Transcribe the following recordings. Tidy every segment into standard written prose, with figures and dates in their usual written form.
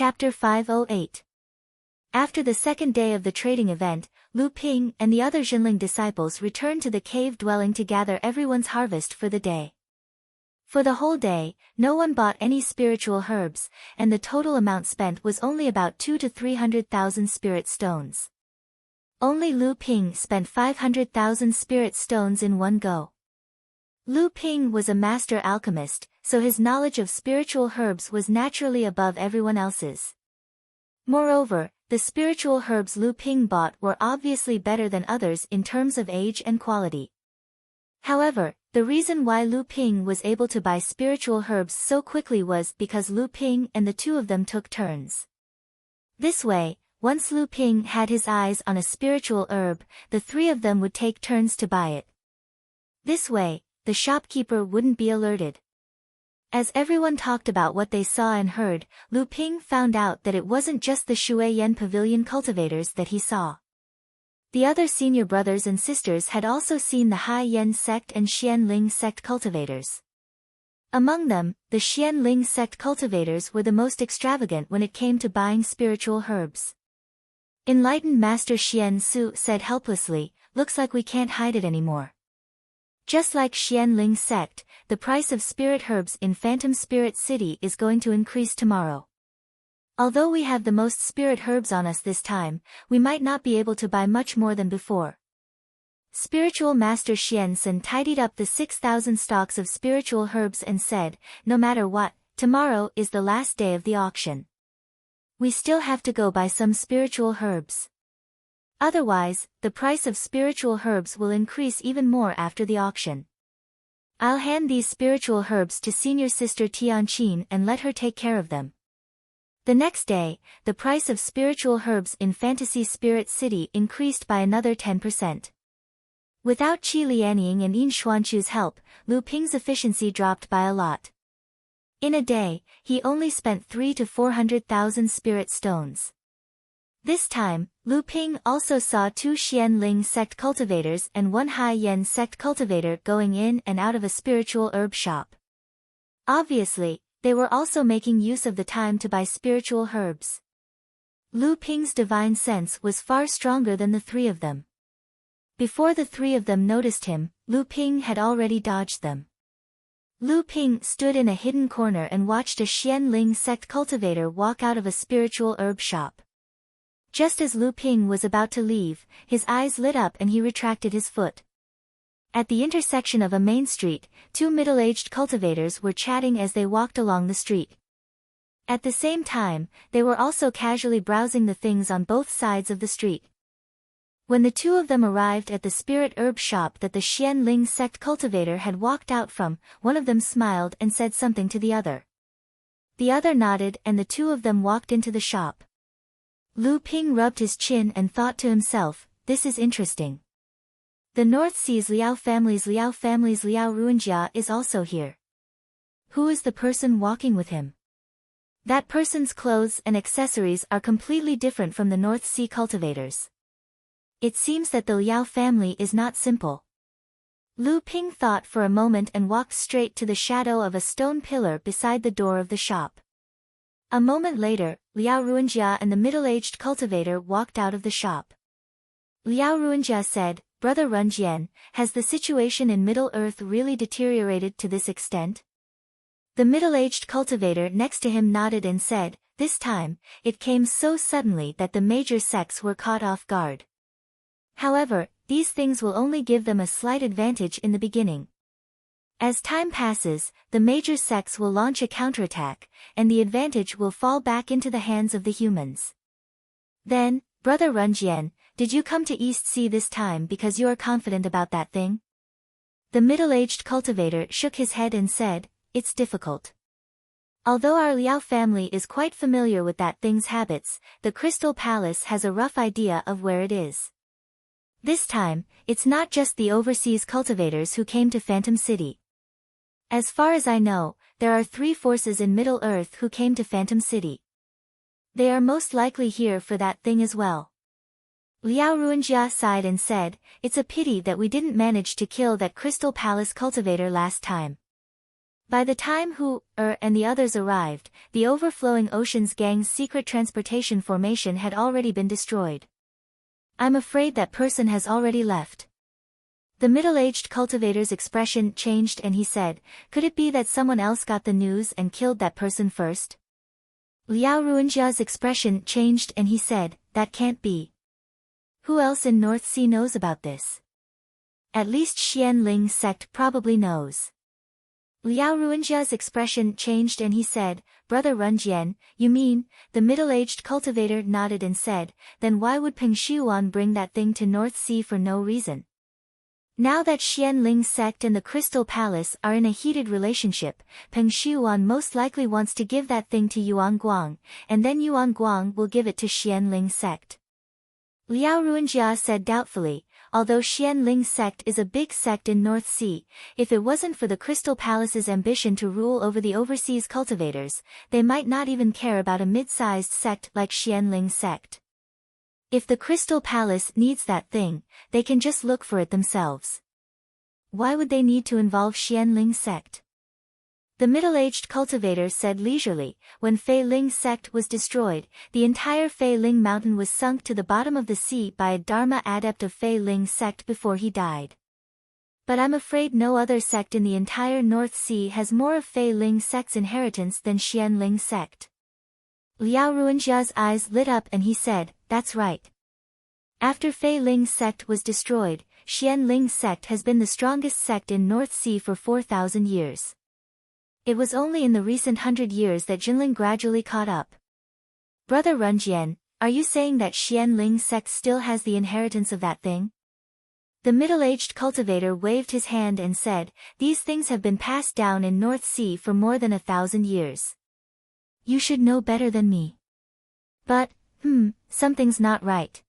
Chapter 508. After the second day of the trading event, Lu Ping and the other Jinling disciples returned to the cave dwelling to gather everyone's harvest for the day. For the whole day, no one bought any spiritual herbs, and the total amount spent was only about 200,000 to 300,000 spirit stones. Only Lu Ping spent 500,000 spirit stones in one go. Lu Ping was a master alchemist, so his knowledge of spiritual herbs was naturally above everyone else's. Moreover, the spiritual herbs Lu Ping bought were obviously better than others in terms of age and quality. However, the reason why Lu Ping was able to buy spiritual herbs so quickly was because Lu Ping and the two of them took turns. This way, once Lu Ping had his eyes on a spiritual herb, the three of them would take turns to buy it. This way, the shopkeeper wouldn't be alerted. As everyone talked about what they saw and heard, Lu Ping found out that it wasn't just the Shui Yan Pavilion cultivators that he saw. The other senior brothers and sisters had also seen the Hai Yan sect and Xian Ling sect cultivators. Among them, the Xian Ling sect cultivators were the most extravagant when it came to buying spiritual herbs. Enlightened Master Xian Su said helplessly, "Looks like we can't hide it anymore." Just like Xian Ling sect, the price of spirit herbs in Phantom Spirit City is going to increase tomorrow. Although we have the most spirit herbs on us this time, we might not be able to buy much more than before. Spiritual Master Xian Sun tidied up the 6,000 stalks of spiritual herbs and said, "No matter what, tomorrow is the last day of the auction. We still have to go buy some spiritual herbs. Otherwise, the price of spiritual herbs will increase even more after the auction. I'll hand these spiritual herbs to senior sister Tianqin and let her take care of them." The next day, the price of spiritual herbs in Fantasy Spirit City increased by another 10%. Without Qi Lianying and Yin Xuanchu's help, Lu Ping's efficiency dropped by a lot. In a day, he only spent 300,000 to 400,000 spirit stones. This time, Lu Ping also saw two Xian Ling sect cultivators and one Hai Yan sect cultivator going in and out of a spiritual herb shop. Obviously, they were also making use of the time to buy spiritual herbs. Lu Ping's divine sense was far stronger than the three of them. Before the three of them noticed him, Lu Ping had already dodged them. Lu Ping stood in a hidden corner and watched a Xian Ling sect cultivator walk out of a spiritual herb shop. Just as Lu Ping was about to leave, his eyes lit up and he retracted his foot. At the intersection of a main street, two middle-aged cultivators were chatting as they walked along the street. At the same time, they were also casually browsing the things on both sides of the street. When the two of them arrived at the spirit herb shop that the Xian Ling sect cultivator had walked out from, one of them smiled and said something to the other. The other nodded and the two of them walked into the shop. Lu Ping rubbed his chin and thought to himself, "This is interesting. The North Sea's Liao family's Liao Ruinjia is also here. Who is the person walking with him? That person's clothes and accessories are completely different from the North Sea cultivators. It seems that the Liao family is not simple." Lu Ping thought for a moment and walked straight to the shadow of a stone pillar beside the door of the shop. A moment later, Liao Ruinjia and the middle-aged cultivator walked out of the shop. Liao Ruinjia said, "Brother Runjian, has the situation in Middle-earth really deteriorated to this extent?" The middle-aged cultivator next to him nodded and said, "This time, it came so suddenly that the major sects were caught off guard. However, these things will only give them a slight advantage in the beginning. As time passes, the major sects will launch a counterattack, and the advantage will fall back into the hands of the humans. Then, Brother Runjian, did you come to East Sea this time because you are confident about that thing?" The middle-aged cultivator shook his head and said, "It's difficult. Although our Liao family is quite familiar with that thing's habits, the Crystal Palace has a rough idea of where it is. This time, it's not just the overseas cultivators who came to Phantom City. As far as I know, there are 3 forces in Middle-earth who came to Phantom City. They are most likely here for that thing as well." Liao Ruinjia sighed and said, "It's a pity that we didn't manage to kill that Crystal Palace cultivator last time. By the time and the others arrived, the overflowing Oceans Gang's secret transportation formation had already been destroyed. I'm afraid that person has already left. The middle-aged cultivator's expression changed and he said, could it be that someone else got the news and killed that person first? Liao Ruinjia's expression changed and he said, that can't be. Who else in North Sea knows about this? At least Xianling sect probably knows. Liao Ruinjia's expression changed and he said, Brother Runjian, you mean? The middle-aged cultivator nodded and said, then why would Peng Xiuan bring that thing to North Sea for no reason? Now that Xianling sect and the Crystal Palace are in a heated relationship, Peng Xiuan most likely wants to give that thing to Yuan Guang, and then Yuan Guang will give it to Xianling sect. Liao Ruinjia said doubtfully, although Xianling sect is a big sect in North Sea, if it wasn't for the Crystal Palace's ambition to rule over the overseas cultivators, they might not even care about a mid-sized sect like Xianling sect. If the Crystal Palace needs that thing, they can just look for it themselves. Why would they need to involve Xianling sect? The middle-aged cultivator said leisurely, when Fei Ling sect was destroyed, the entire Fei Ling mountain was sunk to the bottom of the sea by a Dharma adept of Fei Ling sect before he died. But I'm afraid no other sect in the entire North Sea has more of Fei Ling sect's inheritance than Xianling sect. Liao Ruinjia's eyes lit up and he said, that's right. After Fei Ling sect was destroyed, Xianling sect has been the strongest sect in North Sea for 4,000 years. It was only in the recent 100 years that Jinling gradually caught up. Brother Runjian, are you saying that Xianling sect still has the inheritance of that thing? The middle-aged cultivator waved his hand and said, these things have been passed down in North Sea for more than 1,000 years. You should know better than me. But, something's not right.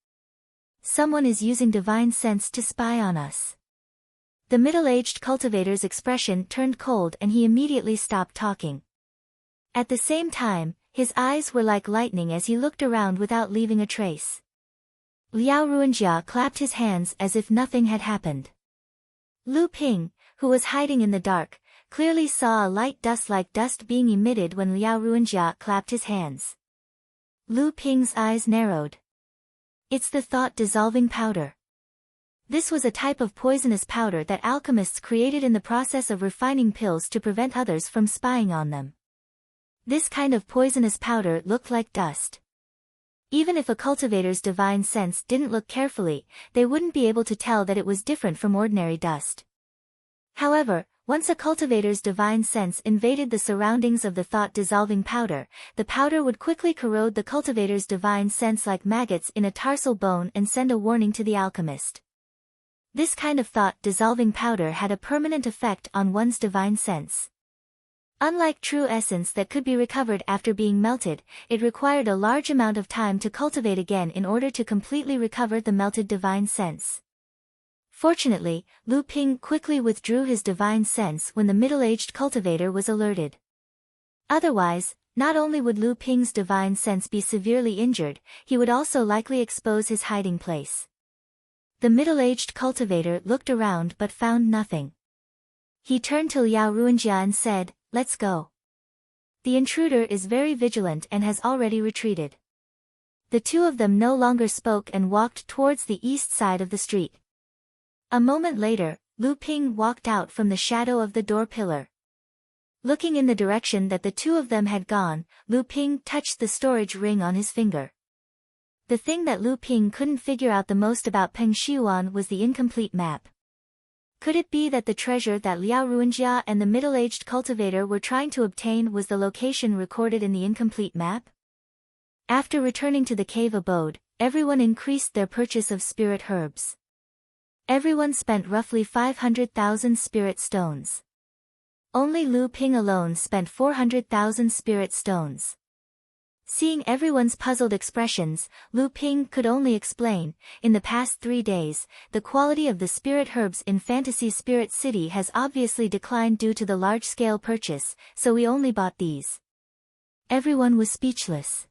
Someone is using divine sense to spy on us. The middle-aged cultivator's expression turned cold and he immediately stopped talking. At the same time, his eyes were like lightning as he looked around without leaving a trace. Liao Ruinjia clapped his hands as if nothing had happened. Lu Ping, who was hiding in the dark, clearly saw a light dust-like dust being emitted when Liao Ruinjia clapped his hands. Lu Ping's eyes narrowed. It's the thought-dissolving powder. This was a type of poisonous powder that alchemists created in the process of refining pills to prevent others from spying on them. This kind of poisonous powder looked like dust. Even if a cultivator's divine sense didn't look carefully, they wouldn't be able to tell that it was different from ordinary dust. However, once a cultivator's divine sense invaded the surroundings of the thought-dissolving powder, the powder would quickly corrode the cultivator's divine sense like maggots in a tarsal bone and send a warning to the alchemist. This kind of thought-dissolving powder had a permanent effect on one's divine sense. Unlike true essence that could be recovered after being melted, it required a large amount of time to cultivate again in order to completely recover the melted divine sense. Fortunately, Lu Ping quickly withdrew his divine sense when the middle-aged cultivator was alerted. Otherwise, not only would Lu Ping's divine sense be severely injured, he would also likely expose his hiding place. The middle-aged cultivator looked around but found nothing. He turned to Liao Ruinjia and said, let's go. The intruder is very vigilant and has already retreated. The two of them no longer spoke and walked towards the east side of the street. A moment later, Lu Ping walked out from the shadow of the door pillar. Looking in the direction that the two of them had gone, Lu Ping touched the storage ring on his finger. The thing that Lu Ping couldn't figure out the most about Peng Xiuan was the incomplete map. Could it be that the treasure that Liao Ruinjia and the middle-aged cultivator were trying to obtain was the location recorded in the incomplete map? After returning to the cave abode, everyone increased their purchase of spirit herbs. Everyone spent roughly 500,000 spirit stones. Only Lu Ping alone spent 400,000 spirit stones. Seeing everyone's puzzled expressions, Lu Ping could only explain, in the past 3 days, the quality of the spirit herbs in Fantasy Spirit City has obviously declined due to the large-scale purchase, so we only bought these. Everyone was speechless.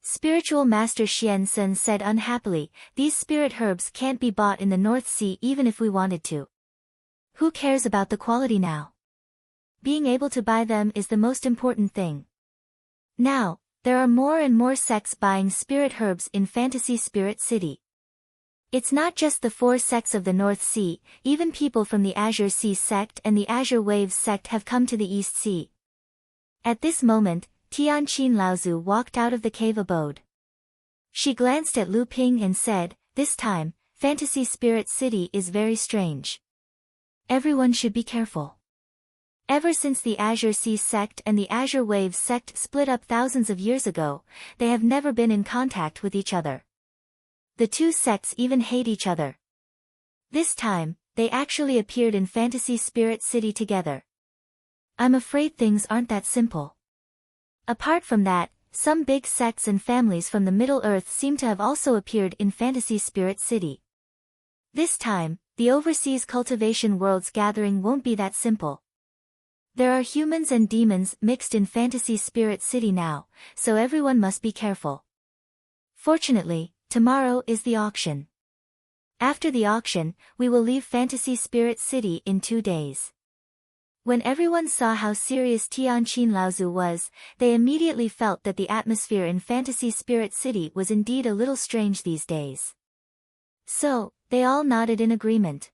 Spiritual Master Xian Sun said unhappily, these spirit herbs can't be bought in the North Sea even if we wanted to. Who cares about the quality now? being able to buy them is the most important thing. Now, there are more and more sects buying spirit herbs in Fantasy Spirit City. It's not just the 4 sects of the North Sea, even people from the Azure Sea sect and the Azure Waves sect have come to the East Sea. At this moment, Tianqin Laozu walked out of the cave abode. She glanced at Lu Ping and said, "This time, Fantasy Spirit City is very strange. Everyone should be careful. Ever since the Azure Sea sect and the Azure Waves sect split up thousands of years ago, they have never been in contact with each other. The 2 sects even hate each other. This time, they actually appeared in Fantasy Spirit City together. I'm afraid things aren't that simple. Apart from that, some big sects and families from the Middle Earth seem to have also appeared in Fantasy Spirit City. This time, the Overseas Cultivation Worlds gathering won't be that simple. There are humans and demons mixed in Fantasy Spirit City now, so everyone must be careful. Fortunately, tomorrow is the auction. After the auction, we will leave Fantasy Spirit City in 2 days." When everyone saw how serious Tianqin Laozu was, they immediately felt that the atmosphere in Fantasy Spirit City was indeed a little strange these days. So, they all nodded in agreement.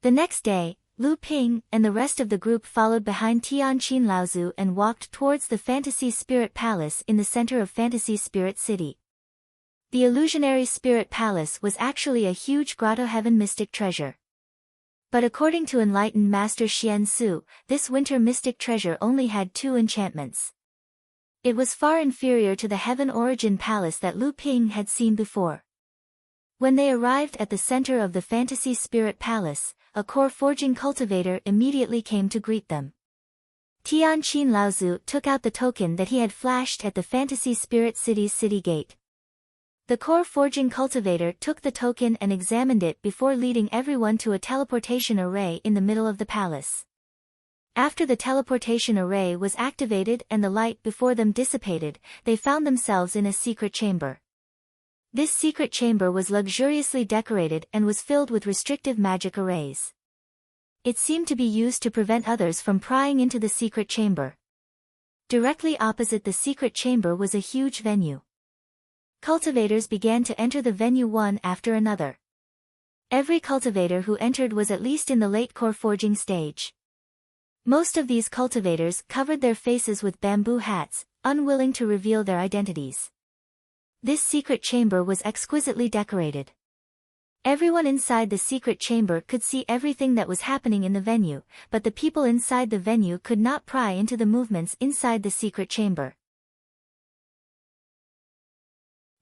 The next day, Lu Ping and the rest of the group followed behind Tianqin Laozu and walked towards the Fantasy Spirit Palace in the center of Fantasy Spirit City. The illusionary Spirit Palace was actually a huge grotto heaven mystic treasure. But according to enlightened Master Xian Su, this winter mystic treasure only had 2 enchantments. It was far inferior to the Heaven Origin Palace that Lu Ping had seen before. When they arrived at the center of the Fantasy Spirit Palace, a core forging cultivator immediately came to greet them. Tianqin Laozu took out the token that he had flashed at the Fantasy Spirit City's city gate. The core forging cultivator took the token and examined it before leading everyone to a teleportation array in the middle of the palace. After the teleportation array was activated and the light before them dissipated, they found themselves in a secret chamber. This secret chamber was luxuriously decorated and was filled with restrictive magic arrays. It seemed to be used to prevent others from prying into the secret chamber. Directly opposite the secret chamber was a huge venue. Cultivators began to enter the venue one after another. Every cultivator who entered was at least in the late core forging stage. Most of these cultivators covered their faces with bamboo hats, unwilling to reveal their identities. This secret chamber was exquisitely decorated. Everyone inside the secret chamber could see everything that was happening in the venue, but the people inside the venue could not pry into the movements inside the secret chamber.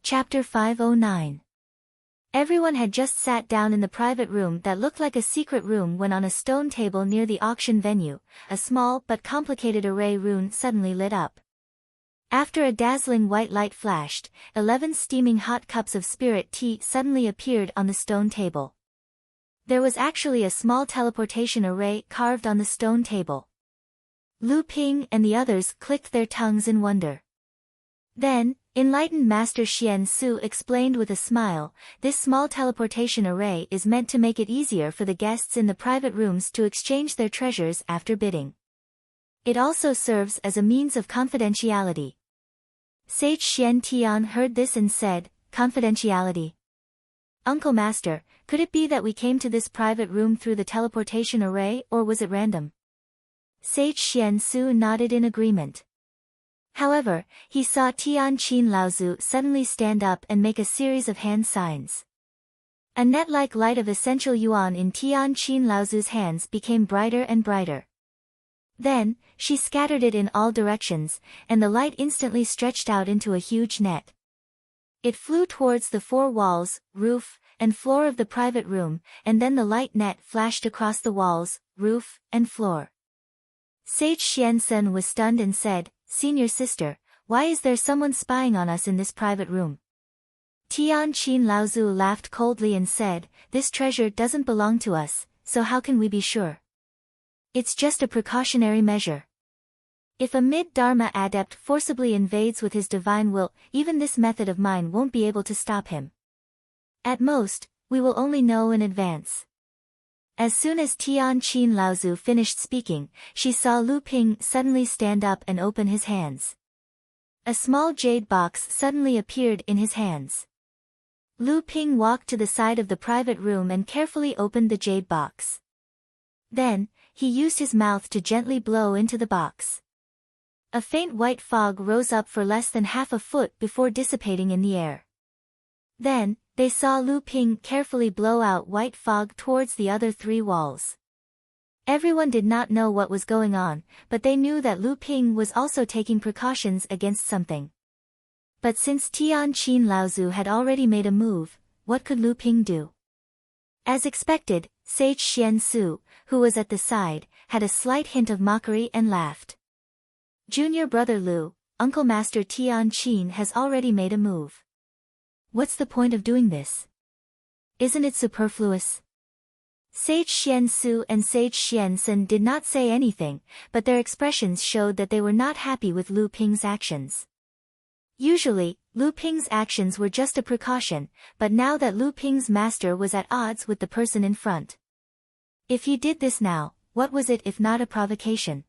Chapter 509. Everyone had just sat down in the private room that looked like a secret room when on a stone table near the auction venue, a small but complicated array rune suddenly lit up. After a dazzling white light flashed, 11 steaming hot cups of spirit tea suddenly appeared on the stone table. There was actually a small teleportation array carved on the stone table. Lu Ping and the others clicked their tongues in wonder. Then, enlightened Master Xian Su explained with a smile, this small teleportation array is meant to make it easier for the guests in the private rooms to exchange their treasures after bidding. It also serves as a means of confidentiality. Sage Xian Tian heard this and said, "Confidentiality? Uncle Master, could it be that we came to this private room through the teleportation array or was it random?" Sage Xian Su nodded in agreement. However, he saw Tianqin Laozu suddenly stand up and make a series of hand signs. A net-like light of essential yuan in Tianqin Laozu's hands became brighter and brighter. Then, she scattered it in all directions, and the light instantly stretched out into a huge net. It flew towards the 4 walls, roof, and floor of the private room, and then the light net flashed across the walls, roof, and floor. Sage Xiansen was stunned and said, "Senior sister, why is there someone spying on us in this private room?" Tianqin Laozu laughed coldly and said, "This treasure doesn't belong to us, so how can we be sure? It's just a precautionary measure. If a mid-Dharma adept forcibly invades with his divine will, even this method of mine won't be able to stop him. At most, we will only know in advance." As soon as Tian Qin Laozu finished speaking, she saw Lu Ping suddenly stand up and open his hands. A small jade box suddenly appeared in his hands. Lu Ping walked to the side of the private room and carefully opened the jade box. Then, he used his mouth to gently blow into the box. A faint white fog rose up for less than half a foot before dissipating in the air. Then, they saw Lu Ping carefully blow out white fog towards the other three walls. Everyone did not know what was going on, but they knew that Lu Ping was also taking precautions against something. But since Tian Qin Laozu had already made a move, what could Lu Ping do? As expected, Sage Xian Su, who was at the side, had a slight hint of mockery and laughed. Junior brother Lu, Uncle Master Tian Qin has already made a move. What's the point of doing this? Isn't it superfluous? Sage Xian Su and Sage Xian Sun did not say anything, but their expressions showed that they were not happy with Lu Ping's actions. Usually, Lu Ping's actions were just a precaution, but now that Lu Ping's master was at odds with the person in front. If he did this now, what was it if not a provocation?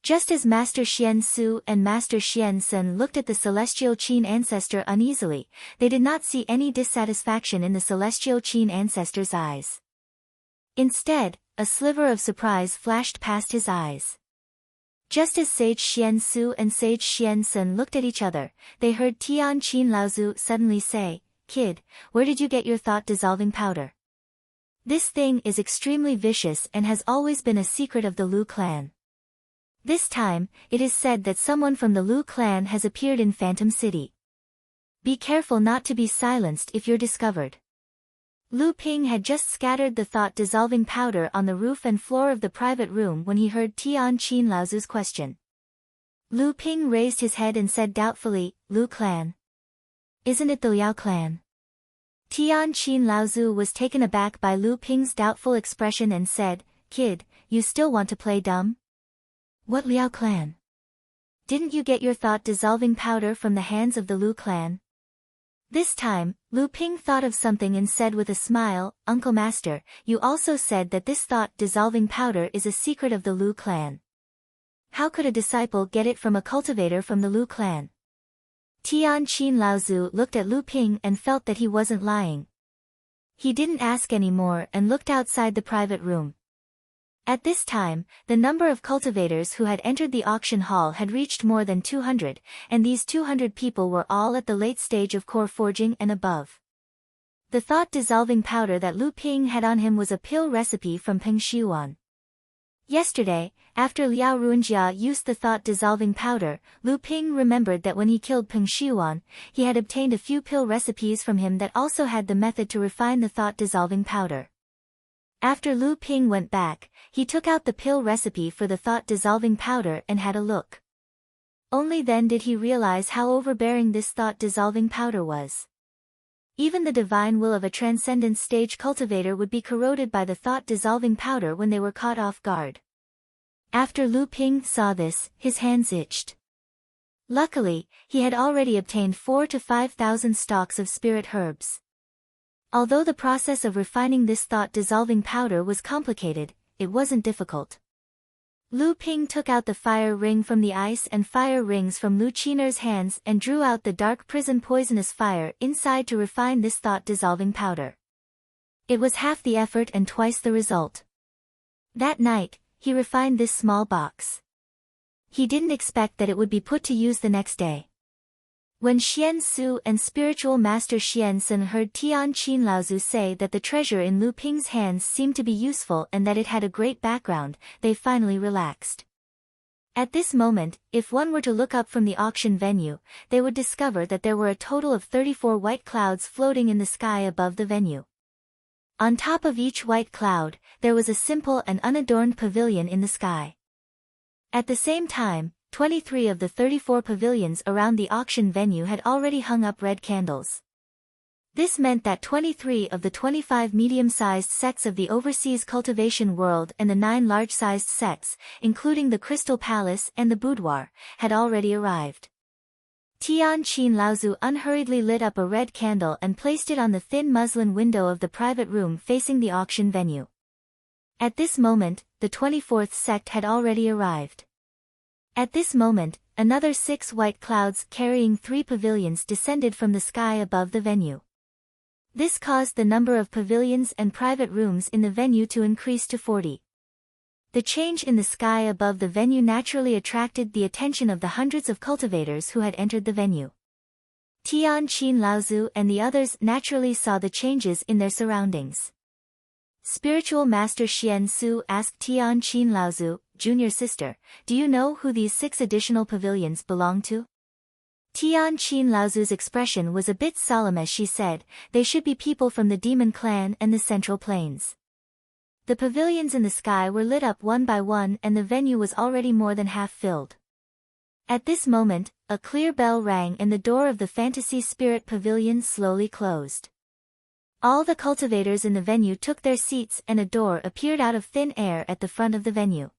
Just as Master Xian Su and Master Xian Sun looked at the celestial Qin ancestor uneasily, they did not see any dissatisfaction in the celestial Qin ancestor's eyes. Instead, a sliver of surprise flashed past his eyes. Just as Sage Xian Su and Sage Xian Sun looked at each other, they heard Tian Qin Laozu suddenly say, "Kid, where did you get your thought-dissolving powder? This thing is extremely vicious and has always been a secret of the Lu clan. This time, it is said that someone from the Lu clan has appeared in Phantom City. Be careful not to be silenced if you're discovered." Lu Ping had just scattered the thought-dissolving powder on the roof and floor of the private room when he heard Tian Qin Laozu's question. Lu Ping raised his head and said doubtfully, "Lu clan? Isn't it the Liao clan?" Tian Qin Laozu was taken aback by Lu Ping's doubtful expression and said, "Kid, you still want to play dumb? What Liao clan? Didn't you get your thought-dissolving powder from the hands of the Lu clan?" This time, Lu Ping thought of something and said with a smile, "Uncle Master, you also said that this thought-dissolving powder is a secret of the Lu clan. How could a disciple get it from a cultivator from the Lu clan?" Tian Qin Laozu looked at Lu Ping and felt that he wasn't lying. He didn't ask any more and looked outside the private room. At this time, the number of cultivators who had entered the auction hall had reached more than 200, and these 200 people were all at the late stage of core forging and above. The thought-dissolving powder that Lu Ping had on him was a pill recipe from Peng Xiuan. Yesterday, after Liao Ruanjia used the thought-dissolving powder, Lu Ping remembered that when he killed Peng Xiuan, he had obtained a few pill recipes from him that also had the method to refine the thought-dissolving powder. After Lu Ping went back, he took out the pill recipe for the thought-dissolving powder and had a look. Only then did he realize how overbearing this thought-dissolving powder was. Even the divine will of a transcendent stage cultivator would be corroded by the thought-dissolving powder when they were caught off guard. After Lu Ping saw this, his hands itched. Luckily, he had already obtained 4,000 to 5,000 stalks of spirit herbs. Although the process of refining this thought-dissolving powder was complicated, it wasn't difficult. Lu Ping took out the fire ring from the ice and fire rings from Lu Qiner's hands and drew out the dark prison poisonous fire inside to refine this thought-dissolving powder. It was half the effort and twice the result. That night, he refined this small box. He didn't expect that it would be put to use the next day. When Xian Su and spiritual master Xian Sun heard Tian Qin Laozu say that the treasure in Lu Ping's hands seemed to be useful and that it had a great background, they finally relaxed. At this moment, if one were to look up from the auction venue, they would discover that there were a total of 34 white clouds floating in the sky above the venue. On top of each white cloud, there was a simple and unadorned pavilion in the sky. At the same time, 23 of the 34 pavilions around the auction venue had already hung up red candles. This meant that 23 of the 25 medium-sized sects of the overseas cultivation world and the 9 large-sized sects, including the Crystal Palace and the Boudoir, had already arrived. Tian Qin Laozu unhurriedly lit up a red candle and placed it on the thin muslin window of the private room facing the auction venue. At this moment, the 24th sect had already arrived. At this moment, another 6 white clouds carrying 3 pavilions descended from the sky above the venue. This caused the number of pavilions and private rooms in the venue to increase to 40. The change in the sky above the venue naturally attracted the attention of the hundreds of cultivators who had entered the venue. Tian Qin Laozu and the others naturally saw the changes in their surroundings. Spiritual Master Xian Su asked Tian Qin Laozu, junior sister, do you know who these 6 additional pavilions belong to? Tian Qin Laozu's expression was a bit solemn as she said, they should be people from the demon clan and the central plains. The pavilions in the sky were lit up one by one and the venue was already more than half filled. At this moment, a clear bell rang and the door of the Fantasy Spirit Pavilion slowly closed. All the cultivators in the venue took their seats and a door appeared out of thin air at the front of the venue.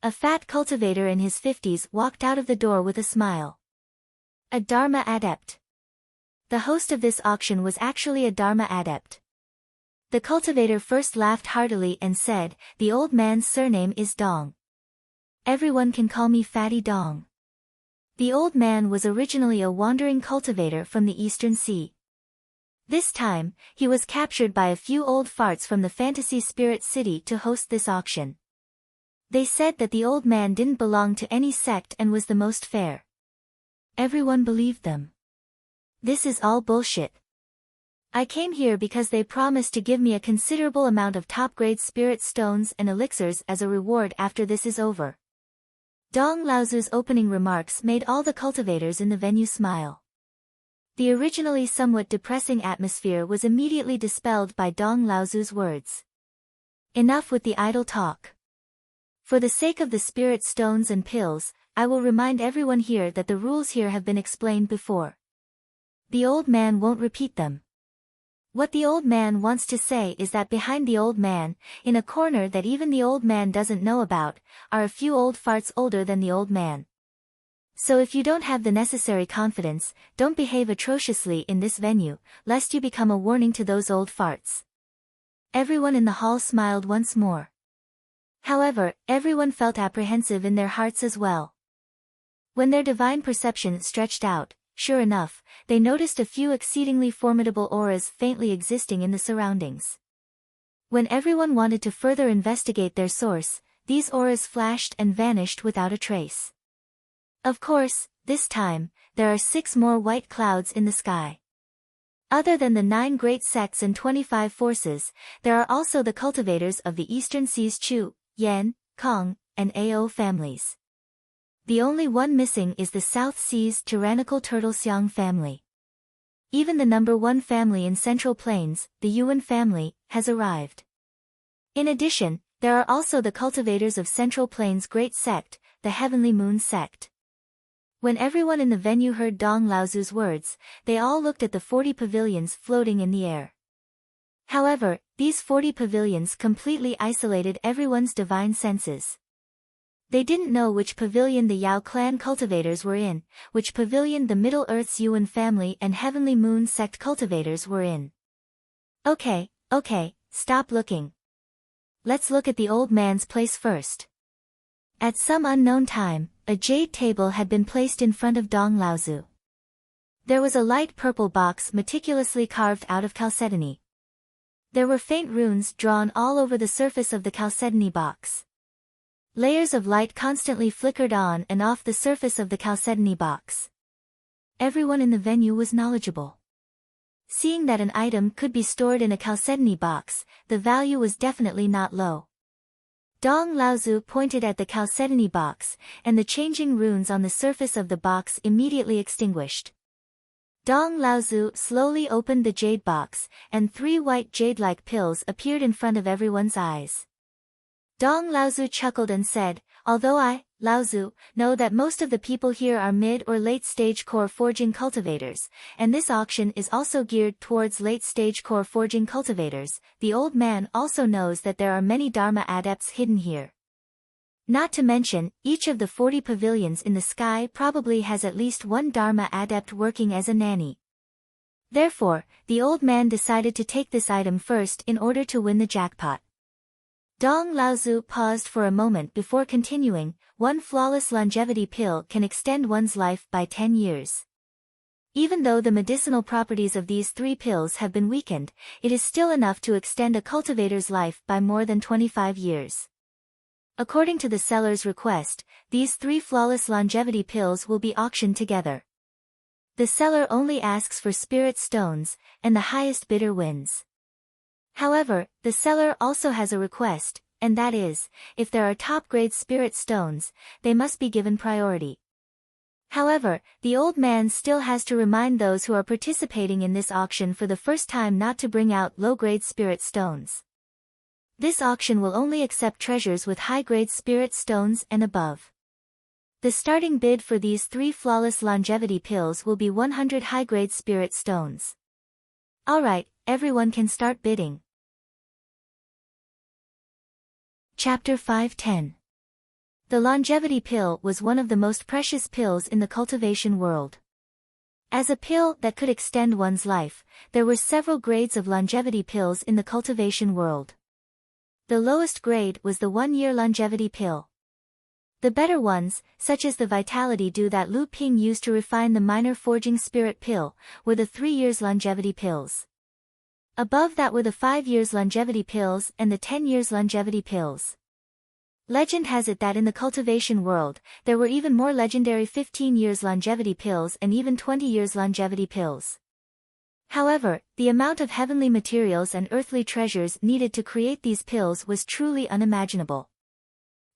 A fat cultivator in his 50s walked out of the door with a smile. A Dharma adept. The host of this auction was actually a Dharma adept. The cultivator first laughed heartily and said, the old man's surname is Dong. Everyone can call me Fatty Dong. The old man was originally a wandering cultivator from the Eastern Sea. This time, he was captured by a few old farts from the Fantasy Spirit City to host this auction. They said that the old man didn't belong to any sect and was the most fair. Everyone believed them. This is all bullshit. I came here because they promised to give me a considerable amount of top-grade spirit stones and elixirs as a reward after this is over. Dong Laozu's opening remarks made all the cultivators in the venue smile. The originally somewhat depressing atmosphere was immediately dispelled by Dong Laozu's words. Enough with the idle talk. For the sake of the spirit stones and pills, I will remind everyone here that the rules here have been explained before. The old man won't repeat them. What the old man wants to say is that behind the old man, in a corner that even the old man doesn't know about, are a few old farts older than the old man. So if you don't have the necessary confidence, don't behave atrociously in this venue, lest you become a warning to those old farts. Everyone in the hall smiled once more. However, everyone felt apprehensive in their hearts as well. When their divine perception stretched out, sure enough, they noticed a few exceedingly formidable auras faintly existing in the surroundings. When everyone wanted to further investigate their source, these auras flashed and vanished without a trace. Of course, this time, there are 6 more white clouds in the sky. Other than the 9 great sects and 25 forces, there are also the cultivators of the Eastern Seas Chu, Yan, Kong, and Ao families. The only one missing is the South Seas tyrannical turtle Xiang family. Even the number 1 family in Central Plains, the Yuan family, has arrived. In addition, there are also the cultivators of Central Plains' great sect, the Heavenly Moon sect. When everyone in the venue heard Dong Laozu's words, they all looked at the 40 pavilions floating in the air. However, these 40 pavilions completely isolated everyone's divine senses. They didn't know which pavilion the Yao clan cultivators were in, which pavilion the Middle Earth's Yuan family and Heavenly Moon sect cultivators were in. Okay, stop looking. Let's look at the old man's place first. At some unknown time, a jade table had been placed in front of Dong Laozu. There was a light purple box meticulously carved out of chalcedony. There were faint runes drawn all over the surface of the chalcedony box. Layers of light constantly flickered on and off the surface of the chalcedony box. Everyone in the venue was knowledgeable. Seeing that an item could be stored in a chalcedony box, the value was definitely not low. Dong Laozu pointed at the chalcedony box, and the changing runes on the surface of the box immediately extinguished. Dong Laozu slowly opened the jade box, and 3 white jade-like pills appeared in front of everyone's eyes. Dong Laozu chuckled and said, although I, Laozu, know that most of the people here are mid or late-stage core forging cultivators, and this auction is also geared towards late-stage core forging cultivators, the old man also knows that there are many Dharma adepts hidden here. Not to mention, each of the 40 pavilions in the sky probably has at least 1 Dharma adept working as a nanny. Therefore, the old man decided to take this item first in order to win the jackpot. Dong Laozu paused for a moment before continuing, one flawless longevity pill can extend one's life by 10 years. Even though the medicinal properties of these 3 pills have been weakened, it is still enough to extend a cultivator's life by more than 25 years. According to the seller's request, these 3 flawless longevity pills will be auctioned together. The seller only asks for spirit stones, and the highest bidder wins. However, the seller also has a request, and that is, if there are top-grade spirit stones, they must be given priority. However, the old man still has to remind those who are participating in this auction for the first time not to bring out low-grade spirit stones. This auction will only accept treasures with high-grade spirit stones and above. The starting bid for these 3 flawless longevity pills will be 100 high-grade spirit stones. Alright, everyone can start bidding. Chapter 510. The longevity pill was one of the most precious pills in the cultivation world. As a pill that could extend one's life, there were several grades of longevity pills in the cultivation world. The lowest grade was the 1-year longevity pill. The better ones, such as the Vitality Dew that Lu Ping used to refine the minor forging spirit pill, were the 3 years longevity pills. Above that were the 5 years longevity pills and the 10 years longevity pills. Legend has it that in the cultivation world, there were even more legendary 15 years longevity pills and even 20 years longevity pills. However, the amount of heavenly materials and earthly treasures needed to create these pills was truly unimaginable.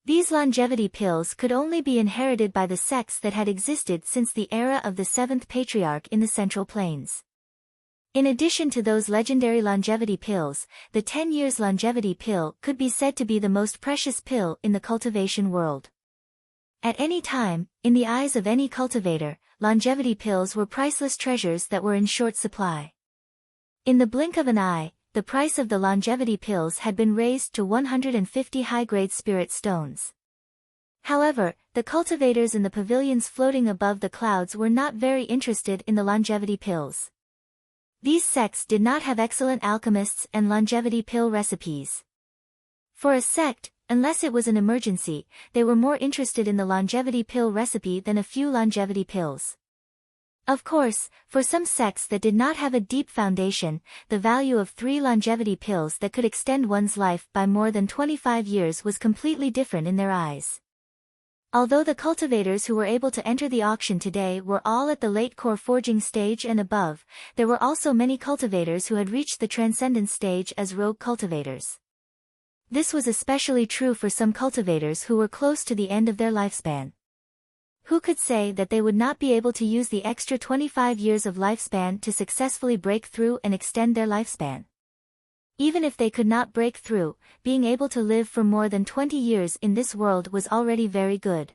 These longevity pills could only be inherited by the sects that had existed since the era of the 7th patriarch in the Central Plains. In addition to those legendary longevity pills, the 10 years longevity pill could be said to be the most precious pill in the cultivation world. At any time, in the eyes of any cultivator, longevity pills were priceless treasures that were in short supply. In the blink of an eye, the price of the longevity pills had been raised to 150 high-grade spirit stones. However, the cultivators in the pavilions floating above the clouds were not very interested in the longevity pills. These sects did not have excellent alchemists and longevity pill recipes. For a sect, unless it was an emergency, they were more interested in the longevity pill recipe than a few longevity pills. Of course, for some sects that did not have a deep foundation, the value of 3 longevity pills that could extend one's life by more than 25 years was completely different in their eyes. Although the cultivators who were able to enter the auction today were all at the late core forging stage and above, there were also many cultivators who had reached the transcendent stage as rogue cultivators. This was especially true for some cultivators who were close to the end of their lifespan. Who could say that they would not be able to use the extra 25 years of lifespan to successfully break through and extend their lifespan? Even if they could not break through, being able to live for more than 20 years in this world was already very good.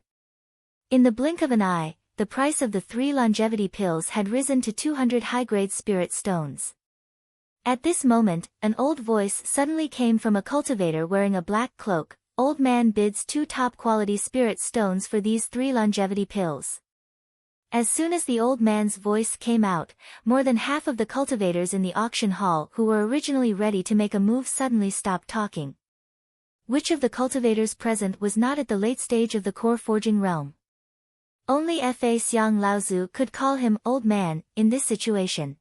In the blink of an eye, the price of the 3 longevity pills had risen to 200 high-grade spirit stones. At this moment, an old voice suddenly came from a cultivator wearing a black cloak. Old man bids 2 top-quality spirit stones for these 3 longevity pills. As soon as the old man's voice came out, more than half of the cultivators in the auction hall who were originally ready to make a move suddenly stopped talking. Which of the cultivators present was not at the late stage of the core forging realm? Only Fa Xiang Laozu could call him old man in this situation.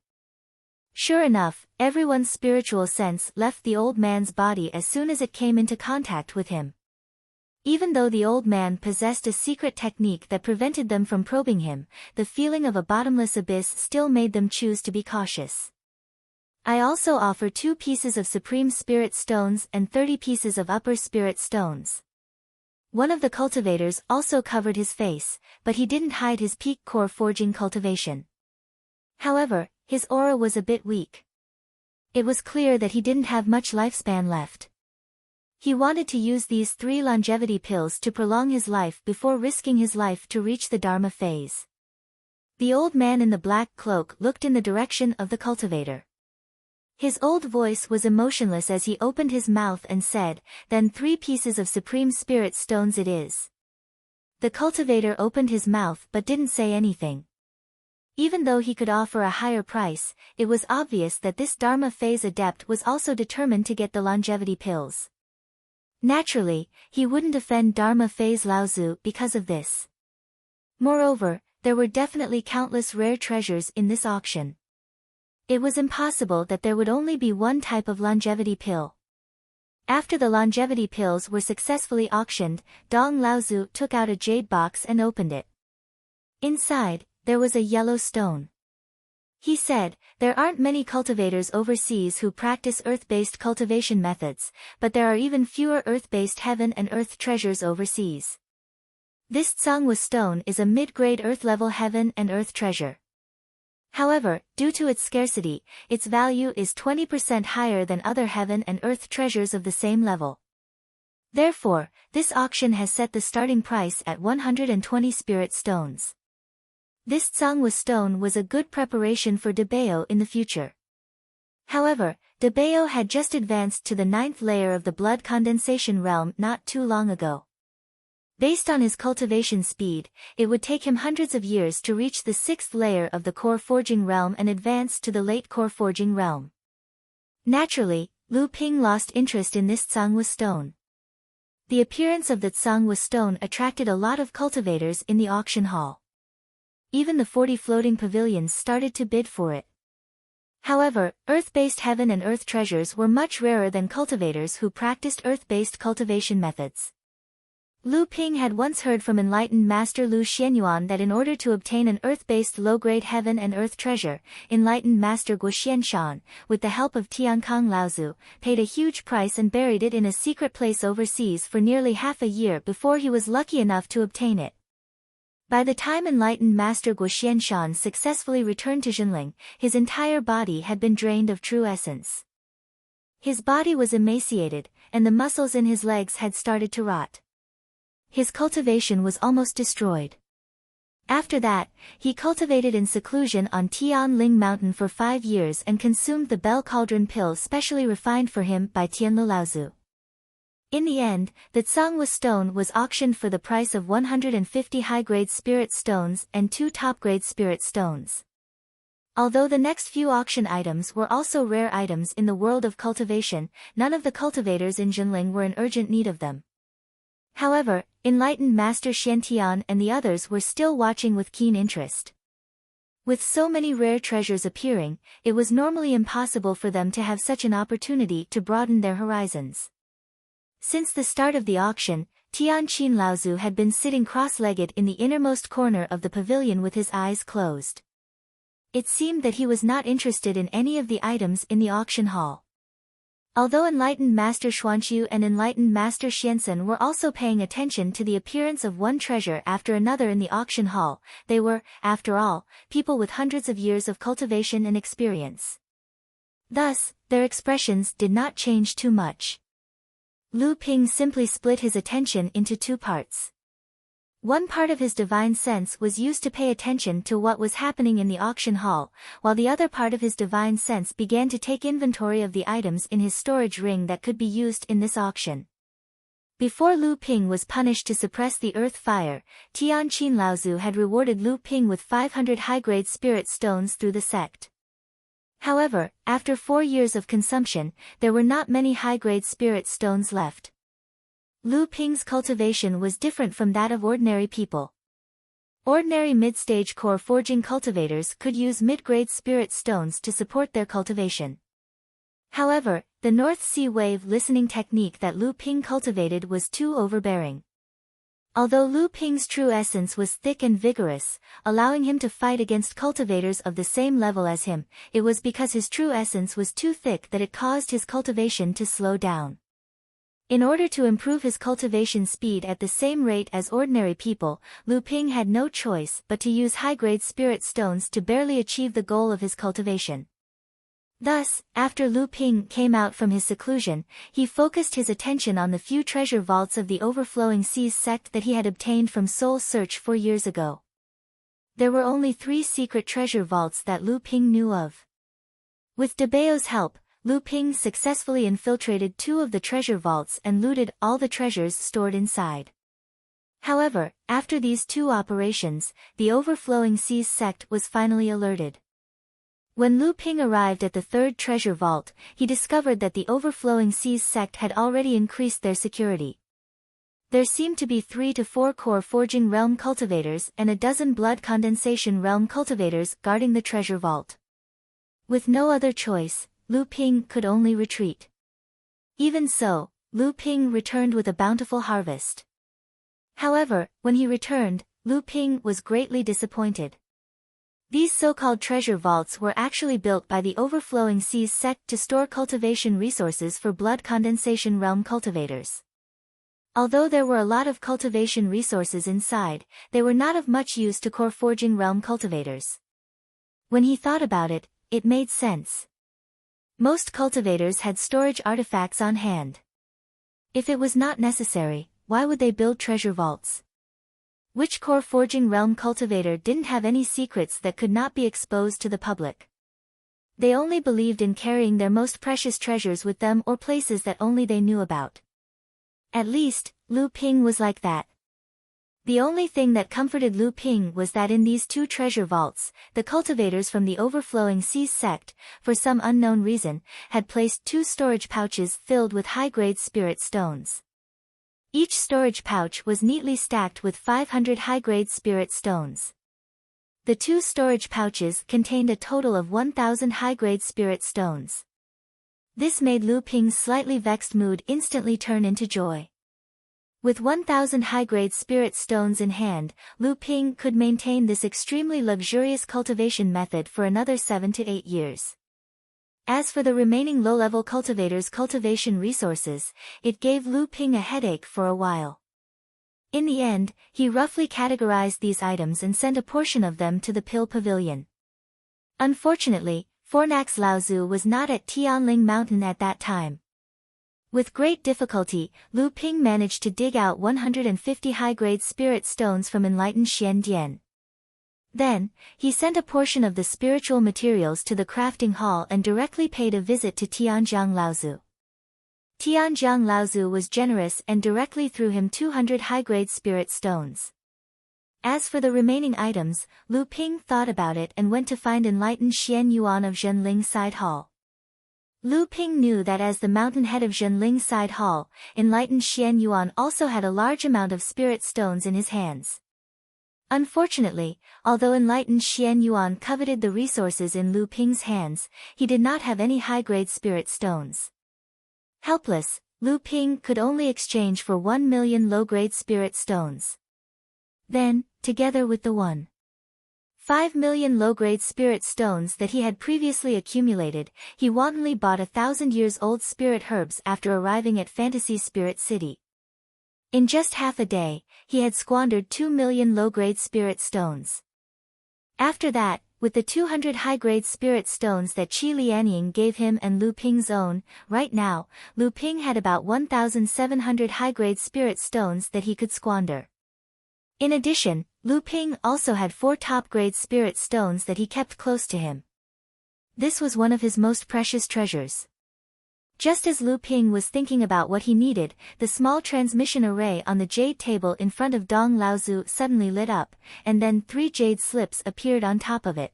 Sure enough, everyone's spiritual sense left the old man's body as soon as it came into contact with him. Even though the old man possessed a secret technique that prevented them from probing him, the feeling of a bottomless abyss still made them choose to be cautious. I also offer 2 pieces of Supreme Spirit Stones and 30 pieces of Upper Spirit Stones. One of the cultivators also covered his face, but he didn't hide his peak core forging cultivation. However, his aura was a bit weak. It was clear that he didn't have much lifespan left. He wanted to use these 3 longevity pills to prolong his life before risking his life to reach the Dharma phase. The old man in the black cloak looked in the direction of the cultivator. His old voice was emotionless as he opened his mouth and said, "Then 3 pieces of Supreme Spirit Stones it is." The cultivator opened his mouth but didn't say anything. Even though he could offer a higher price, it was obvious that this Dharma phase adept was also determined to get the longevity pills. Naturally, he wouldn't offend Dharma phase Laozu because of this. Moreover, there were definitely countless rare treasures in this auction. It was impossible that there would only be one type of longevity pill. After the longevity pills were successfully auctioned, Dong Laozu took out a jade box and opened it. Inside, there was a yellow stone. He said, "There aren't many cultivators overseas who practice earth-based cultivation methods, but there are even fewer earth-based heaven and earth treasures overseas. This Tsangwa stone is a mid-grade earth-level heaven and earth treasure. However, due to its scarcity, its value is 20% higher than other heaven and earth treasures of the same level. Therefore, this auction has set the starting price at 120 spirit stones." This Tsangwa stone was a good preparation for Debeo in the future. However, Debeo had just advanced to the 9th layer of the blood condensation realm not too long ago. Based on his cultivation speed, it would take him hundreds of years to reach the 6th layer of the core forging realm and advance to the late core forging realm. Naturally, Lu Ping lost interest in this Tsangwa stone. The appearance of the Tsangwa stone attracted a lot of cultivators in the auction hall. Even the 40 floating pavilions started to bid for it. However, earth-based heaven and earth treasures were much rarer than cultivators who practiced earth-based cultivation methods. Lu Ping had once heard from enlightened Master Lu Xianyuan that in order to obtain an earth-based low-grade heaven and earth treasure, enlightened Master Guo Xianshan, with the help of Tiankang Laozu, paid a huge price and buried it in a secret place overseas for nearly half a year before he was lucky enough to obtain it. By the time enlightened Master Guo Xianshan successfully returned to Jinling, his entire body had been drained of true essence. His body was emaciated, and the muscles in his legs had started to rot. His cultivation was almost destroyed. After that, he cultivated in seclusion on Tianling Mountain for 5 years and consumed the Bell Cauldron pill specially refined for him by Tianlu Laozu. In the end, the Tsangwa stone was auctioned for the price of 150 high-grade spirit stones and 2 top-grade spirit stones. Although the next few auction items were also rare items in the world of cultivation, none of the cultivators in Jinling were in urgent need of them. However, enlightened Master Xiantian and the others were still watching with keen interest. With so many rare treasures appearing, it was normally impossible for them to have such an opportunity to broaden their horizons. Since the start of the auction, Tianqin Laozu had been sitting cross-legged in the innermost corner of the pavilion with his eyes closed. It seemed that he was not interested in any of the items in the auction hall. Although enlightened Master Xuanqiu and enlightened Master Xiansen were also paying attention to the appearance of one treasure after another in the auction hall, they were, after all, people with hundreds of years of cultivation and experience. Thus, their expressions did not change too much. Lu Ping simply split his attention into 2 parts. One part of his divine sense was used to pay attention to what was happening in the auction hall, while the other part of his divine sense began to take inventory of the items in his storage ring that could be used in this auction. Before Lu Ping was punished to suppress the earth fire, Tianqin Laozu had rewarded Lu Ping with 500 high-grade spirit stones through the sect. However, after 4 years of consumption, there were not many high-grade spirit stones left. Lu Ping's cultivation was different from that of ordinary people. Ordinary mid-stage core forging cultivators could use mid-grade spirit stones to support their cultivation. However, the North Sea wave listening technique that Lu Ping cultivated was too overbearing. Although Lu Ping's true essence was thick and vigorous, allowing him to fight against cultivators of the same level as him, it was because his true essence was too thick that it caused his cultivation to slow down. In order to improve his cultivation speed at the same rate as ordinary people, Lu Ping had no choice but to use high-grade spirit stones to barely achieve the goal of his cultivation. Thus, after Lu Ping came out from his seclusion, he focused his attention on the few treasure vaults of the Overflowing Seas sect that he had obtained from Soul Search 4 years ago. There were only 3 secret treasure vaults that Lu Ping knew of. With Debeo's help, Lu Ping successfully infiltrated 2 of the treasure vaults and looted all the treasures stored inside. However, after these 2 operations, the Overflowing Seas sect was finally alerted. When Lu Ping arrived at the third treasure vault, he discovered that the Overflowing Seas sect had already increased their security. There seemed to be 3 to 4 core forging realm cultivators and a dozen blood condensation realm cultivators guarding the treasure vault. With no other choice, Lu Ping could only retreat. Even so, Lu Ping returned with a bountiful harvest. However, when he returned, Lu Ping was greatly disappointed. These so-called treasure vaults were actually built by the Overflowing Seas sect to store cultivation resources for blood condensation realm cultivators. Although there were a lot of cultivation resources inside, they were not of much use to core forging realm cultivators. When he thought about it, it made sense. Most cultivators had storage artifacts on hand. If it was not necessary, why would they build treasure vaults? Which core forging realm cultivator didn't have any secrets that could not be exposed to the public? They only believed in carrying their most precious treasures with them or places that only they knew about. At least, Lu Ping was like that. The only thing that comforted Lu Ping was that in these 2 treasure vaults, the cultivators from the Overflowing Seas sect, for some unknown reason, had placed 2 storage pouches filled with high-grade spirit stones. Each storage pouch was neatly stacked with 500 high-grade spirit stones. The 2 storage pouches contained a total of 1,000 high-grade spirit stones. This made Lu Ping's slightly vexed mood instantly turn into joy. With 1,000 high-grade spirit stones in hand, Lu Ping could maintain this extremely luxurious cultivation method for another 7 to 8 years. As for the remaining low-level cultivators' cultivation resources, it gave Lu Ping a headache for a while. In the end, he roughly categorized these items and sent a portion of them to the Pill Pavilion. Unfortunately, Fornax Laozu was not at Tianling Mountain at that time. With great difficulty, Lu Ping managed to dig out 150 high-grade spirit stones from enlightened Xian Dian. Then, he sent a portion of the spiritual materials to the crafting hall and directly paid a visit to Tianjiang Laozu. Tianjiang Laozu was generous and directly threw him 200 high-grade spirit stones. As for the remaining items, Lu Ping thought about it and went to find enlightened Xian Yuan of Zhenling Side Hall. Lu Ping knew that as the mountain head of Zhenling Side Hall, enlightened Xian Yuan also had a large amount of spirit stones in his hands. Unfortunately, although enlightened Xian Yuan coveted the resources in Lu Ping's hands, he did not have any high-grade spirit stones. Helpless, Lu Ping could only exchange for 1 million low-grade spirit stones. Then, together with the 1.5 million low-grade spirit stones that he had previously accumulated, he wantonly bought 1,000-years-old spirit herbs after arriving at Fantasy Spirit City. In just half a day, he had squandered 2 million low-grade spirit stones. After that, with the 200 high-grade spirit stones that Qi Lianying gave him and Lu Ping's own, right now, Lu Ping had about 1,700 high-grade spirit stones that he could squander. In addition, Lu Ping also had 4 top-grade spirit stones that he kept close to him. This was one of his most precious treasures. Just as Lu Ping was thinking about what he needed, the small transmission array on the jade table in front of Dong Laozu suddenly lit up, and then 3 jade slips appeared on top of it.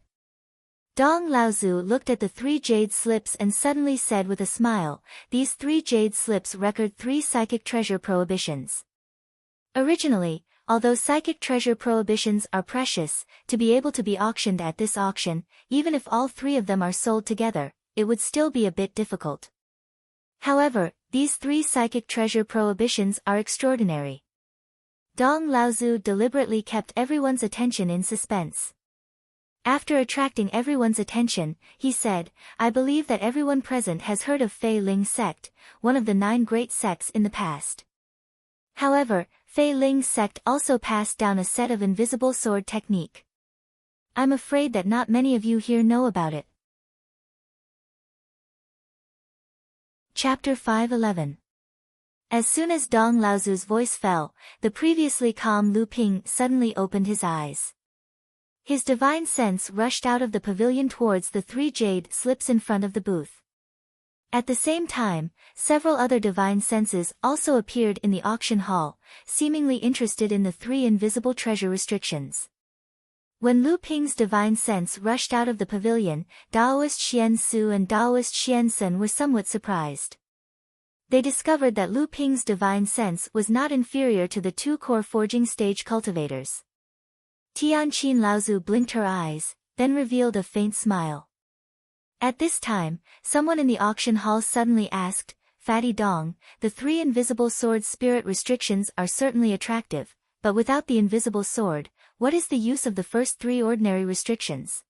Dong Laozu looked at the 3 jade slips and suddenly said with a smile, "These 3 jade slips record 3 psychic treasure prohibitions." Originally, although psychic treasure prohibitions are precious, to be able to be auctioned at this auction, even if all 3 of them are sold together, it would still be a bit difficult. However, these 3 psychic treasure prohibitions are extraordinary. Dong Laozu deliberately kept everyone's attention in suspense. After attracting everyone's attention, he said, "I believe that everyone present has heard of Fei Ling sect, one of the 9 great sects in the past. However, Fei Ling sect also passed down a set of invisible sword technique. I'm afraid that not many of you here know about it." Chapter 5:11. As soon as Dong Laozu's voice fell, the previously calm Lu Ping suddenly opened his eyes. His divine sense rushed out of the pavilion towards the 3 jade slips in front of the booth. At the same time, several other divine senses also appeared in the auction hall, seemingly interested in the 3 invisible treasure restrictions. When Lu Ping's divine sense rushed out of the pavilion, Daoist Xian Su and Daoist Xian Sun were somewhat surprised. They discovered that Lu Ping's divine sense was not inferior to the two core forging stage cultivators. Tianqin Laozu blinked her eyes, then revealed a faint smile. At this time, someone in the auction hall suddenly asked, Fatty Dong, the 3 invisible sword spirit restrictions are certainly attractive, but without the invisible sword, what is the use of the first 3 ordinary restrictions?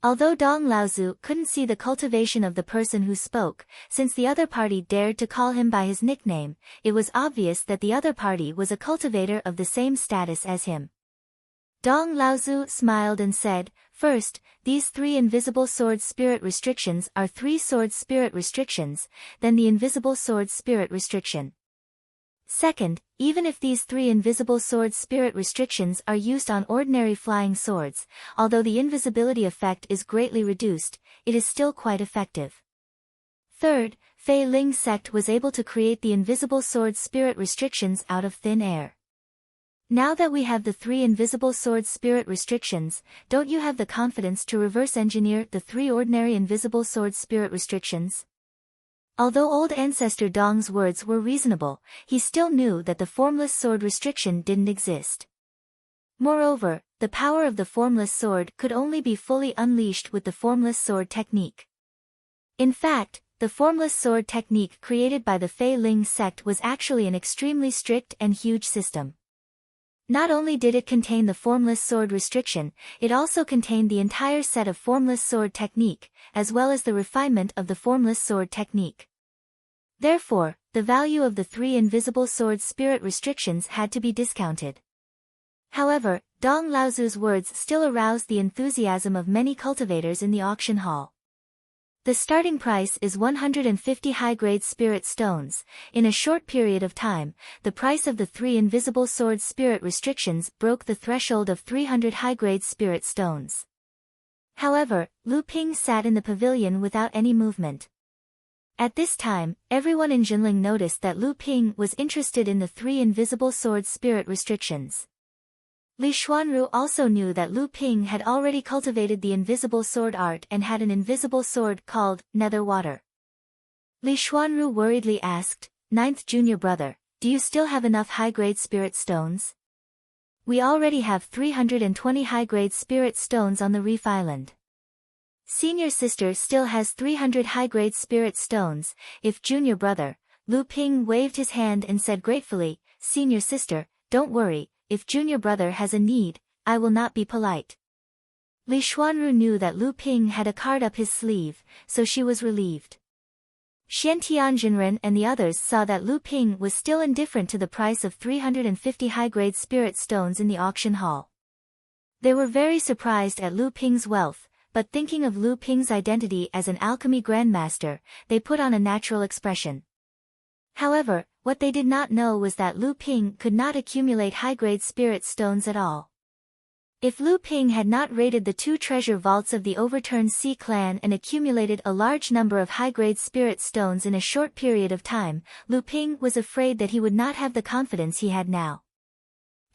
Although Dong Laozu couldn't see the cultivation of the person who spoke, since the other party dared to call him by his nickname, it was obvious that the other party was a cultivator of the same status as him. Dong Laozu smiled and said, First, these 3 invisible sword spirit restrictions are 3 sword spirit restrictions, then the invisible sword spirit restriction. Second, even if these 3 invisible sword spirit restrictions are used on ordinary flying swords, although the invisibility effect is greatly reduced, it is still quite effective. Third, Fei Ling sect was able to create the invisible sword spirit restrictions out of thin air. Now that we have the 3 invisible sword spirit restrictions, don't you have the confidence to reverse engineer the 3 ordinary invisible sword spirit restrictions? Although old ancestor Dong's words were reasonable, he still knew that the formless sword restriction didn't exist. Moreover, the power of the formless sword could only be fully unleashed with the formless sword technique. In fact, the formless sword technique created by the Fei Ling sect was actually an extremely strict and huge system. Not only did it contain the formless sword restriction, it also contained the entire set of formless sword technique, as well as the refinement of the formless sword technique. Therefore, the value of the 3 invisible sword spirit restrictions had to be discounted. However, Dong Laozu's words still aroused the enthusiasm of many cultivators in the auction hall. The starting price is 150 high-grade spirit stones. In a short period of time, the price of the 3 invisible sword spirit restrictions broke the threshold of 300 high-grade spirit stones. However, Lu Ping sat in the pavilion without any movement. At this time, everyone in Jinling noticed that Lu Ping was interested in the 3 invisible sword spirit restrictions. Li Xuanru also knew that Lu Ping had already cultivated the invisible sword art and had an invisible sword called Nether Water. Li Xuanru worriedly asked, 9th junior brother, do you still have enough high-grade spirit stones? We already have 320 high-grade spirit stones on the Reef Island. Senior sister still has 300 high-grade spirit stones. If junior brother, Lu Ping waved his hand and said gratefully, Senior sister, don't worry. If junior brother has a need, I will not be polite. Li Xuanru knew that Lu Ping had a card up his sleeve, so she was relieved. Xian Tianjinren and the others saw that Lu Ping was still indifferent to the price of 350 high-grade spirit stones in the auction hall. They were very surprised at Lu Ping's wealth, but thinking of Lu Ping's identity as an alchemy grandmaster, they put on a natural expression. However, what they did not know was that Lu Ping could not accumulate high-grade spirit stones at all. If Lu Ping had not raided the 2 treasure vaults of the overturned Sea clan and accumulated a large number of high-grade spirit stones in a short period of time, Lu Ping was afraid that he would not have the confidence he had now.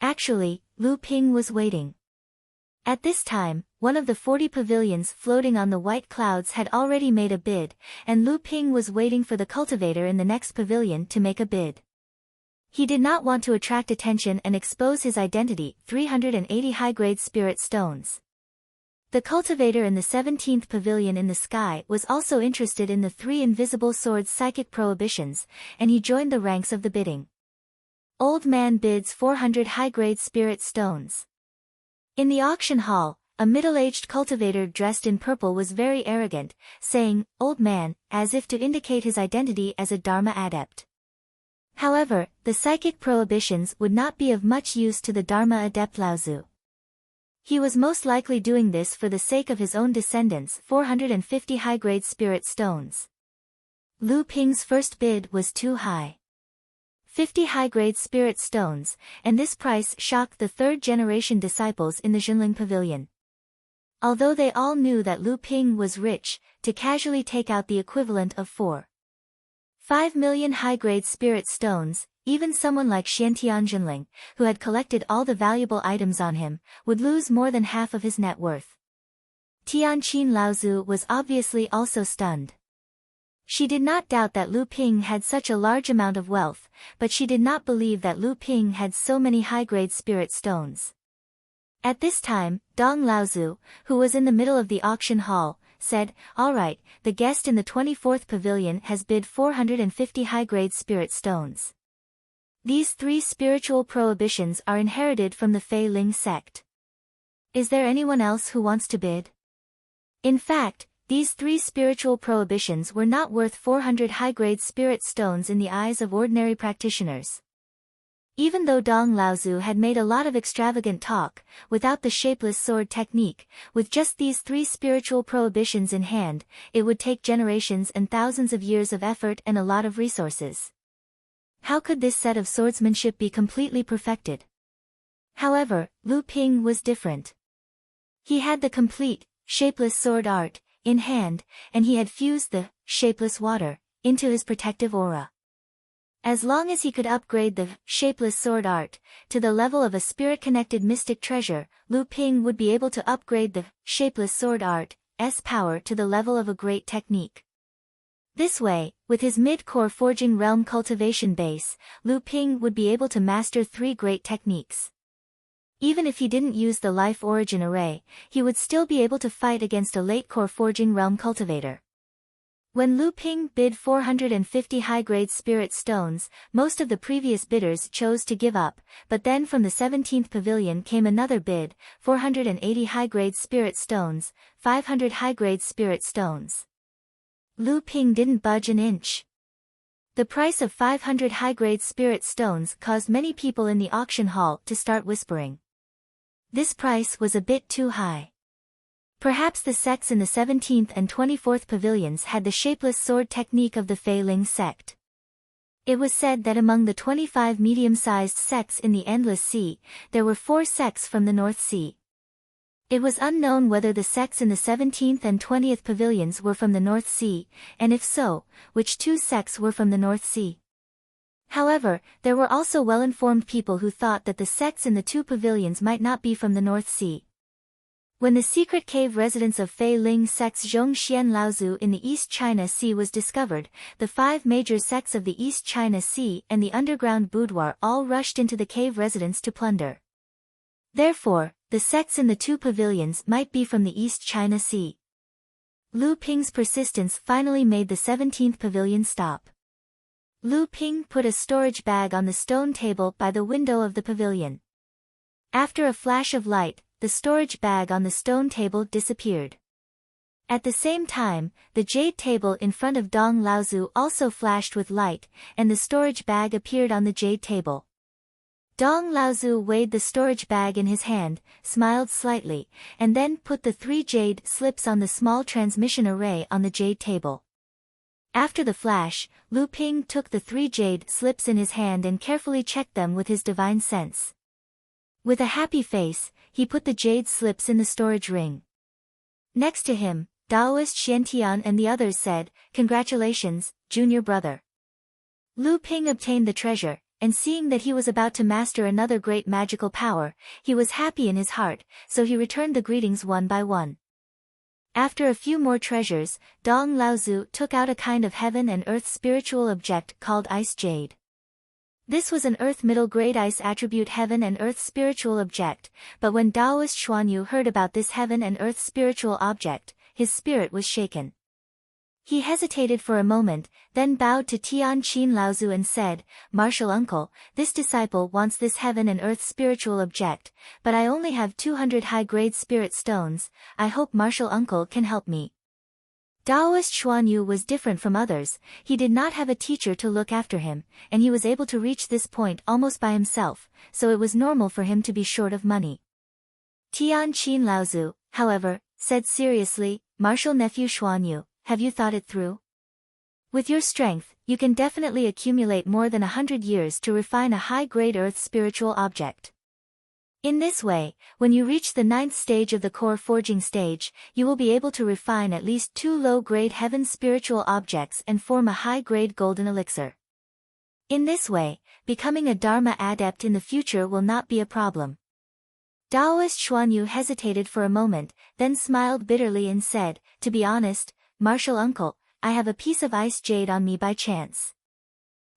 Actually, Lu Ping was waiting. At this time, one of the 40 pavilions floating on the white clouds had already made a bid, and Lu Ping was waiting for the cultivator in the next pavilion to make a bid. He did not want to attract attention and expose his identity, 380 high-grade spirit stones. The cultivator in the 17th pavilion in the sky was also interested in the 3 invisible swords psychic prohibitions, and he joined the ranks of the bidding. Old man bids 400 high-grade spirit stones. In the auction hall, a middle-aged cultivator dressed in purple was very arrogant, saying, Old man, as if to indicate his identity as a Dharma adept. However, the psychic prohibitions would not be of much use to the Dharma adept Laozu. He was most likely doing this for the sake of his own descendants, 450 high-grade spirit stones. Lu Ping's first bid was too high. 50 high-grade spirit stones, and this price shocked the 3rd-generation disciples in the Jinling Pavilion. Although they all knew that Lu Ping was rich, to casually take out the equivalent of 4.5 million high-grade spirit stones, even someone like Xiantian Jinling, who had collected all the valuable items on him, would lose more than half of his net worth. Tianqin Laozu was obviously also stunned. She did not doubt that Lu Ping had such a large amount of wealth, but she did not believe that Lu Ping had so many high-grade spirit stones. At this time, Dong Laozu, who was in the middle of the auction hall, said, "All right, the guest in the 24th pavilion has bid 450 high-grade spirit stones. These 3 spiritual prohibitions are inherited from the Fei Ling sect. Is there anyone else who wants to bid?" In fact, these 3 spiritual prohibitions were not worth 400 high-grade spirit stones in the eyes of ordinary practitioners. Even though Dong Laozu had made a lot of extravagant talk, without the shapeless sword technique, with just these 3 spiritual prohibitions in hand, it would take generations and thousands of years of effort and a lot of resources. How could this set of swordsmanship be completely perfected? However, Lu Ping was different. He had the complete, shapeless sword art in hand, and he had fused the shapeless water into his protective aura. As long as he could upgrade the shapeless sword art to the level of a spirit-connected mystic treasure, Lu Ping would be able to upgrade the shapeless sword art's power to the level of a great technique. This way, with his mid-core forging realm cultivation base, Lu Ping would be able to master 3 great techniques. Even if he didn't use the life origin array, he would still be able to fight against a late-core forging realm cultivator. When Lu Ping bid 450 high-grade spirit stones, most of the previous bidders chose to give up, but then from the 17th pavilion came another bid, 480 high-grade spirit stones, 500 high-grade spirit stones. Lu Ping didn't budge an inch. The price of 500 high-grade spirit stones caused many people in the auction hall to start whispering. This price was a bit too high. Perhaps the sects in the 17th and 24th pavilions had the shapeless sword technique of the Fei Ling sect. It was said that among the 25 medium-sized sects in the Endless Sea, there were 4 sects from the North Sea. It was unknown whether the sects in the 17th and 20th pavilions were from the North Sea, and if so, which 2 sects were from the North Sea. However, there were also well-informed people who thought that the sects in the 2 pavilions might not be from the North Sea. When the secret cave residence of Fei Ling sect's Zhongxian Laozu in the East China Sea was discovered, the 5 major sects of the East China Sea and the underground boudoir all rushed into the cave residence to plunder. Therefore, the sects in the 2 pavilions might be from the East China Sea. Lu Ping's persistence finally made the 17th pavilion stop. Lu Ping put a storage bag on the stone table by the window of the pavilion. After a flash of light, the storage bag on the stone table disappeared. At the same time, the jade table in front of Dong Laozu also flashed with light, and the storage bag appeared on the jade table. Dong Laozu weighed the storage bag in his hand, smiled slightly, and then put the 3 jade slips on the small transmission array on the jade table. After the flash, Lu Ping took the 3 jade slips in his hand and carefully checked them with his divine sense. With a happy face, he put the jade slips in the storage ring. Next to him, Daoist Xiantian and the others said, "Congratulations, junior brother." Lu Ping obtained the treasure, and seeing that he was about to master another great magical power, he was happy in his heart, so he returned the greetings one by one. After a few more treasures, Dong Laozu took out a kind of heaven and earth spiritual object called ice jade. This was an earth middle grade ice attribute heaven and earth spiritual object, but when Daoist Xuanyu heard about this heaven and earth spiritual object, his spirit was shaken. He hesitated for a moment, then bowed to Tianqin Laozu and said, "Martial uncle, this disciple wants this heaven and earth spiritual object, but I only have 200 high-grade spirit stones. I hope martial uncle can help me." Daoist Xuanyu was different from others. He did not have a teacher to look after him, and he was able to reach this point almost by himself, so it was normal for him to be short of money. Tianqin Laozu, however, said seriously, "Martial nephew Xuanyu, have you thought it through? With your strength, you can definitely accumulate more than 100 years to refine a high-grade earth spiritual object. In this way, when you reach the 9th stage of the core forging stage, you will be able to refine at least 2 low-grade heaven spiritual objects and form a high-grade golden elixir. In this way, becoming a Dharma adept in the future will not be a problem. Taoist Xuanyu hesitated for a moment, then smiled bitterly and said, "To be honest, martial uncle, I have a piece of ice jade on me by chance.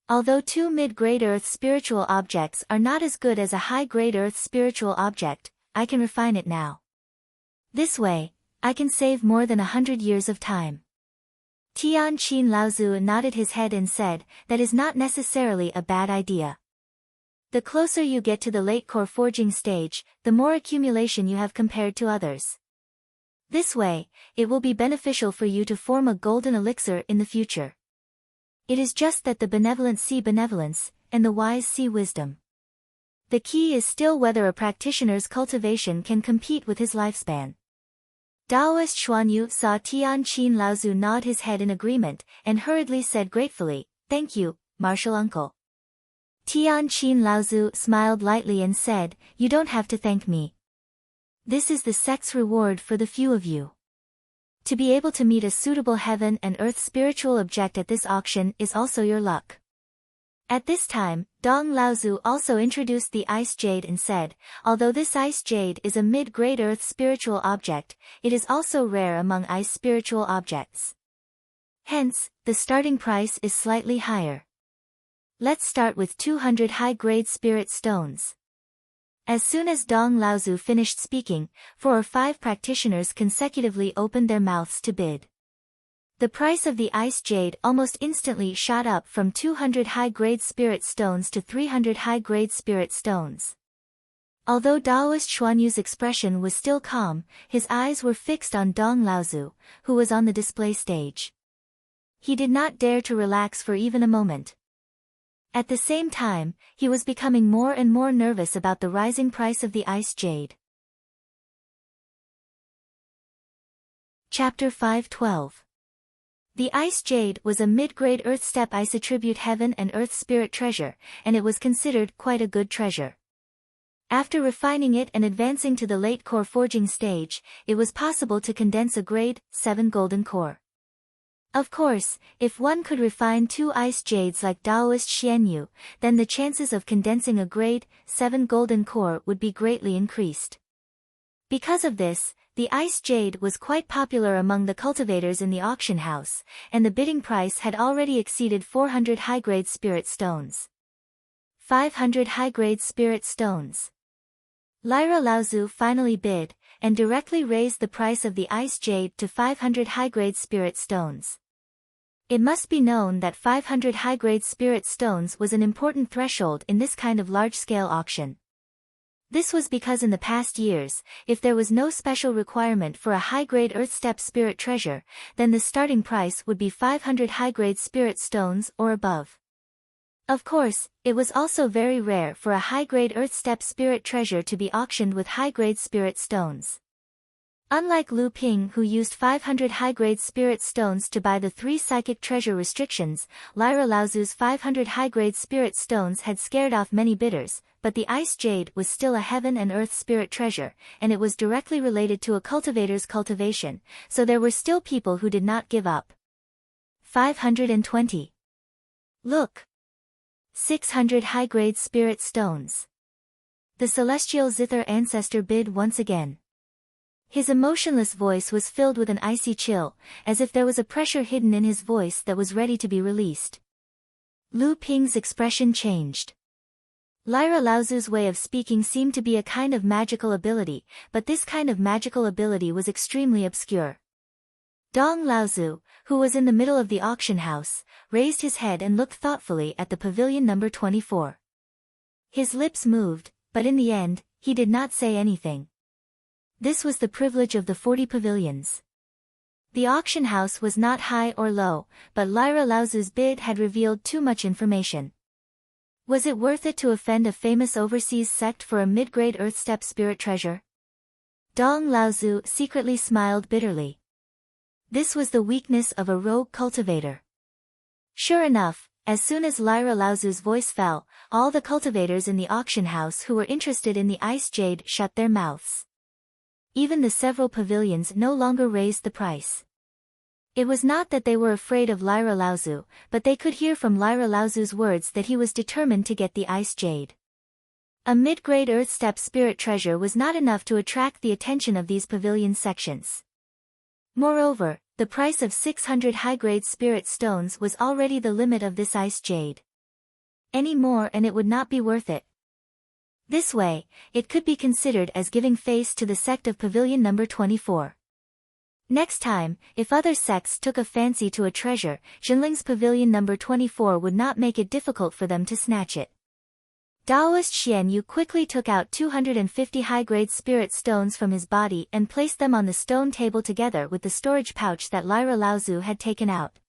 Although two mid-grade earth spiritual objects are not as good as a high-grade earth spiritual object, I can refine it now. This way, I can save more than 100 years of time." Tian Qin Laozu nodded his head and said, "That is not necessarily a bad idea. The closer you get to the late core forging stage, the more accumulation you have compared to others. This way, it will be beneficial for you to form a golden elixir in the future. It is just that the benevolent see benevolence, and the wise see wisdom. The key is still whether a practitioner's cultivation can compete with his lifespan." Taoist Xuanyu saw Tian Qin Laozu nod his head in agreement, and hurriedly said gratefully, "Thank you, martial uncle." Tian Qin Laozu smiled lightly and said, "You don't have to thank me. This is the sect's reward for the few of you. To be able to meet a suitable heaven and earth spiritual object at this auction is also your luck." At this time, Dong Laozu also introduced the ice jade and said, "Although this ice jade is a mid-grade earth spiritual object, it is also rare among ice spiritual objects. Hence, the starting price is slightly higher. Let's start with 200 high-grade spirit stones." As soon as Dong Laozu finished speaking, 4 or 5 practitioners consecutively opened their mouths to bid. The price of the ice jade almost instantly shot up from 200 high-grade spirit stones to 300 high-grade spirit stones. Although Taoist Xuanyu's expression was still calm, his eyes were fixed on Dong Laozu, who was on the display stage. He did not dare to relax for even a moment. At the same time, he was becoming more and more nervous about the rising price of the ice jade. Chapter 5:12. The ice jade was a mid-grade earth step ice attribute heaven and earth spirit treasure, and it was considered quite a good treasure. After refining it and advancing to the late core forging stage, it was possible to condense a grade 7 golden core. Of course, if one could refine 2 ice jades like Taoist Xianyu, then the chances of condensing a grade 7 golden core would be greatly increased. Because of this, the ice jade was quite popular among the cultivators in the auction house, and the bidding price had already exceeded 400 high-grade spirit stones. 500 high-grade spirit stones. Lyra Laozu finally bid, and directly raised the price of the ice jade to 500 high-grade spirit stones. It must be known that 500 high-grade spirit stones was an important threshold in this kind of large-scale auction. This was because in the past years, if there was no special requirement for a high-grade earth step spirit treasure, then the starting price would be 500 high-grade spirit stones or above. Of course, it was also very rare for a high-grade earth step spirit treasure to be auctioned with high-grade spirit stones. Unlike Lu Ping, who used 500 high-grade spirit stones to buy the 3 psychic treasure restrictions, Lyra Laozu's 500 high-grade spirit stones had scared off many bidders, but the ice jade was still a heaven and earth spirit treasure, and it was directly related to a cultivator's cultivation, so there were still people who did not give up. 520. Look! 600 high-grade spirit stones. The celestial zither ancestor bid once again. His emotionless voice was filled with an icy chill, as if there was a pressure hidden in his voice that was ready to be released. Lu Ping's expression changed. Lyra Laozu's way of speaking seemed to be a kind of magical ability, but this kind of magical ability was extremely obscure. Dong Laozu, who was in the middle of the auction house, raised his head and looked thoughtfully at the pavilion number 24. His lips moved, but in the end, he did not say anything. This was the privilege of the 40 pavilions. The auction house was not high or low, but Lyra Laozu's bid had revealed too much information. Was it worth it to offend a famous overseas sect for a mid-grade earth step spirit treasure? Dong Laozu secretly smiled bitterly. This was the weakness of a rogue cultivator. Sure enough, as soon as Lyra Laozu's voice fell, all the cultivators in the auction house who were interested in the ice jade shut their mouths. Even the several pavilions no longer raised the price. It was not that they were afraid of Lyra Laozu, but they could hear from Lyra Laozu's words that he was determined to get the ice jade. A mid-grade earth step spirit treasure was not enough to attract the attention of these pavilion sections. Moreover, the price of 600 high-grade spirit stones was already the limit of this ice jade. Any more and it would not be worth it. This way, it could be considered as giving face to the sect of pavilion number 24. Next time, if other sects took a fancy to a treasure, Jinling's pavilion number 24 would not make it difficult for them to snatch it. Daoist Xian Yu quickly took out 250 high-grade spirit stones from his body and placed them on the stone table together with the storage pouch that Lyra Laozu had taken out.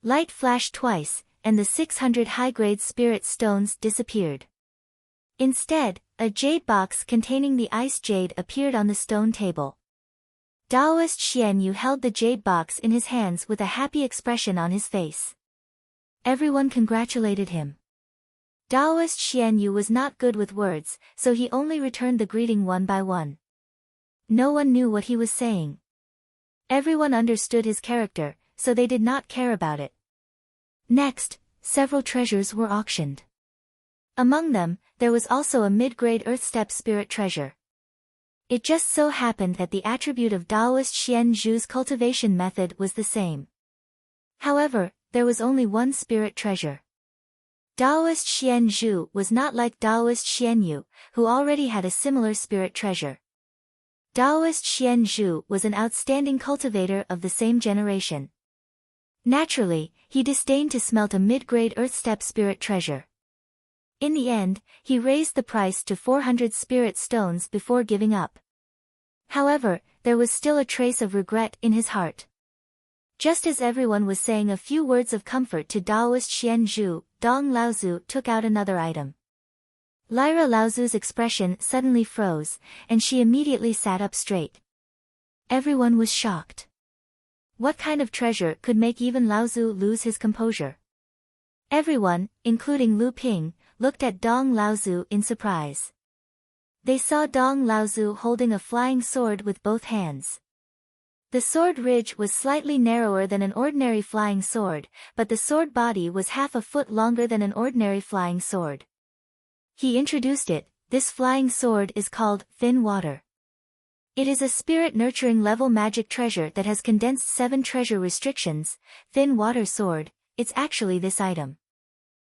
Light flashed twice, and the 600 high-grade spirit stones disappeared. Instead, a jade box containing the ice jade appeared on the stone table. Daoist Xian Yu held the jade box in his hands with a happy expression on his face. Everyone congratulated him. Daoist Xian Yu was not good with words, so he only returned the greeting one by one. No one knew what he was saying. Everyone understood his character, so they did not care about it. Next, several treasures were auctioned. Among them, there was also a mid-grade earth step spirit treasure. It just so happened that the attribute of Daoist Xian Zhu's cultivation method was the same. However, there was only one spirit treasure. Daoist Xian Zhu was not like Daoist Xian Yu, who already had a similar spirit treasure. Daoist Xian Zhu was an outstanding cultivator of the same generation. Naturally, he disdained to smelt a mid-grade earth step spirit treasure. In the end, he raised the price to 400 spirit stones before giving up. However, there was still a trace of regret in his heart. Just as everyone was saying a few words of comfort to Daoist Xian Zhu, Dong Laozu took out another item. Lyra Laozu's expression suddenly froze, and she immediately sat up straight. Everyone was shocked. What kind of treasure could make even Laozu lose his composure? Everyone, including Lu Ping, looked at Dong Laozu in surprise. They saw Dong Laozu holding a flying sword with both hands. The sword ridge was slightly narrower than an ordinary flying sword, but the sword body was half a foot longer than an ordinary flying sword. He introduced it. This flying sword is called Thin Water. It is a spirit-nurturing level magic treasure that has condensed 7 treasure restrictions. Thin Water Sword, it's actually this item.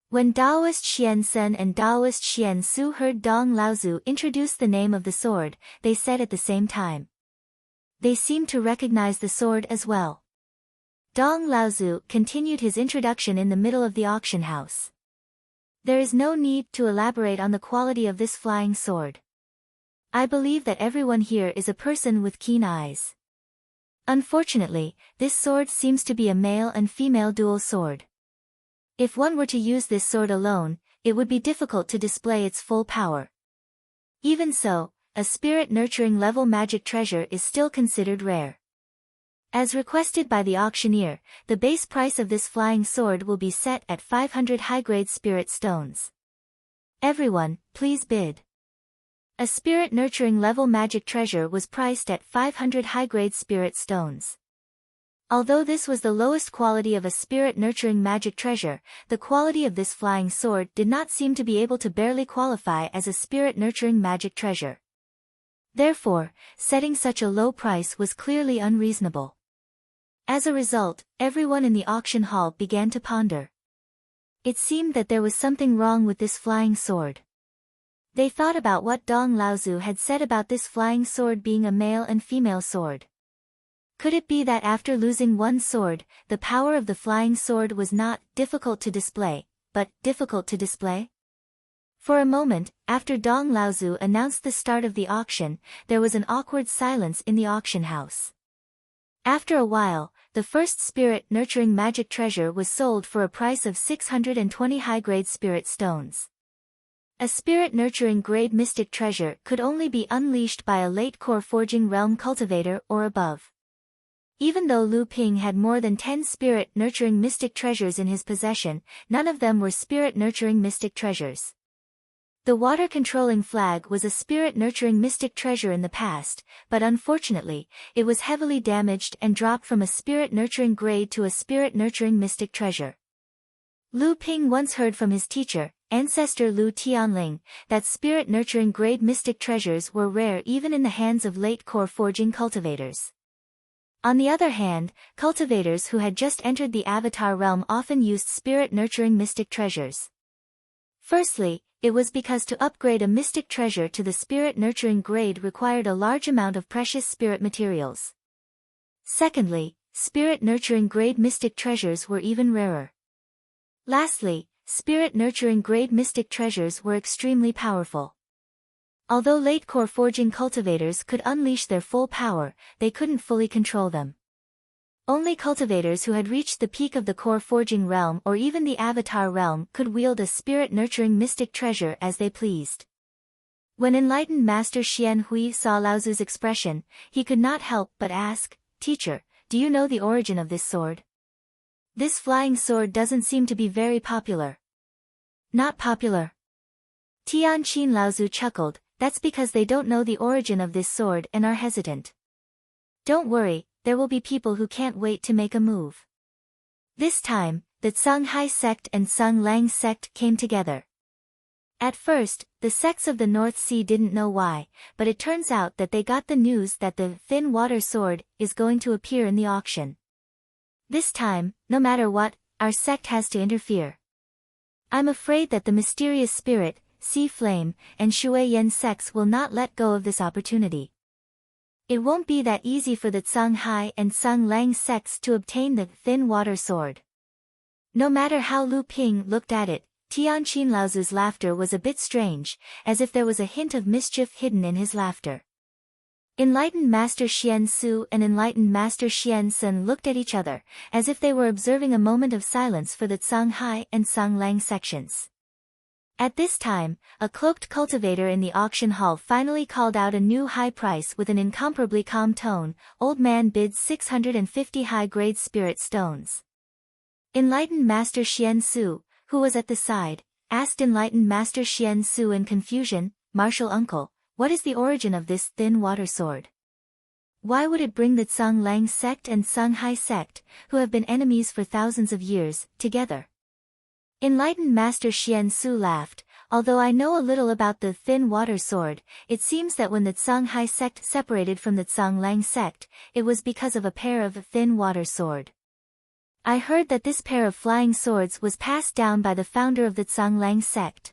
When Daoist Xian Sun and Daoist Xian Su heard Dong Laozu introduce the name of the sword, they said at the same time. They seemed to recognize the sword as well. Dong Laozu continued his introduction in the middle of the auction house. There is no need to elaborate on the quality of this flying sword. I believe that everyone here is a person with keen eyes. Unfortunately, this sword seems to be a male and female dual sword. If one were to use this sword alone, it would be difficult to display its full power. Even so, a spirit-nurturing level magic treasure is still considered rare. As requested by the auctioneer, the base price of this flying sword will be set at 500 high-grade spirit stones. Everyone, please bid. A spirit-nurturing level magic treasure was priced at 500 high-grade spirit stones. Although this was the lowest quality of a spirit-nurturing magic treasure, the quality of this flying sword did not seem to be able to barely qualify as a spirit-nurturing magic treasure. Therefore, setting such a low price was clearly unreasonable. As a result, everyone in the auction hall began to ponder. It seemed that there was something wrong with this flying sword. They thought about what Dong Laozu had said about this flying sword being a male and female sword. Could it be that after losing one sword, the power of the flying sword was not difficult to display, but difficult to display? For a moment, after Dong Laozu announced the start of the auction, there was an awkward silence in the auction house. After a while, the first spirit-nurturing magic treasure was sold for a price of 620 high-grade spirit stones. A spirit-nurturing grade mystic treasure could only be unleashed by a late core forging realm cultivator or above. Even though Lu Ping had more than 10 spirit-nurturing mystic treasures in his possession, none of them were spirit-nurturing mystic treasures. The water-controlling flag was a spirit-nurturing mystic treasure in the past, but unfortunately, it was heavily damaged and dropped from a spirit-nurturing grade to a spirit-nurturing mystic treasure. Lu Ping once heard from his teacher, ancestor Lu Tianling, that spirit-nurturing grade mystic treasures were rare even in the hands of late core forging cultivators. On the other hand, cultivators who had just entered the avatar realm often used spirit-nurturing mystic treasures. Firstly, it was because to upgrade a mystic treasure to the spirit-nurturing grade required a large amount of precious spirit materials. Secondly, spirit-nurturing grade mystic treasures were even rarer. Lastly, spirit-nurturing grade mystic treasures were extremely powerful. Although late core forging cultivators could unleash their full power, they couldn't fully control them. Only cultivators who had reached the peak of the core forging realm or even the avatar realm could wield a spirit-nurturing mystic treasure as they pleased. When enlightened Master Xian Hui saw Laozu's expression, he could not help but ask, "Teacher, do you know the origin of this sword? This flying sword doesn't seem to be very popular." "Not popular?" Tianqin Laozu chuckled, "That's because they don't know the origin of this sword and are hesitant. Don't worry, there will be people who can't wait to make a move." This time, the Songhai sect and Sung Lang sect came together. At first, the sects of the North Sea didn't know why, but it turns out that they got the news that the thin water sword is going to appear in the auction. This time, no matter what, our sect has to interfere. I'm afraid that the mysterious spirit, Sea Flame, and Shui Yen sects will not let go of this opportunity. It won't be that easy for the Songhai and Sung Lang sects to obtain the thin water sword. No matter how Lu Ping looked at it, Tianqin Laozu's laughter was a bit strange, as if there was a hint of mischief hidden in his laughter. Enlightened Master Xian Su and Enlightened Master Xian Sun looked at each other, as if they were observing a moment of silence for the Songhai and Sung Lang sections. At this time, a cloaked cultivator in the auction hall finally called out a new high price with an incomparably calm tone. "Old man bids 650 high-grade spirit stones." Enlightened Master Xian Su, who was at the side, asked Enlightened Master Xian Su in confusion, "Martial uncle, what is the origin of this thin water sword? Why would it bring the Sung Lang sect and Songhai sect, who have been enemies for thousands of years, together?" Enlightened Master Xian Su laughed, "Although I know a little about the thin water sword, it seems that when the Songhai sect separated from the Sung Lang sect, it was because of a pair of thin water sword. I heard that this pair of flying swords was passed down by the founder of the Sung Lang sect.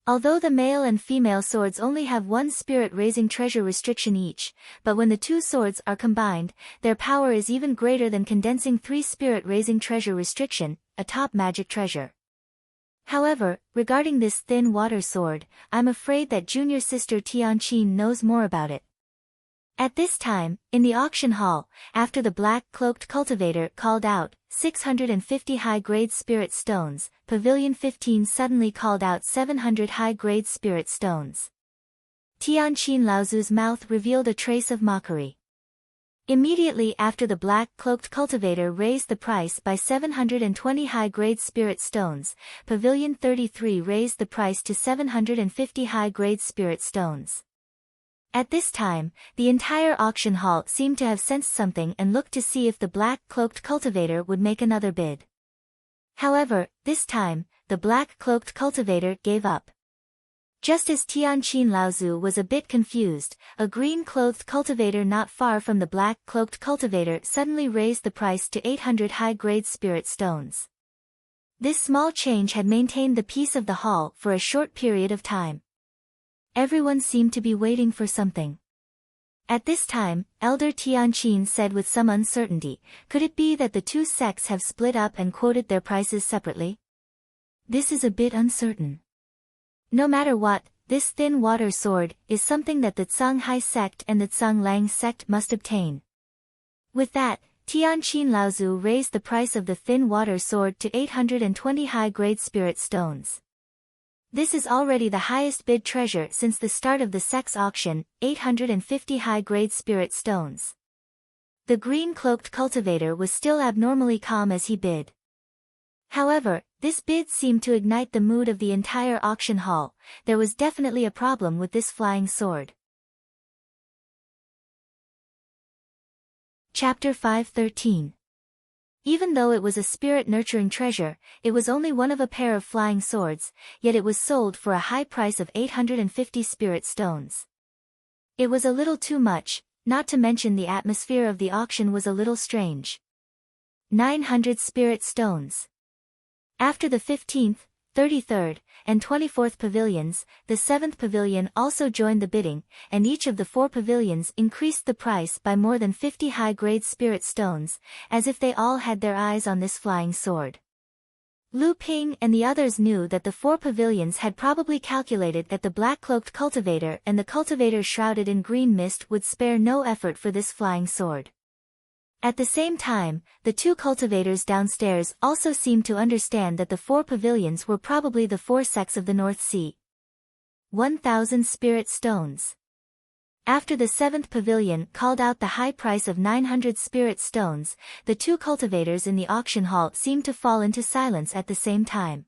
Although the male and female swords only have one spirit-raising treasure restriction each, but when the two swords are combined, their power is even greater than condensing 3 spirit-raising treasure restriction, a top magic treasure. However, regarding this thin water sword, I'm afraid that junior sister Tianqin knows more about it." At this time, in the auction hall, after the black-cloaked cultivator called out, 650 high-grade spirit stones, Pavilion 15 suddenly called out 700 high-grade spirit stones. Tianqin Laozu's mouth revealed a trace of mockery. Immediately after the black-cloaked cultivator raised the price by 720 high-grade spirit stones, Pavilion 33 raised the price to 750 high-grade spirit stones. At this time, the entire auction hall seemed to have sensed something and looked to see if the black-cloaked cultivator would make another bid. However, this time, the black-cloaked cultivator gave up. Just as Tianqin Laozu was a bit confused, a green-clothed cultivator not far from the black-cloaked cultivator suddenly raised the price to 800 high-grade spirit stones. This small change had maintained the peace of the hall for a short period of time. Everyone seemed to be waiting for something. At this time, Elder Tianqin said with some uncertainty, "Could it be that the two sects have split up and quoted their prices separately? This is a bit uncertain. No matter what, this thin water sword is something that the Songhai sect and the Sung Lang sect must obtain." With that, Tianqin Laozu raised the price of the thin water sword to 820 high-grade spirit stones. This is already the highest bid treasure since the start of the sect's auction, 850 high-grade spirit stones. The green-cloaked cultivator was still abnormally calm as he bid. However, this bid seemed to ignite the mood of the entire auction hall. There was definitely a problem with this flying sword. Chapter 5:13. Even though it was a spirit-nurturing treasure, it was only one of a pair of flying swords, yet it was sold for a high price of 850 spirit stones. It was a little too much, not to mention the atmosphere of the auction was a little strange. 900 spirit stones. After the 15th, 33rd, and 24th pavilions, the 7th pavilion also joined the bidding, and each of the 4 pavilions increased the price by more than 50 high-grade spirit stones, as if they all had their eyes on this flying sword. Lu Ping and the others knew that the 4 pavilions had probably calculated that the black-cloaked cultivator and the cultivator shrouded in green mist would spare no effort for this flying sword. At the same time, the 2 cultivators downstairs also seemed to understand that the 4 pavilions were probably the 4 sects of the North Sea. 1,000 spirit stones. After the 7th pavilion called out the high price of 900 spirit stones, the 2 cultivators in the auction hall seemed to fall into silence at the same time.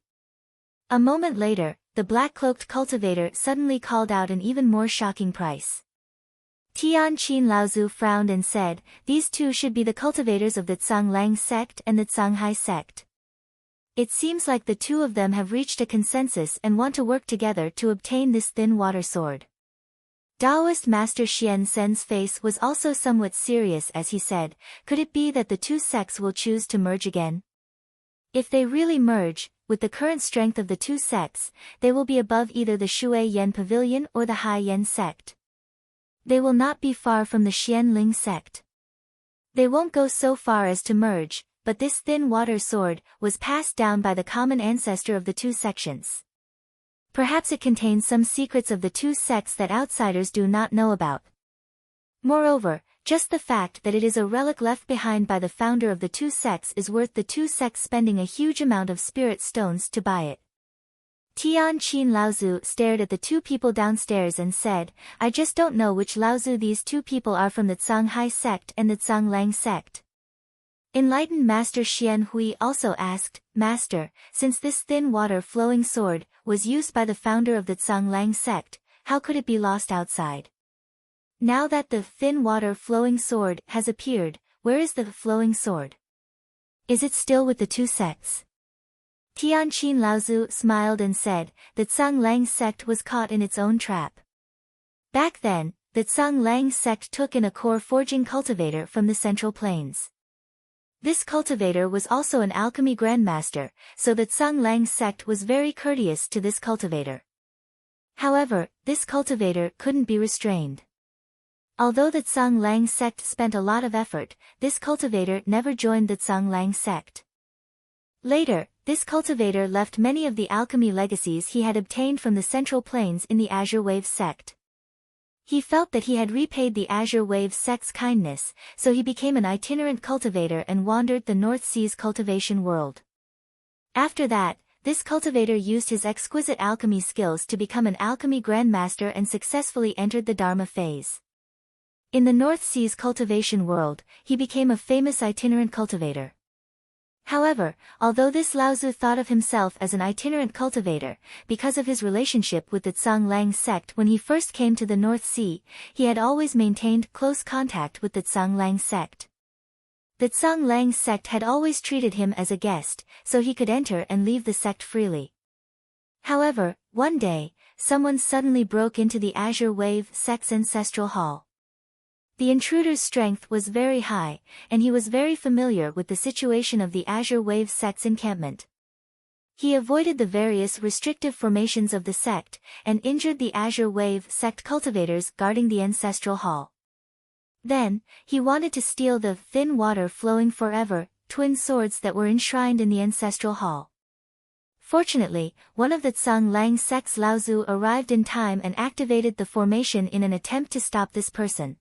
A moment later, the black-cloaked cultivator suddenly called out an even more shocking price. Tian Qin Laozu frowned and said, "These 2 should be the cultivators of the Tsang Lang sect and the Tsanghai sect. It seems like the 2 of them have reached a consensus and want to work together to obtain this thin water sword." Taoist Master Xian Sen's face was also somewhat serious as he said, "Could it be that the 2 sects will choose to merge again? If they really merge, with the current strength of the 2 sects, they will be above either the Shui Yan Pavilion or the Hai Yan sect. They will not be far from the Xian Ling sect. They won't go so far as to merge, but this thin water sword was passed down by the common ancestor of the 2 sections. Perhaps it contains some secrets of the 2 sects that outsiders do not know about. Moreover, just the fact that it is a relic left behind by the founder of the 2 sects is worth the 2 sects spending a huge amount of spirit stones to buy it." Tian Qin Laozu stared at the 2 people downstairs and said, "I just don't know which Laozu these 2 people are from the Tsanghai sect and the Tsang Lang sect." Enlightened Master Xian Hui also asked, "Master, since this thin water flowing sword was used by the founder of the Tsang Lang sect, how could it be lost outside? Now that the thin water flowing sword has appeared, where is the flowing sword? Is it still with the 2 sects?" Tian Qin Laozu smiled and said, "The Tsang Lang sect was caught in its own trap. Back then, the Tsang Lang sect took in a core forging cultivator from the Central Plains. This cultivator was also an alchemy grandmaster, so the Tsang Lang sect was very courteous to this cultivator. However, this cultivator couldn't be restrained. Although the Tsang Lang sect spent a lot of effort, this cultivator never joined the Tsang Lang sect. Later, this cultivator left many of the alchemy legacies he had obtained from the Central Plains in the Azure Wave sect. He felt that he had repaid the Azure Wave sect's kindness, so he became an itinerant cultivator and wandered the North Sea's cultivation world. After that, this cultivator used his exquisite alchemy skills to become an alchemy grandmaster and successfully entered the Dharma phase. In the North Sea's cultivation world, he became a famous itinerant cultivator. However, although this Laozu thought of himself as an itinerant cultivator, because of his relationship with the Tsang Lang sect when he first came to the North Sea, he had always maintained close contact with the Tsang Lang sect. The Tsang Lang sect had always treated him as a guest, so he could enter and leave the sect freely. However, one day, someone suddenly broke into the Azure Wave sect's ancestral hall. The intruder's strength was very high, and he was very familiar with the situation of the Azure Wave sect's encampment. He avoided the various restrictive formations of the sect, and injured the Azure Wave sect cultivators guarding the ancestral hall. Then, he wanted to steal the thin water flowing forever twin swords that were enshrined in the ancestral hall. Fortunately, one of the Tsang Lang sect's Laozu arrived in time and activated the formation in an attempt to stop this person.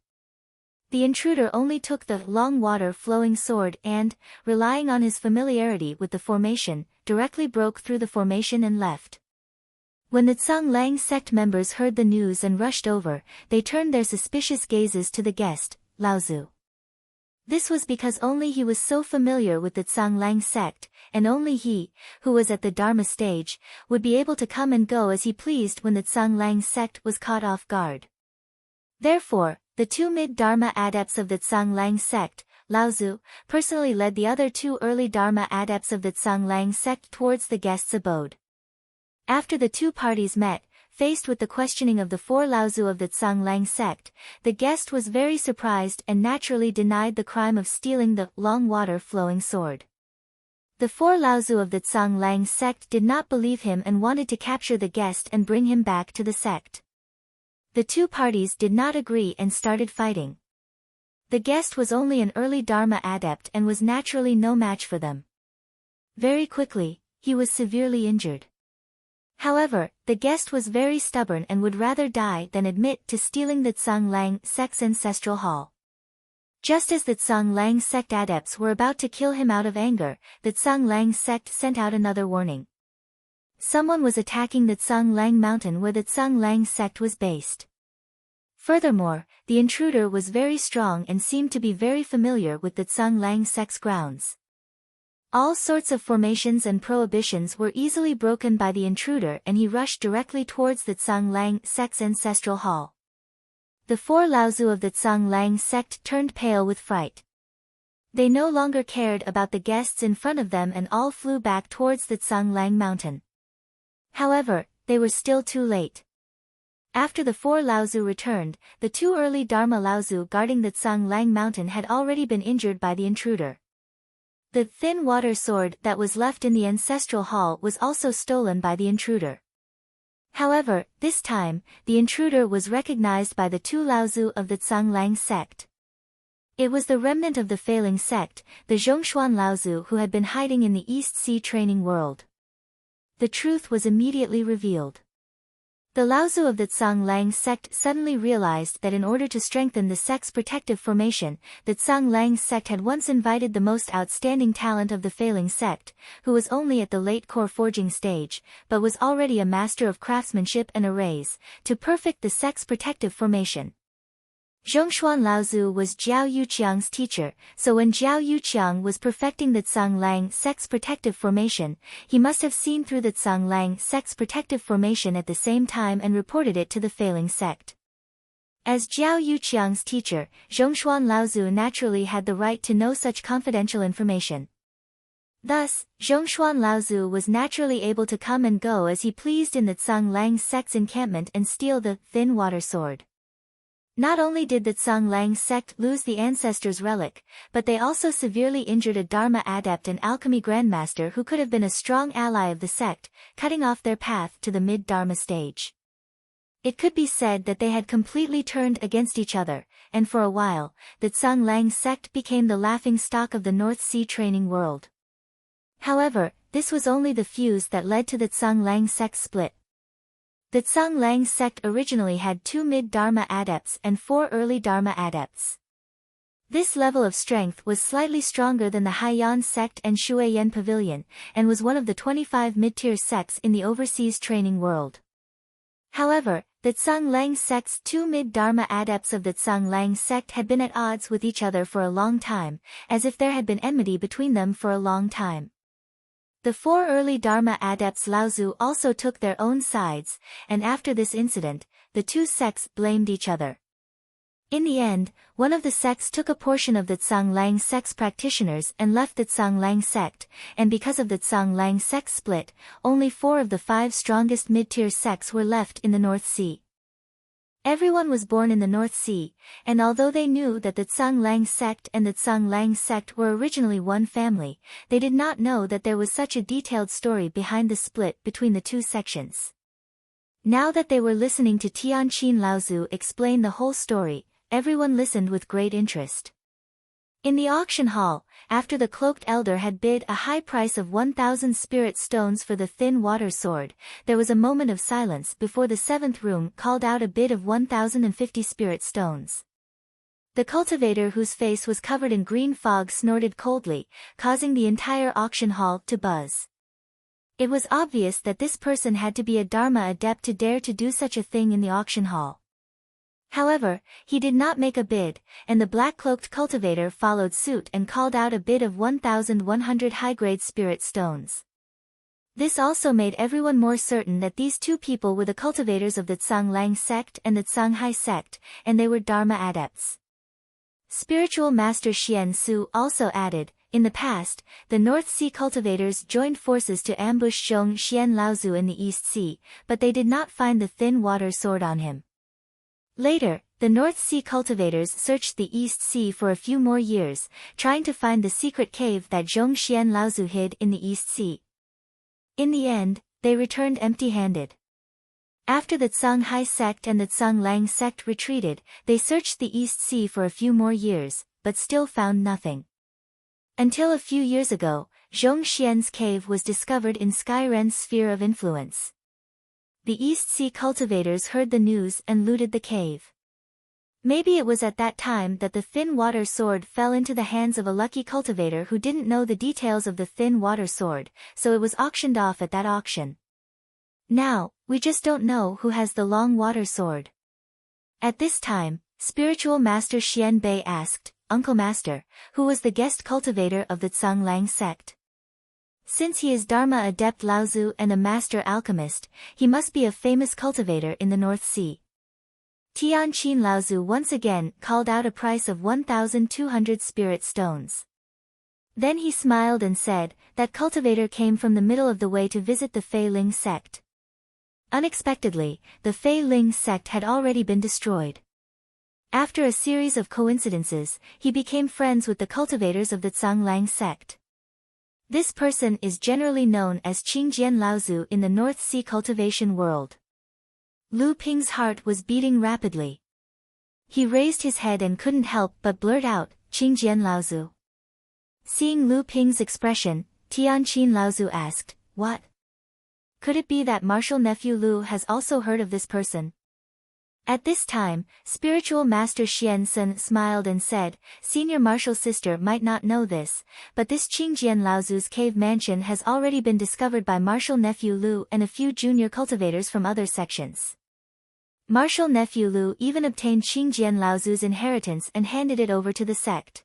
The intruder only took the long water-flowing sword and, relying on his familiarity with the formation, directly broke through the formation and left. When the Tsang Lang sect members heard the news and rushed over, they turned their suspicious gazes to the guest, Laozu. This was because only he was so familiar with the Tsang-Lang sect, and only he, who was at the Dharma stage, would be able to come and go as he pleased when the Tsang-Lang sect was caught off guard. Therefore, the two mid-Dharma adepts of the Tsang-Lang sect, Laozu, personally led the other two early Dharma adepts of the Tsang-Lang sect towards the guest's abode. After the two parties met, faced with the questioning of the four Laozu of the Tsang-Lang sect, the guest was very surprised and naturally denied the crime of stealing the long water-flowing sword. The four Laozu of the Tsang-Lang sect did not believe him and wanted to capture the guest and bring him back to the sect. The two parties did not agree and started fighting. The guest was only an early Dharma adept and was naturally no match for them. Very quickly, he was severely injured. However, the guest was very stubborn and would rather die than admit to stealing the Tsang-Lang sect's ancestral hall. Just as the Tsang-Lang sect adepts were about to kill him out of anger, the Tsang-Lang sect sent out another warning. Someone was attacking the Tsang-Lang mountain where the Tsang-Lang sect was based. Furthermore, the intruder was very strong and seemed to be very familiar with the Tsang-Lang sect's grounds. All sorts of formations and prohibitions were easily broken by the intruder and he rushed directly towards the Tsang-Lang sect's ancestral hall. The four Laozu of the Tsang-Lang sect turned pale with fright. They no longer cared about the guests in front of them and all flew back towards the Tsang-Lang mountain. However, they were still too late. After the four Laozu returned, the two early Dharma Laozu guarding the Tsang-Lang mountain had already been injured by the intruder. The thin water sword that was left in the ancestral hall was also stolen by the intruder. However, this time, the intruder was recognized by the two Laozu of the Tsang-Lang sect. It was the remnant of the failing sect, the Zhongshuan Laozu who had been hiding in the East Sea training world. The truth was immediately revealed. The Laozu of the Tsang-Lang sect suddenly realized that in order to strengthen the sect's protective formation, the Tsang-Lang sect had once invited the most outstanding talent of the failing sect, who was only at the late core forging stage, but was already a master of craftsmanship and arrays, to perfect the sect's protective formation. Zhongshuan Laozu was Jiao Yuqiang's teacher, so when Jiao Yuqiang was perfecting the Tsang-Lang sect's protective formation, he must have seen through the Tsang-Lang sect's protective formation at the same time and reported it to the failing sect. As Jiao Yuqiang's teacher, Zhongshuan Laozu naturally had the right to know such confidential information. Thus, Zhongshuan Laozu was naturally able to come and go as he pleased in the Tsang-Lang sect's encampment and steal the thin water sword. Not only did the Tsang-Lang sect lose the ancestor's relic, but they also severely injured a Dharma adept and alchemy grandmaster who could have been a strong ally of the sect, cutting off their path to the mid-Dharma stage. It could be said that they had completely turned against each other, and for a while, the Tsang-Lang sect became the laughing-stock of the North Sea training world. However, this was only the fuse that led to the Tsang-Lang sect's split. The Tsang-Lang sect originally had two mid-Dharma adepts and four early Dharma adepts. This level of strength was slightly stronger than the Haiyan sect and Shuiyan Pavilion, and was one of the 25 mid-tier sects in the overseas training world. However, the Tsang-Lang sect's two mid-Dharma adepts of the Tsang-Lang sect had been at odds with each other for a long time, as if there had been enmity between them for a long time. The four early Dharma adepts Laozu also took their own sides, and after this incident, the two sects blamed each other. In the end, one of the sects took a portion of the Tsang-Lang sect's practitioners and left the Tsang-Lang sect, and because of the Tsang-Lang sect split, only 4 of the 5 strongest mid-tier sects were left in the North Sea. Everyone was born in the North Sea, and although they knew that the Tsang-Lang sect and the Tsang-Lang sect were originally one family, they did not know that there was such a detailed story behind the split between the two sections. Now that they were listening to Tianqin Laozu explain the whole story, everyone listened with great interest. In the auction hall, after the cloaked elder had bid a high price of 1,000 spirit stones for the thin water sword, there was a moment of silence before the 7th room called out a bid of 1,050 spirit stones. The cultivator whose face was covered in green fog snorted coldly, causing the entire auction hall to buzz. It was obvious that this person had to be a Dharma adept to dare to do such a thing in the auction hall. However, he did not make a bid, and the black-cloaked cultivator followed suit and called out a bid of 1,100 high-grade spirit stones. This also made everyone more certain that these two people were the cultivators of the Tsang Lang sect and the Tsanghai sect, and they were Dharma adepts. Spiritual Master Xian Su also added, in the past, the North Sea cultivators joined forces to ambush Zhong Xian Laozu in the East Sea, but they did not find the thin water sword on him. Later, the North Sea cultivators searched the East Sea for a few more years, trying to find the secret cave that Zhong Xian Laozu hid in the East Sea. In the end, they returned empty-handed. After the Tsanghai sect and the Tsang Lang sect retreated, they searched the East Sea for a few more years, but still found nothing. Until a few years ago, Zhong Xian's cave was discovered in Skyren's sphere of influence. The East Sea cultivators heard the news and looted the cave. Maybe it was at that time that the thin water sword fell into the hands of a lucky cultivator who didn't know the details of the thin water sword, so it was auctioned off at that auction. Now, we just don't know who has the long water sword. At this time, Spiritual Master Xian Bei asked, Uncle Master, who was the guest cultivator of the Tsang Lang sect? Since he is Dharma adept Laozu and a master alchemist, he must be a famous cultivator in the North Sea. Tianqin Laozu once again called out a price of 1,200 spirit stones. Then he smiled and said, that cultivator came from the middle of the way to visit the Fei Ling sect. Unexpectedly, the Fei Ling sect had already been destroyed. After a series of coincidences, he became friends with the cultivators of the Tsang Lang sect. This person is generally known as Qingjian Laozu in the North Sea cultivation world. Lu Ping's heart was beating rapidly. He raised his head and couldn't help but blurt out, Qingjian Laozu. Seeing Lu Ping's expression, Tianqin Laozu asked, what? Could it be that martial nephew Lu has also heard of this person? At this time, Spiritual Master Xian Sun smiled and said, Senior martial sister might not know this, but this Qingjian Laozu's cave mansion has already been discovered by martial nephew Lu and a few junior cultivators from other sections. Martial nephew Lu even obtained Qingjian Laozu's inheritance and handed it over to the sect.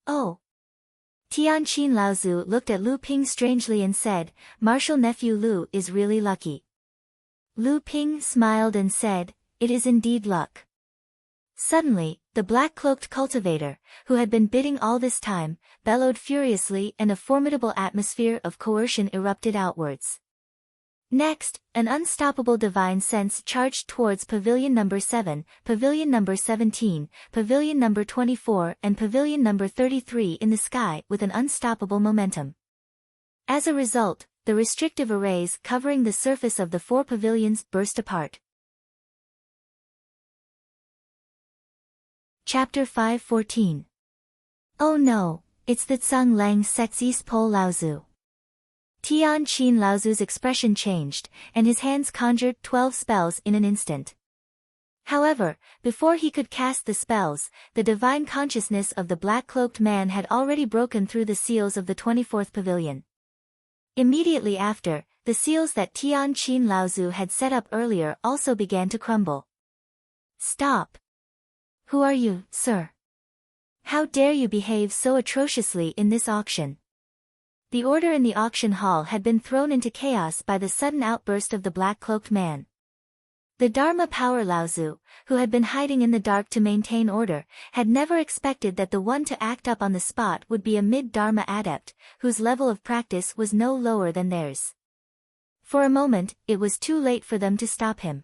Oh! Tianqin Laozu looked at Lu Ping strangely and said, Martial nephew Lu is really lucky. Lu Ping smiled and said, it is indeed luck. Suddenly, the black-cloaked cultivator, who had been bidding all this time, bellowed furiously and a formidable atmosphere of coercion erupted outwards. Next, an unstoppable divine sense charged towards Pavilion number 7, Pavilion number 17, Pavilion number 24 and Pavilion number 33 in the sky with an unstoppable momentum. As a result, the restrictive arrays covering the surface of the four pavilions burst apart. Chapter 5:14. Oh no, it's the Tsang Lang sect's East Pole Laozu. Tianqin Laozu's expression changed, and his hands conjured 12 spells in an instant. However, before he could cast the spells, the divine consciousness of the black-cloaked man had already broken through the seals of the 24th pavilion. Immediately after, the seals that Tianqin Laozu had set up earlier also began to crumble. Stop! Who are you, sir? How dare you behave so atrociously in this auction? The order in the auction hall had been thrown into chaos by the sudden outburst of the black-cloaked man. The Dharma Power Laozu, who had been hiding in the dark to maintain order, had never expected that the one to act up on the spot would be a mid-Dharma adept, whose level of practice was no lower than theirs. For a moment, it was too late for them to stop him.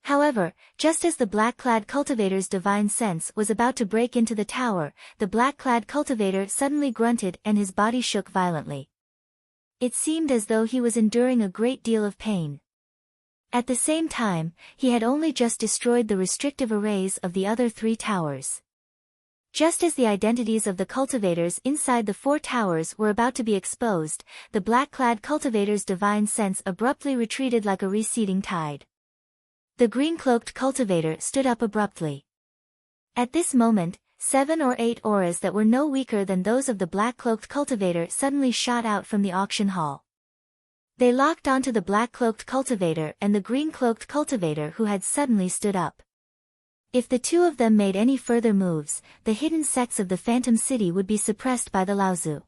However, just as the black-clad cultivator's divine sense was about to break into the tower, the black-clad cultivator suddenly grunted and his body shook violently. It seemed as though he was enduring a great deal of pain. At the same time, he had only just destroyed the restrictive arrays of the other three towers. Just as the identities of the cultivators inside the four towers were about to be exposed, the black-clad cultivator's divine sense abruptly retreated like a receding tide. The green-cloaked cultivator stood up abruptly. At this moment, 7 or 8 auras that were no weaker than those of the black-cloaked cultivator suddenly shot out from the auction hall. They locked onto the black-cloaked cultivator and the green-cloaked cultivator who had suddenly stood up. If the two of them made any further moves, the hidden sects of the Phantom City would be suppressed by the Laozu.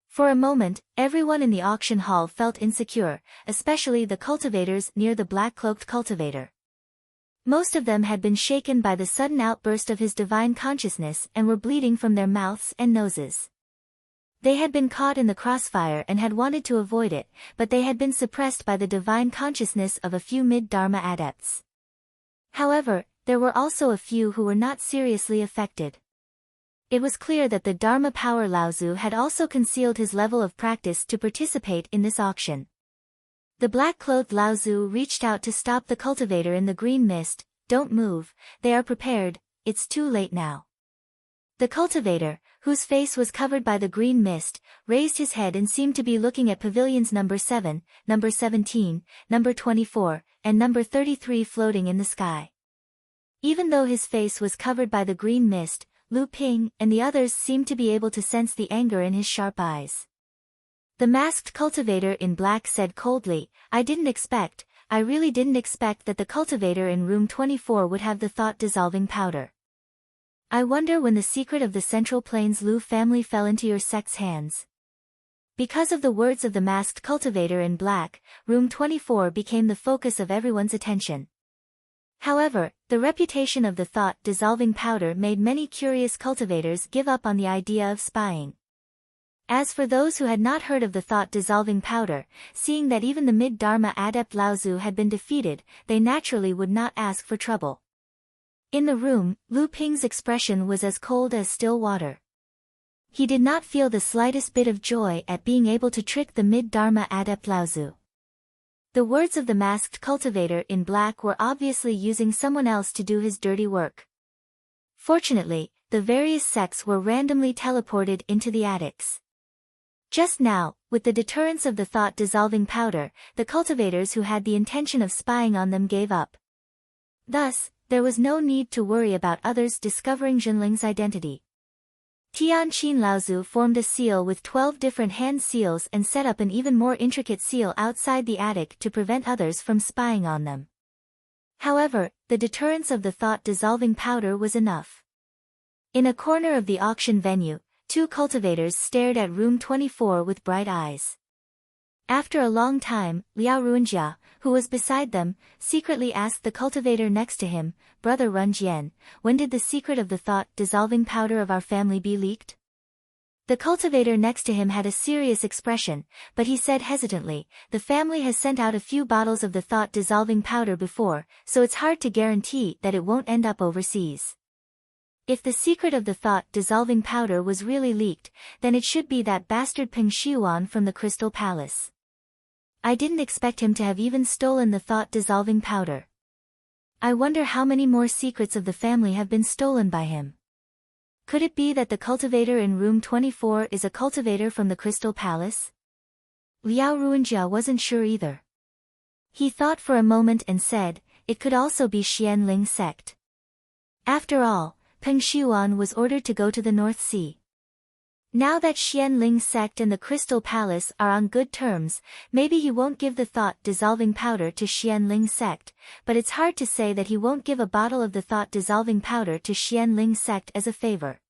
For a moment, everyone in the auction hall felt insecure, especially the cultivators near the black-cloaked cultivator. Most of them had been shaken by the sudden outburst of his divine consciousness and were bleeding from their mouths and noses. They had been caught in the crossfire and had wanted to avoid it, but they had been suppressed by the divine consciousness of a few mid-Dharma adepts. However, there were also a few who were not seriously affected. It was clear that the Dharma Power Laozu had also concealed his level of practice to participate in this auction. The black-clothed Laozu reached out to stop the cultivator in the green mist. "Don't move, they are prepared, it's too late now." The cultivator, whose face was covered by the green mist, raised his head and seemed to be looking at pavilions number 7, number 17, number 24, and number 33 floating in the sky. Even though his face was covered by the green mist, Lu Ping and the others seemed to be able to sense the anger in his sharp eyes. The masked cultivator in black said coldly, I really didn't expect that the cultivator in room 24 would have the thought-dissolving powder. I wonder when the secret of the Central Plains Lu family fell into your sect's hands." Because of the words of the masked cultivator in black, room 24 became the focus of everyone's attention. However, the reputation of the thought-dissolving powder made many curious cultivators give up on the idea of spying. As for those who had not heard of the thought-dissolving powder, seeing that even the mid-Dharma adept Laozu had been defeated, they naturally would not ask for trouble. In the room, Lu Ping's expression was as cold as still water. He did not feel the slightest bit of joy at being able to trick the mid-Dharma adept Laozu. The words of the masked cultivator in black were obviously using someone else to do his dirty work. Fortunately, the various sects were randomly teleported into the attics. Just now, with the deterrence of the thought-dissolving powder, the cultivators who had the intention of spying on them gave up. Thus, there was no need to worry about others discovering Jinling's identity. Tianqin Laozu formed a seal with 12 different hand seals and set up an even more intricate seal outside the attic to prevent others from spying on them. However, the deterrence of the thought-dissolving powder was enough. In a corner of the auction venue, two cultivators stared at room 24 with bright eyes. After a long time, Liao Ruanjia, who was beside them, secretly asked the cultivator next to him, Brother Runjian, when did the secret of the thought-dissolving powder of our family be leaked? The cultivator next to him had a serious expression, but he said hesitantly, the family has sent out a few bottles of the thought-dissolving powder before, so it's hard to guarantee that it won't end up overseas. If the secret of the thought-dissolving powder was really leaked, then it should be that bastard Peng Xiuan from the Crystal Palace. I didn't expect him to have even stolen the thought-dissolving powder. I wonder how many more secrets of the family have been stolen by him. Could it be that the cultivator in room 24 is a cultivator from the Crystal Palace? Liao Ruanjia wasn't sure either. He thought for a moment and said, it could also be Xianling sect. After all, Peng Xiuan was ordered to go to the North Sea. Now that Xianling sect and the Crystal Palace are on good terms, maybe he won't give the thought-dissolving powder to Xianling sect, but it's hard to say that he won't give a bottle of the thought-dissolving powder to Xianling sect as a favor.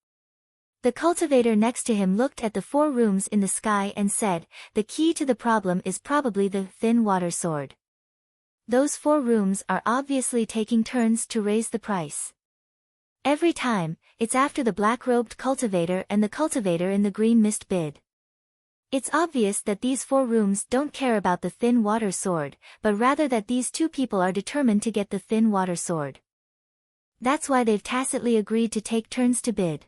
The cultivator next to him looked at the 4 rooms in the sky and said, the key to the problem is probably the thin water sword. Those 4 rooms are obviously taking turns to raise the price. Every time, it's after the black-robed cultivator and the cultivator in the green mist bid. It's obvious that these 4 rooms don't care about the thin water sword, but rather that these 2 people are determined to get the thin water sword. That's why they've tacitly agreed to take turns to bid.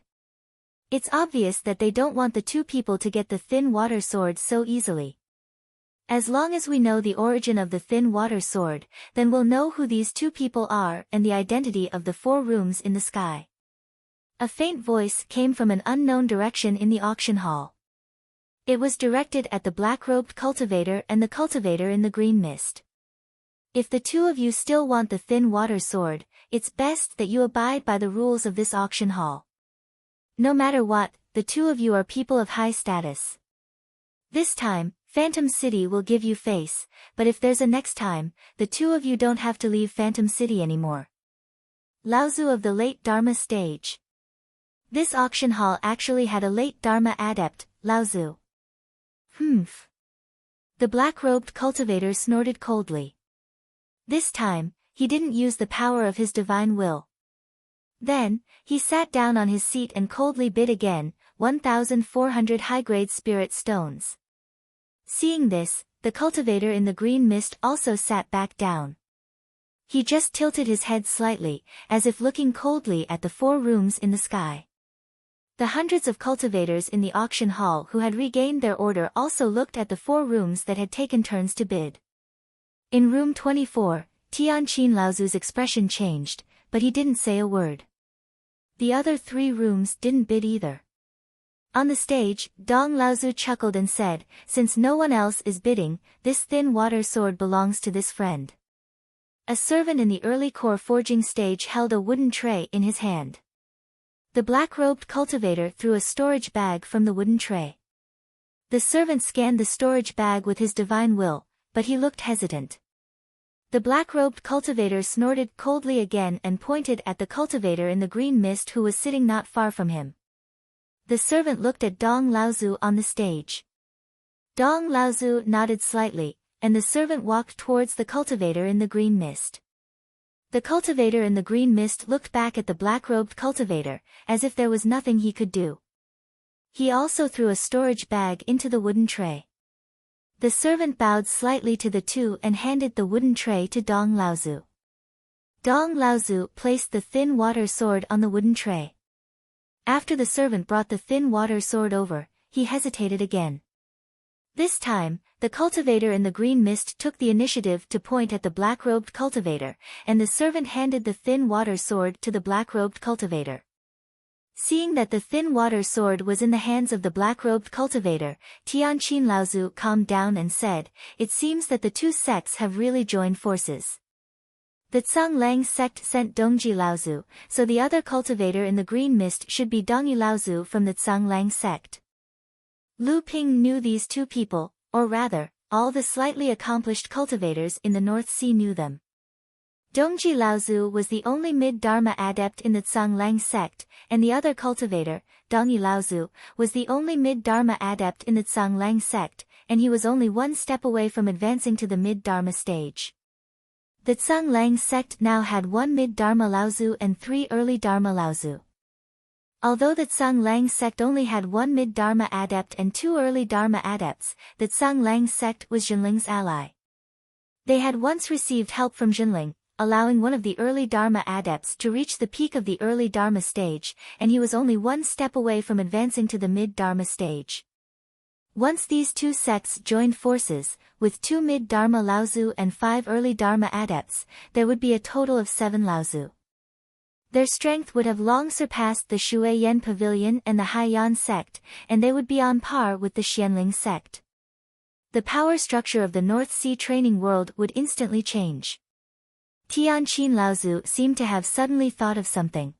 It's obvious that they don't want the 2 people to get the thin water sword so easily. As long as we know the origin of the thin water sword, then we'll know who these 2 people are and the identity of the 4 rooms in the sky. A faint voice came from an unknown direction in the auction hall. It was directed at the black-robed cultivator and the cultivator in the green mist. If the 2 of you still want the thin water sword, it's best that you abide by the rules of this auction hall. No matter what, the 2 of you are people of high status. This time, Phantom City will give you face, but if there's a next time, the 2 of you don't have to leave Phantom City anymore. Laozu of the late Dharma stage. This auction hall actually had a late Dharma adept, Laozu. Humph. The black-robed cultivator snorted coldly. This time, he didn't use the power of his divine will. Then, he sat down on his seat and coldly bid again, 1,400 high-grade spirit stones. Seeing this, the cultivator in the green mist also sat back down. He just tilted his head slightly, as if looking coldly at the 4 rooms in the sky. The hundreds of cultivators in the auction hall who had regained their order also looked at the 4 rooms that had taken turns to bid. In room 24, Tianqin Laozu's expression changed, but he didn't say a word. The other 3 rooms didn't bid either. On the stage, Dong Laozu chuckled and said, "Since no one else is bidding, this thin water sword belongs to this friend." A servant in the early core forging stage held a wooden tray in his hand. The black-robed cultivator threw a storage bag from the wooden tray. The servant scanned the storage bag with his divine will, but he looked hesitant. The black-robed cultivator snorted coldly again and pointed at the cultivator in the green mist who was sitting not far from him. The servant looked at Dong Laozu on the stage. Dong Laozu nodded slightly, and the servant walked towards the cultivator in the green mist. The cultivator in the green mist looked back at the black-robed cultivator, as if there was nothing he could do. He also threw a storage bag into the wooden tray. The servant bowed slightly to the 2 and handed the wooden tray to Dong Laozu. Dong Laozu placed the thin water sword on the wooden tray. After the servant brought the thin water sword over, he hesitated again. This time, the cultivator in the green mist took the initiative to point at the black-robed cultivator, and the servant handed the thin water sword to the black-robed cultivator. Seeing that the thin water sword was in the hands of the black-robed cultivator, Tianqin Laozu calmed down and said, "It seems that the 2 sects have really joined forces." The Tsang Lang sect sent Dongji Laozu, so the other cultivator in the green mist should be Dongyi Laozu from the Tsang Lang sect. Lu Ping knew these 2 people, or rather, all the slightly accomplished cultivators in the North Sea knew them. Dongji Laozu was the only mid-Dharma adept in the Tsang Lang sect, and the other cultivator, Dongyi Laozu, was the only mid-Dharma adept in the Tsang Lang sect, and he was only 1 step away from advancing to the mid-Dharma stage. The Tsang Lang sect now had 1 mid-Dharma Laozu and 3 early Dharma Laozu. Although the Tsang Lang sect only had 1 mid-Dharma adept and 2 early Dharma adepts, the Tsang Lang sect was Jinling's ally. They had once received help from Jinling, allowing one of the early Dharma adepts to reach the peak of the early Dharma stage, and he was only 1 step away from advancing to the mid-Dharma stage. Once these 2 sects joined forces, with 2 mid-Dharma Laozu and 5 early Dharma adepts, there would be a total of 7 Laozu. Their strength would have long surpassed the Shuai-Yen Pavilion and the Haiyan sect, and they would be on par with the Xianling sect. The power structure of the North Sea training world would instantly change. Tianqin Laozu seemed to have suddenly thought of something.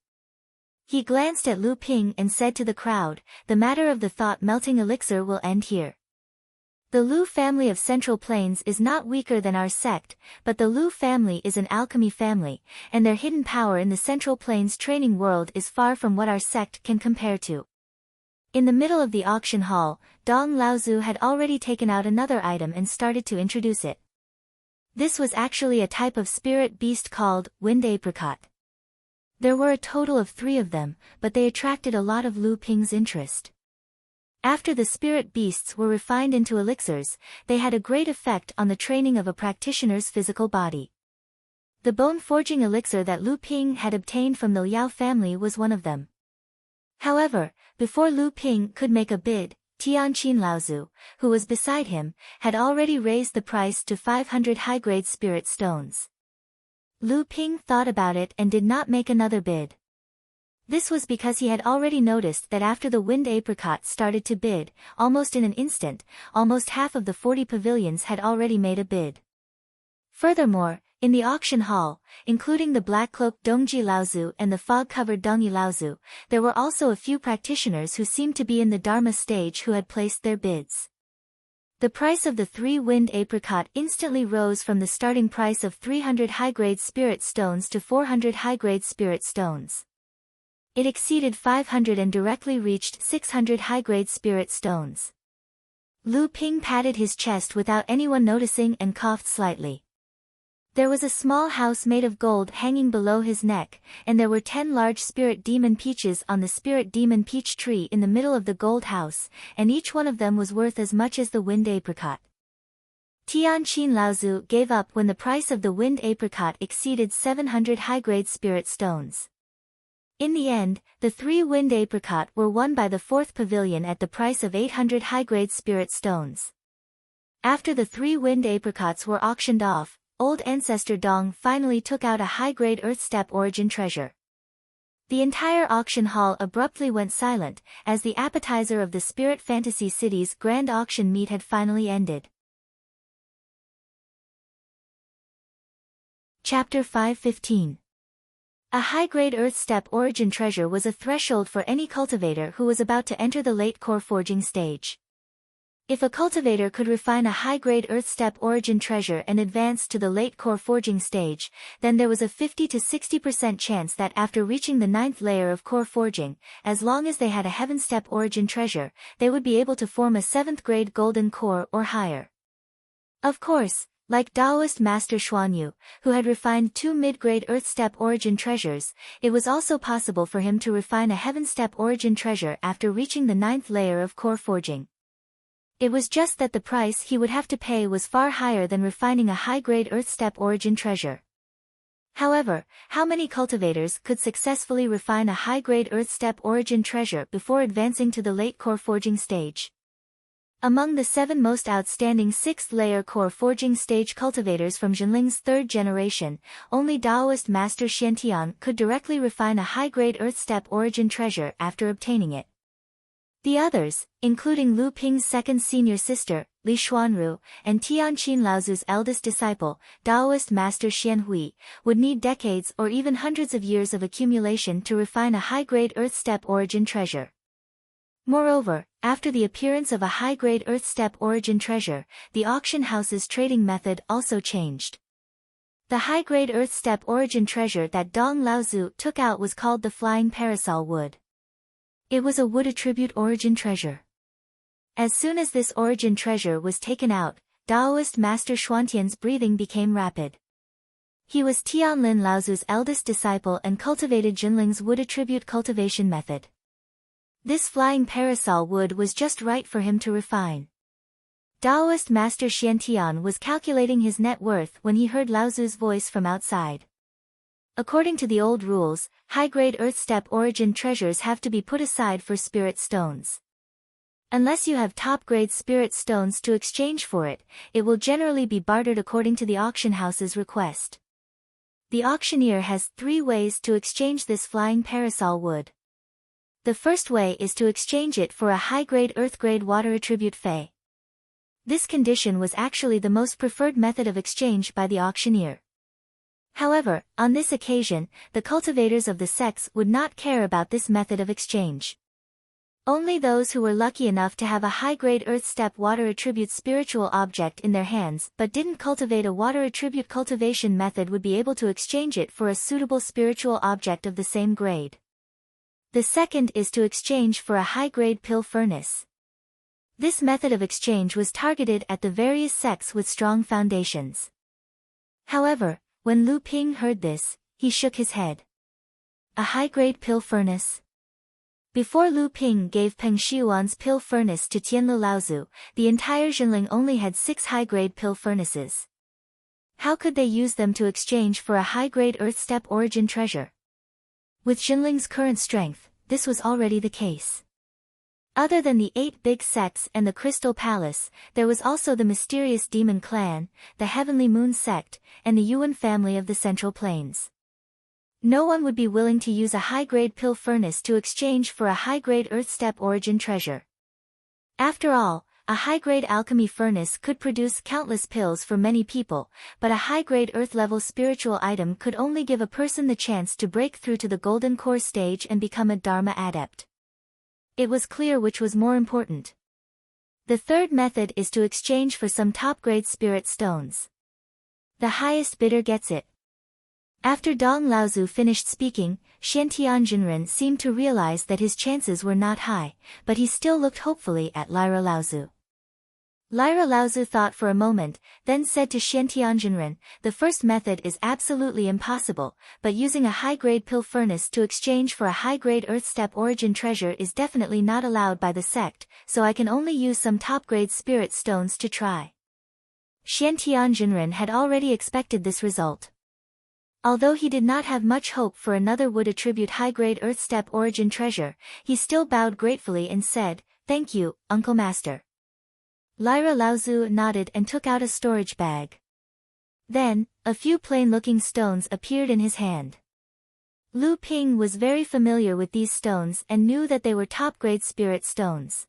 He glanced at Lu Ping and said to the crowd, "The matter of the thought-melting elixir will end here. The Lu family of Central Plains is not weaker than our sect, but the Lu family is an alchemy family, and their hidden power in the Central Plains training world is far from what our sect can compare to." In the middle of the auction hall, Dong Laozu had already taken out another item and started to introduce it. This was actually a type of spirit beast called wind apricot. There were a total of 3 of them, but they attracted a lot of Lu Ping's interest. After the spirit beasts were refined into elixirs, they had a great effect on the training of a practitioner's physical body. The bone-forging elixir that Lu Ping had obtained from the Liao family was one of them. However, before Lu Ping could make a bid, Tianqin Laozu, who was beside him, had already raised the price to 500 high-grade spirit stones. Lu Ping thought about it and did not make another bid. This was because he had already noticed that after the wind apricot started to bid, almost in an instant, almost half of the 40 pavilions had already made a bid. Furthermore, in the auction hall, including the black-cloaked Dongji Laozu and the fog-covered Dongyi Laozu, there were also a few practitioners who seemed to be in the Dharma stage who had placed their bids. The price of the 3-wind apricot instantly rose from the starting price of 300 high-grade spirit stones to 400 high-grade spirit stones. It exceeded 500 and directly reached 600 high-grade spirit stones. Lu Ping patted his chest without anyone noticing and coughed slightly. There was a small house made of gold hanging below his neck, and there were 10 large spirit demon peaches on the spirit demon peach tree in the middle of the gold house, and each one of them was worth as much as the wind apricot. Tianqin Laozu gave up when the price of the wind apricot exceeded 700 high-grade spirit stones. In the end, the 3 wind apricot were won by the 4th pavilion at the price of 800 high-grade spirit stones. After the 3 wind apricots were auctioned off, Old Ancestor Dong finally took out a high-grade Earth Steppe origin treasure. The entire auction hall abruptly went silent, as the appetizer of the Spirit Fantasy City's grand auction meet had finally ended. Chapter 5:15. A high-grade Earth Steppe origin treasure was a threshold for any cultivator who was about to enter the late core forging stage. If a cultivator could refine a high-grade Earth Steppe origin treasure and advance to the late core forging stage, then there was a 50 to 60% chance that after reaching the 9th layer of core forging, as long as they had a Heaven Steppe origin treasure, they would be able to form a 7th grade golden core or higher. Of course, like Taoist Master Xuanyu, who had refined 2 mid-grade Earth Steppe origin treasures, it was also possible for him to refine a Heaven Steppe origin treasure after reaching the 9th layer of core forging. It was just that the price he would have to pay was far higher than refining a high-grade Earth Steppe origin treasure. However, how many cultivators could successfully refine a high-grade Earth Steppe origin treasure before advancing to the late core forging stage? Among the 7 most outstanding 6th-layer core forging stage cultivators from Jinling's 3rd generation, only Taoist Master Xiantian could directly refine a high-grade Earth Steppe origin treasure after obtaining it. The others, including Lu Ping's second senior sister, Li Xuanru, and Tianqin Laozu's eldest disciple, Taoist Master Xianhui, would need decades or even hundreds of years of accumulation to refine a high-grade Earth Steppe origin treasure. Moreover, after the appearance of a high-grade Earth Steppe origin treasure, the auction house's trading method also changed. The high-grade Earth Steppe origin treasure that Dong Laozu took out was called the Flying Parasol Wood. It was a wood attribute origin treasure. As soon as this origin treasure was taken out, Taoist Master Xuantian's breathing became rapid. He was Tianlin Laozu's eldest disciple and cultivated Jinling's wood attribute cultivation method. This flying parasol wood was just right for him to refine. Taoist Master Xiantian was calculating his net worth when he heard Laozu's voice from outside. According to the old rules, high-grade Earth Steppe origin treasures have to be put aside for spirit stones. Unless you have top-grade spirit stones to exchange for it, it will generally be bartered according to the auction house's request. The auctioneer has 3 ways to exchange this flying parasol wood. The first way is to exchange it for a high-grade Earth-grade water attribute Fei. This condition was actually the most preferred method of exchange by the auctioneer. However, on this occasion, the cultivators of the sects would not care about this method of exchange. Only those who were lucky enough to have a high-grade Earth Steppe water attribute spiritual object in their hands but didn't cultivate a water attribute cultivation method would be able to exchange it for a suitable spiritual object of the same grade. The second is to exchange for a high-grade pill furnace. This method of exchange was targeted at the various sects with strong foundations. However, when Lu Ping heard this, he shook his head. A high-grade pill furnace? Before Lu Ping gave Peng Xiuan's pill furnace to Tianlu Laozu, the entire Jinling only had 6 high-grade pill furnaces. How could they use them to exchange for a high-grade Earth Steppe origin treasure? With Jinling's current strength, this was already the case. Other than the 8 big sects and the Crystal Palace, there was also the mysterious Demon Clan, the Heavenly Moon sect, and the Yuan family of the Central Plains. No one would be willing to use a high-grade pill furnace to exchange for a high-grade Earth Steppe origin treasure. After all, a high-grade alchemy furnace could produce countless pills for many people, but a high-grade Earth-level spiritual item could only give a person the chance to break through to the Golden Core stage and become a Dharma adept. It was clear which was more important. The third method is to exchange for some top-grade spirit stones. The highest bidder gets it. After Dong Laozu finished speaking, Xiantian Jinren seemed to realize that his chances were not high, but he still looked hopefully at Lyra Laozu. Lyra Laozu thought for a moment, then said to Xiantian Jinren, "The first method is absolutely impossible, but using a high-grade pill furnace to exchange for a high-grade earth step origin treasure is definitely not allowed by the sect, so I can only use some top-grade spirit stones to try." Xiantian Jinren had already expected this result. Although he did not have much hope for another wood attribute high-grade earth step origin treasure, he still bowed gratefully and said, "Thank you, Uncle Master." Lyra Laozu nodded and took out a storage bag. Then, a few plain-looking stones appeared in his hand. Lu Ping was very familiar with these stones and knew that they were top-grade spirit stones.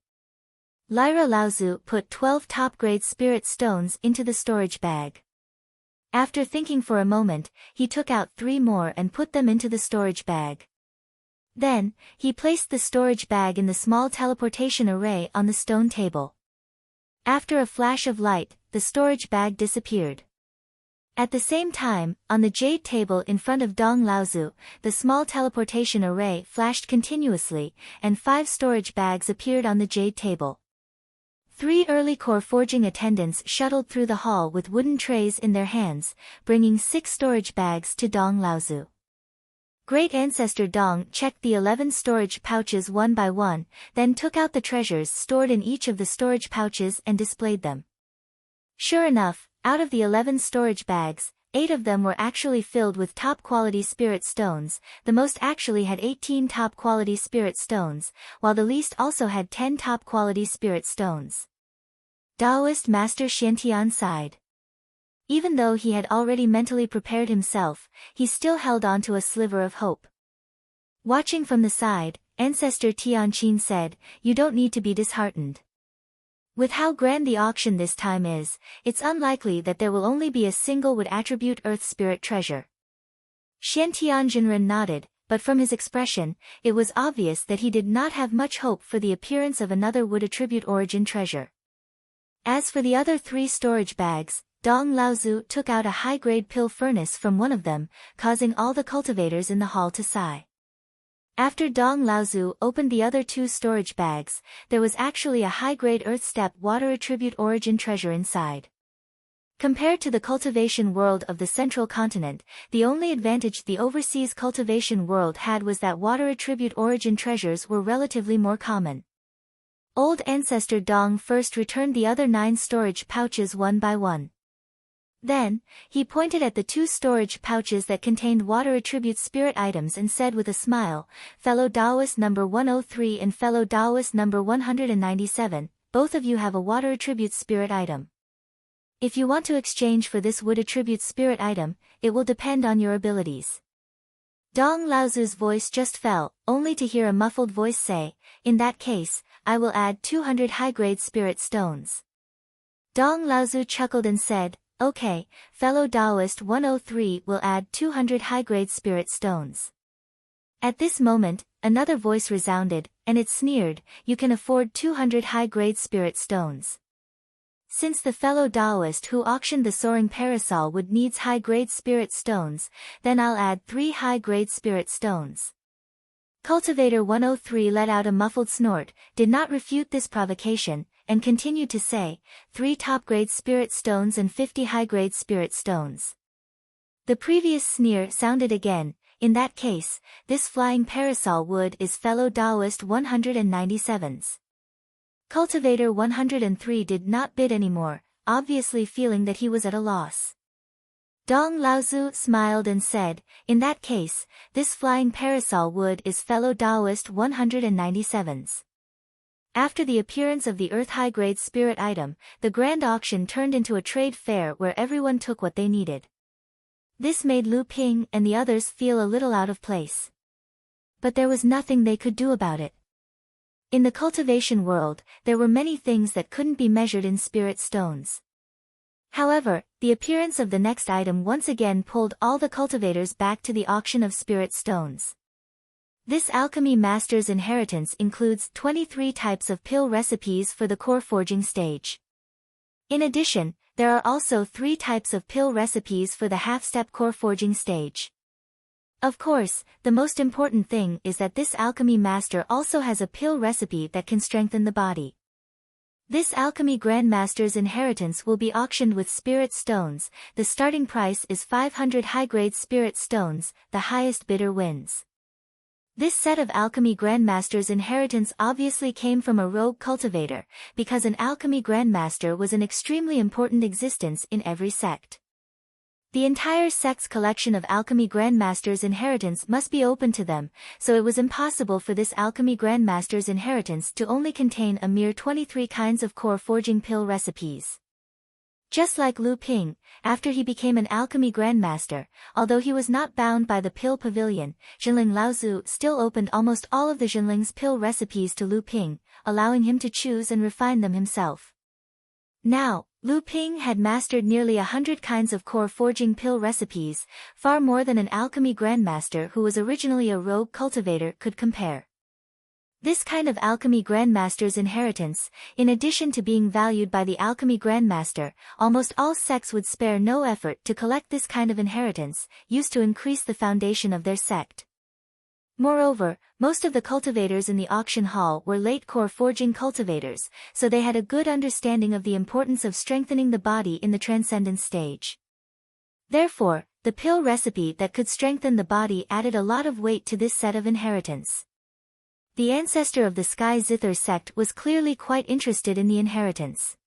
Lyra Laozu put 12 top-grade spirit stones into the storage bag. After thinking for a moment, he took out 3 more and put them into the storage bag. Then, he placed the storage bag in the small teleportation array on the stone table. After a flash of light, the storage bag disappeared. At the same time, on the jade table in front of Dong Laozu, the small teleportation array flashed continuously, and 5 storage bags appeared on the jade table. 3 early core forging attendants shuttled through the hall with wooden trays in their hands, bringing 6 storage bags to Dong Laozu. Great Ancestor Dong checked the 11 storage pouches one by one, then took out the treasures stored in each of the storage pouches and displayed them. Sure enough, out of the 11 storage bags, 8 of them were actually filled with top-quality spirit stones, the most actually had 18 top-quality spirit stones, while the least also had 10 top-quality spirit stones. Taoist Master Xiantian sighed. Even though he had already mentally prepared himself, he still held on to a sliver of hope. Watching from the side, Ancestor Tianqin said, "You don't need to be disheartened. With how grand the auction this time is, it's unlikely that there will only be a single wood attribute earth spirit treasure." Xiantian Jinren nodded, but from his expression, it was obvious that he did not have much hope for the appearance of another wood attribute origin treasure. As for the other 3 storage bags, Dong Laozu took out a high-grade pill furnace from one of them, causing all the cultivators in the hall to sigh. After Dong Laozu opened the other 2 storage bags, there was actually a high-grade earth step water attribute origin treasure inside. Compared to the cultivation world of the central continent, the only advantage the overseas cultivation world had was that water attribute origin treasures were relatively more common. Old Ancestor Dong first returned the other 9 storage pouches one by one. Then, he pointed at the 2 storage pouches that contained water attribute spirit items and said with a smile, "Fellow Taoist number 103 and fellow Taoist number 197, both of you have a water attribute spirit item. If you want to exchange for this wood attribute spirit item, it will depend on your abilities." Dong Laozu's voice just fell, only to hear a muffled voice say, "In that case, I will add 200 high-grade spirit stones." Dong Laozu chuckled and said, "Okay, fellow Taoist 103 will add 200 high-grade spirit stones." At this moment, another voice resounded, and it sneered, "You can afford 200 high-grade spirit stones. Since the fellow Taoist who auctioned the soaring parasol would needs high-grade spirit stones, then I'll add 3 high-grade spirit stones." Cultivator 103 let out a muffled snort, did not refute this provocation, and continued to say, 3 top-grade spirit stones and 50 high-grade spirit stones. The previous sneer sounded again. "In that case, this flying parasol wood is fellow Taoist 197's. Cultivator 103 did not bid anymore, obviously feeling that he was at a loss. Dong Laozu smiled and said, "In that case, this flying parasol wood is fellow Taoist 197's. After the appearance of the earth high-grade spirit item, the grand auction turned into a trade fair where everyone took what they needed. This made Lu Ping and the others feel a little out of place. But there was nothing they could do about it. In the cultivation world, there were many things that couldn't be measured in spirit stones. However, the appearance of the next item once again pulled all the cultivators back to the auction of spirit stones. This alchemy master's inheritance includes 23 types of pill recipes for the core forging stage. In addition, there are also 3 types of pill recipes for the half-step core forging stage. Of course, the most important thing is that this alchemy master also has a pill recipe that can strengthen the body. This alchemy grandmaster's inheritance will be auctioned with spirit stones. The starting price is 500 high-grade spirit stones, the highest bidder wins. This set of alchemy grandmaster's inheritance obviously came from a rogue cultivator, because an alchemy grandmaster was an extremely important existence in every sect. The entire sect's collection of alchemy grandmaster's inheritance must be open to them, so it was impossible for this alchemy grandmaster's inheritance to only contain a mere 23 kinds of core forging pill recipes. Just like Lu Ping, after he became an alchemy grandmaster, although he was not bound by the pill pavilion, Jinling Laozu still opened almost all of the Jinling's pill recipes to Lu Ping, allowing him to choose and refine them himself. Now, Lu Ping had mastered nearly 100 kinds of core forging pill recipes, far more than an alchemy grandmaster who was originally a rogue cultivator could compare. This kind of alchemy grandmaster's inheritance, in addition to being valued by the alchemy grandmaster, almost all sects would spare no effort to collect this kind of inheritance, used to increase the foundation of their sect. Moreover, most of the cultivators in the auction hall were late core forging cultivators, so they had a good understanding of the importance of strengthening the body in the transcendence stage. Therefore, the pill recipe that could strengthen the body added a lot of weight to this set of inheritance. The ancestor of the Sky Zither sect was clearly quite interested in the inheritance.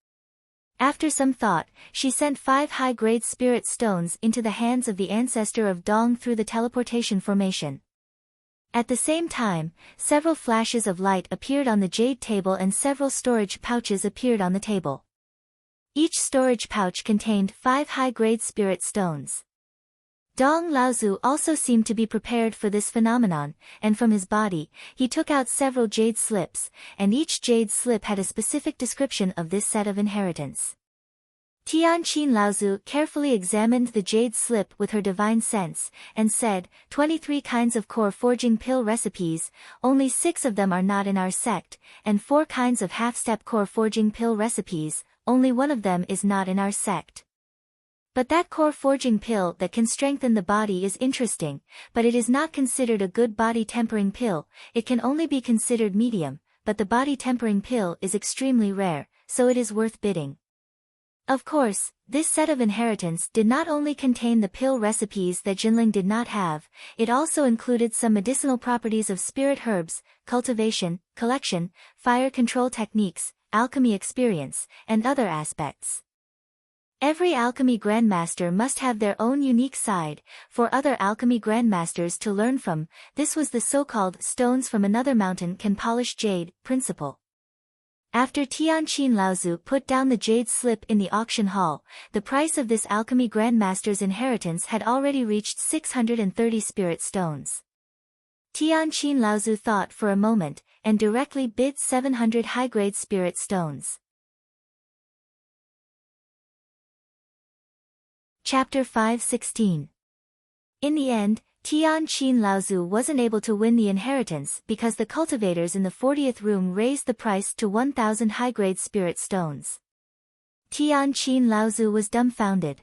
After some thought, she sent 5 high-grade spirit stones into the hands of the ancestor of Dong through the teleportation formation. At the same time, several flashes of light appeared on the jade table and several storage pouches appeared on the table. Each storage pouch contained 5 high-grade spirit stones. Dong Laozu also seemed to be prepared for this phenomenon, and from his body, he took out several jade slips, and each jade slip had a specific description of this set of inheritance. Tianqin Laozu carefully examined the jade slip with her divine sense, and said, 23 kinds of core forging pill recipes, only 6 of them are not in our sect, and 4 kinds of half-step core forging pill recipes, only 1 of them is not in our sect. But that core forging pill that can strengthen the body is interesting, but it is not considered a good body tempering pill, it can only be considered medium, but the body tempering pill is extremely rare, so it is worth bidding. Of course, this set of inheritance did not only contain the pill recipes that Jinling did not have, it also included some medicinal properties of spirit herbs, cultivation, collection, fire control techniques, alchemy experience, and other aspects. Every alchemy grandmaster must have their own unique side, for other alchemy grandmasters to learn from. This was the so-called stones from another mountain can polish jade principle. After Tianqin Laozu put down the jade slip in the auction hall, the price of this alchemy grandmaster's inheritance had already reached 630 spirit stones. Tianqin Laozu thought for a moment, and directly bid 700 high-grade spirit stones. Chapter 5:16. In the end, Tianqin Laozu wasn't able to win the inheritance because the cultivators in the 40th room raised the price to 1,000 high-grade spirit stones. Tianqin Laozu was dumbfounded.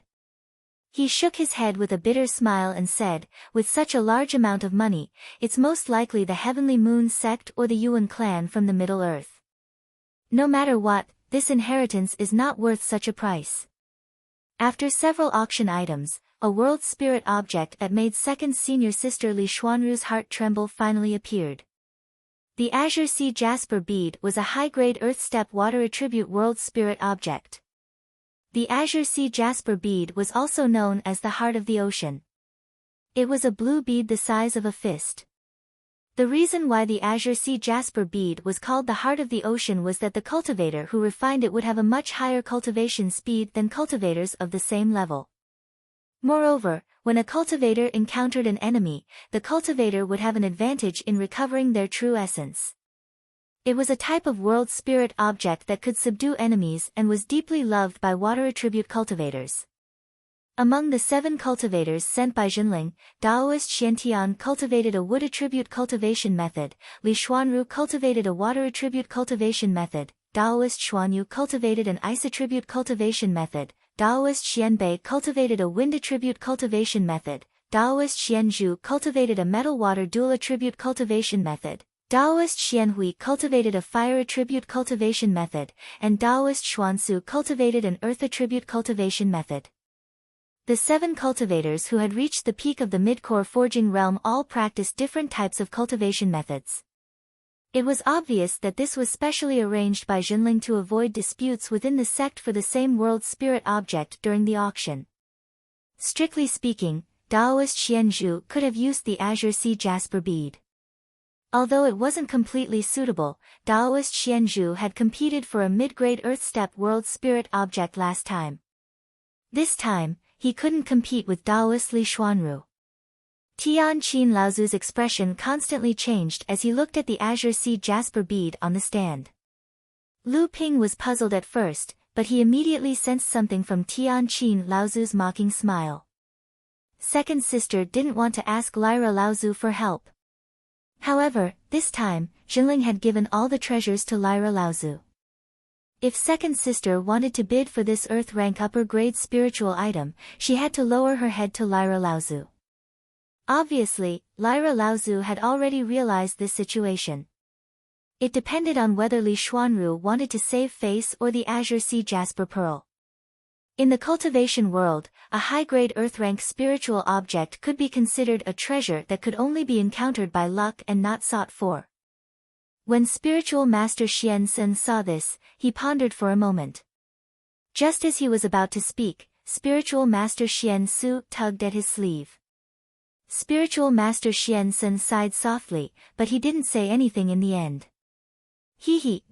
He shook his head with a bitter smile and said, with such a large amount of money, it's most likely the Heavenly Moon sect or the Yuan clan from the Middle Earth. No matter what, this inheritance is not worth such a price. After several auction items, a world spirit object that made second senior sister Li Xuanru's heart tremble finally appeared. The Azure Sea Jasper bead was a high-grade Earth-step water attribute world spirit object. The Azure Sea Jasper bead was also known as the Heart of the Ocean. It was a blue bead the size of a fist. The reason why the Azure Sea Jasper bead was called the Heart of the Ocean was that the cultivator who refined it would have a much higher cultivation speed than cultivators of the same level. Moreover, when a cultivator encountered an enemy, the cultivator would have an advantage in recovering their true essence. It was a type of world spirit object that could subdue enemies and was deeply loved by water attribute cultivators. Among the 7 cultivators sent by Jinling, Daoist Xiantian cultivated a wood attribute cultivation method, Li Xuanru cultivated a water attribute cultivation method, Daoist Xuanyu cultivated an ice attribute cultivation method, Daoist Xianbei cultivated a wind attribute cultivation method, Daoist Xianzhu cultivated a metal-water dual attribute cultivation method, Daoist Xianhui cultivated a fire attribute cultivation method, and Daoist Xuansu cultivated an earth attribute cultivation method. The 7 cultivators who had reached the peak of the mid-core forging realm all practiced different types of cultivation methods. It was obvious that this was specially arranged by Jinling to avoid disputes within the sect for the same world spirit object during the auction. Strictly speaking, Daoist Xianzhu could have used the Azure Sea Jasper bead. Although it wasn't completely suitable, Daoist Xianzhu had competed for a mid-grade Earth Step world spirit object last time. This time, he couldn't compete with Daoist Li Xuanru. Tian Qin Laozu's expression constantly changed as he looked at the Azure Sea Jasper bead on the stand. Lu Ping was puzzled at first, but he immediately sensed something from Tian Qin Laozu's mocking smile. Second sister didn't want to ask Lyra Laozu for help. However, this time, Jinling had given all the treasures to Lyra Laozu. If second sister wanted to bid for this earth rank upper grade spiritual item, she had to lower her head to Lyra Laozu. Obviously, Lyra Laozu had already realized this situation. It depended on whether Li Xuanru wanted to save face or the Azure Sea Jasper Pearl. In the cultivation world, a high-grade earth-rank spiritual object could be considered a treasure that could only be encountered by luck and not sought for. When spiritual master Xian Sen saw this, he pondered for a moment. Just as he was about to speak, spiritual master Xian Su tugged at his sleeve. Spiritual master Xian Sen sighed softly, but he didn't say anything in the end.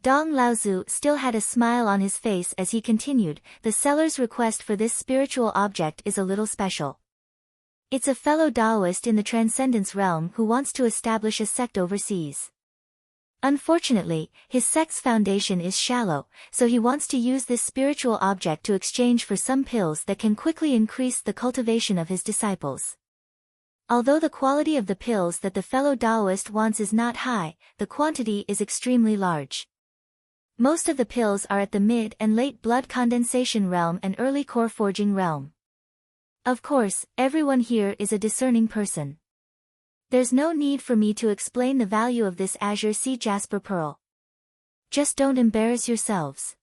Dong Laozu still had a smile on his face as he continued, the seller's request for this spiritual object is a little special. It's a fellow Taoist in the Transcendence realm who wants to establish a sect overseas. Unfortunately, his sect's foundation is shallow, so he wants to use this spiritual object to exchange for some pills that can quickly increase the cultivation of his disciples. Although the quality of the pills that the fellow Taoist wants is not high, the quantity is extremely large. Most of the pills are at the mid and late blood condensation realm and early core forging realm. Of course, everyone here is a discerning person. There's no need for me to explain the value of this Azure Sea Jasper Pearl. Just don't embarrass yourselves.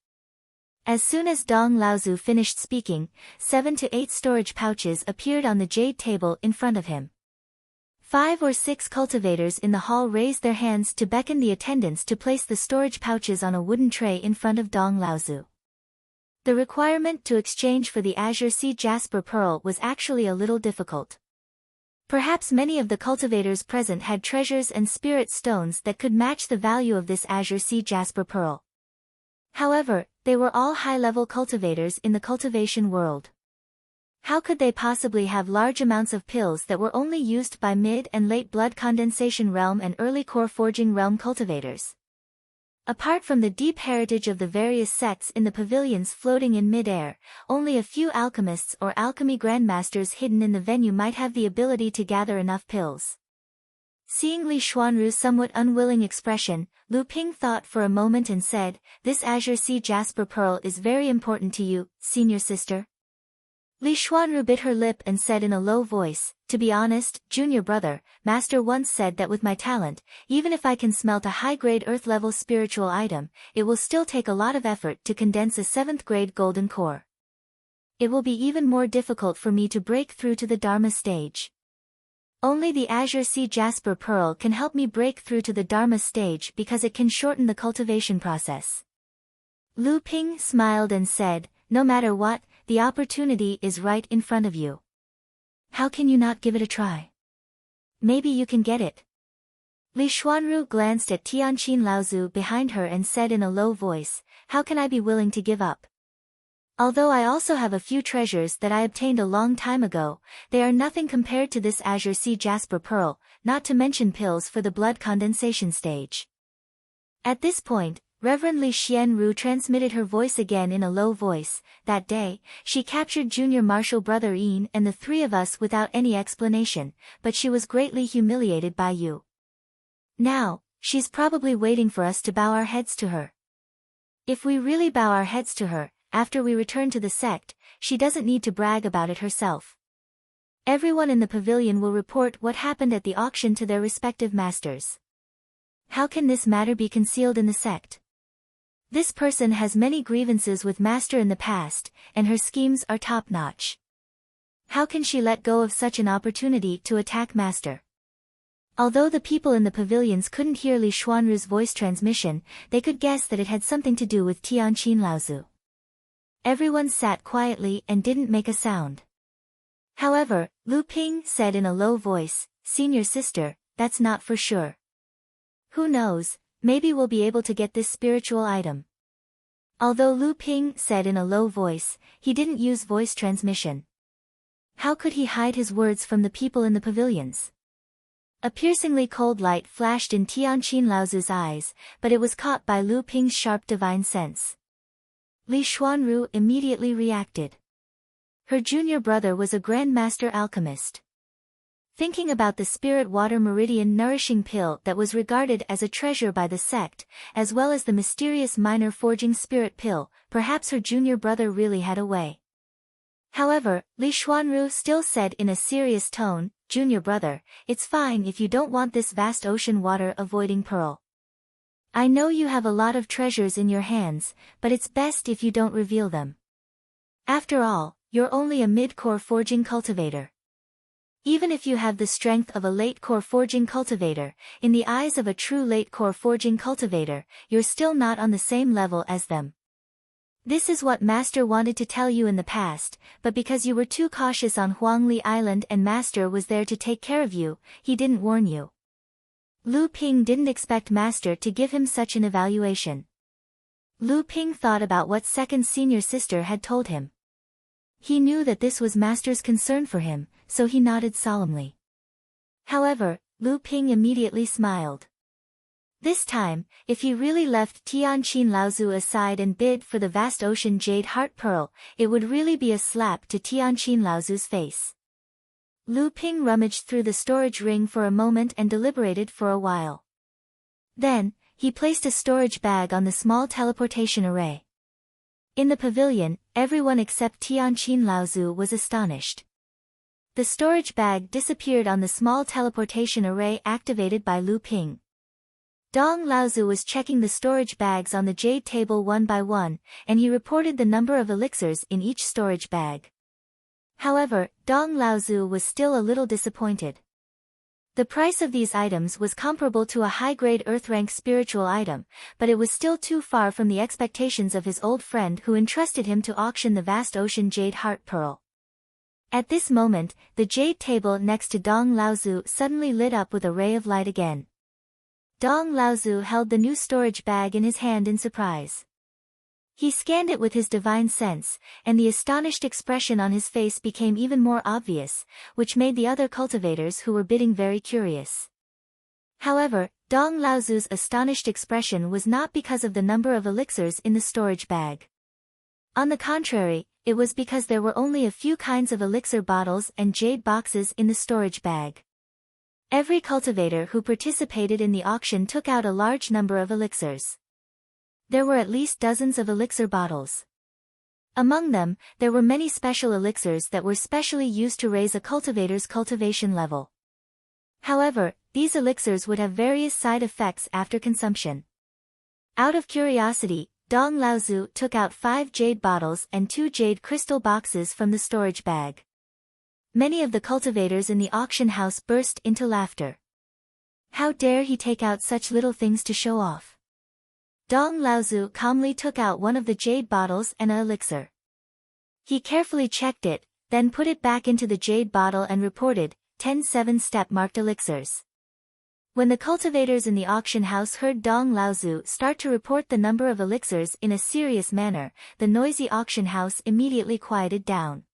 As soon as Dong Laozu finished speaking, 7 to 8 storage pouches appeared on the jade table in front of him. 5 or 6 cultivators in the hall raised their hands to beckon the attendants to place the storage pouches on a wooden tray in front of Dong Laozu. The requirement to exchange for the Azure Sea Jasper Pearl was actually a little difficult. Perhaps many of the cultivators present had treasures and spirit stones that could match the value of this Azure Sea Jasper Pearl. However, they were all high-level cultivators in the cultivation world. How could they possibly have large amounts of pills that were only used by mid and late blood condensation realm and early core forging realm cultivators? Apart from the deep heritage of the various sects in the pavilions floating in mid-air, only a few alchemists or alchemy grandmasters hidden in the venue might have the ability to gather enough pills. Seeing Li Xuanru's somewhat unwilling expression, Lu Ping thought for a moment and said, "This Azure Sea Jasper Pearl is very important to you, senior sister?" Li Xuanru bit her lip and said in a low voice, "To be honest, junior brother, Master once said that with my talent, even if I can smelt a high-grade earth-level spiritual item, it will still take a lot of effort to condense a 7th-grade golden core. It will be even more difficult for me to break through to the Dharma stage. Only the Azure Sea Jasper Pearl can help me break through to the Dharma stage because it can shorten the cultivation process." Lu Ping smiled and said, "No matter what, the opportunity is right in front of you. How can you not give it a try? Maybe you can get it." Li Xuanru glanced at Tianqin Laozu behind her and said in a low voice, "How can I be willing to give up? Although I also have a few treasures that I obtained a long time ago, they are nothing compared to this Azure Sea Jasper Pearl, not to mention pills for the blood condensation stage." At this point, Reverend Li Xianru transmitted her voice again in a low voice. That day, she captured Junior Marshal Brother Ian and the three of us without any explanation, but she was greatly humiliated by you. Now, she's probably waiting for us to bow our heads to her. If we really bow our heads to her, after we return to the sect, she doesn't need to brag about it herself. Everyone in the pavilion will report what happened at the auction to their respective masters. How can this matter be concealed in the sect? This person has many grievances with Master in the past, and her schemes are top-notch. How can she let go of such an opportunity to attack Master? Although the people in the pavilions couldn't hear Li Xuanru's voice transmission, they could guess that it had something to do with Tianqin Laozu. Everyone sat quietly and didn't make a sound. However, Lu Ping said in a low voice, "Senior sister, that's not for sure. Who knows, maybe we'll be able to get this spiritual item." Although Lu Ping said in a low voice, he didn't use voice transmission. How could he hide his words from the people in the pavilions? A piercingly cold light flashed in Tianqin Laozu's eyes, but it was caught by Lu Ping's sharp divine sense. Li Xuanru immediately reacted. Her junior brother was a grandmaster alchemist. Thinking about the spirit water meridian nourishing pill that was regarded as a treasure by the sect, as well as the mysterious minor forging spirit pill, perhaps her junior brother really had a way. However, Li Xuanru still said in a serious tone, "Junior brother, it's fine if you don't want this vast ocean water avoiding pearl. I know you have a lot of treasures in your hands, but it's best if you don't reveal them. After all, you're only a mid-core forging cultivator. Even if you have the strength of a late-core forging cultivator, in the eyes of a true late-core forging cultivator, you're still not on the same level as them. This is what Master wanted to tell you in the past, but because you were too cautious on Huangli Island and Master was there to take care of you, he didn't warn you." Lu Ping didn't expect Master to give him such an evaluation. Lu Ping thought about what second senior sister had told him. He knew that this was Master's concern for him, so he nodded solemnly. However, Lu Ping immediately smiled. This time, if he really left Tianqin Laozu aside and bid for the vast ocean jade heart pearl, it would really be a slap to Tianqin Laozu's face. Lu Ping rummaged through the storage ring for a moment and deliberated for a while. Then, he placed a storage bag on the small teleportation array. In the pavilion, everyone except Tianqin Laozu was astonished. The storage bag disappeared on the small teleportation array activated by Lu Ping. Dong Laozu was checking the storage bags on the jade table one by one, and he reported the number of elixirs in each storage bag. However, Dong Laozu was still a little disappointed. The price of these items was comparable to a high-grade earth-rank spiritual item, but it was still too far from the expectations of his old friend who entrusted him to auction the vast ocean jade heart pearl. At this moment, the jade table next to Dong Laozu suddenly lit up with a ray of light again. Dong Laozu held the new storage bag in his hand in surprise. He scanned it with his divine sense, and the astonished expression on his face became even more obvious, which made the other cultivators who were bidding very curious. However, Dong Laozu's astonished expression was not because of the number of elixirs in the storage bag. On the contrary, it was because there were only a few kinds of elixir bottles and jade boxes in the storage bag. Every cultivator who participated in the auction took out a large number of elixirs. There were at least dozens of elixir bottles. Among them, there were many special elixirs that were specially used to raise a cultivator's cultivation level. However, these elixirs would have various side effects after consumption. Out of curiosity, Dong Laozu took out 5 jade bottles and 2 jade crystal boxes from the storage bag. Many of the cultivators in the auction house burst into laughter. How dare he take out such little things to show off? Dong Laozu calmly took out one of the jade bottles and an elixir. He carefully checked it, then put it back into the jade bottle and reported, 10 7-step marked elixirs. When the cultivators in the auction house heard Dong Laozu start to report the number of elixirs in a serious manner, the noisy auction house immediately quieted down.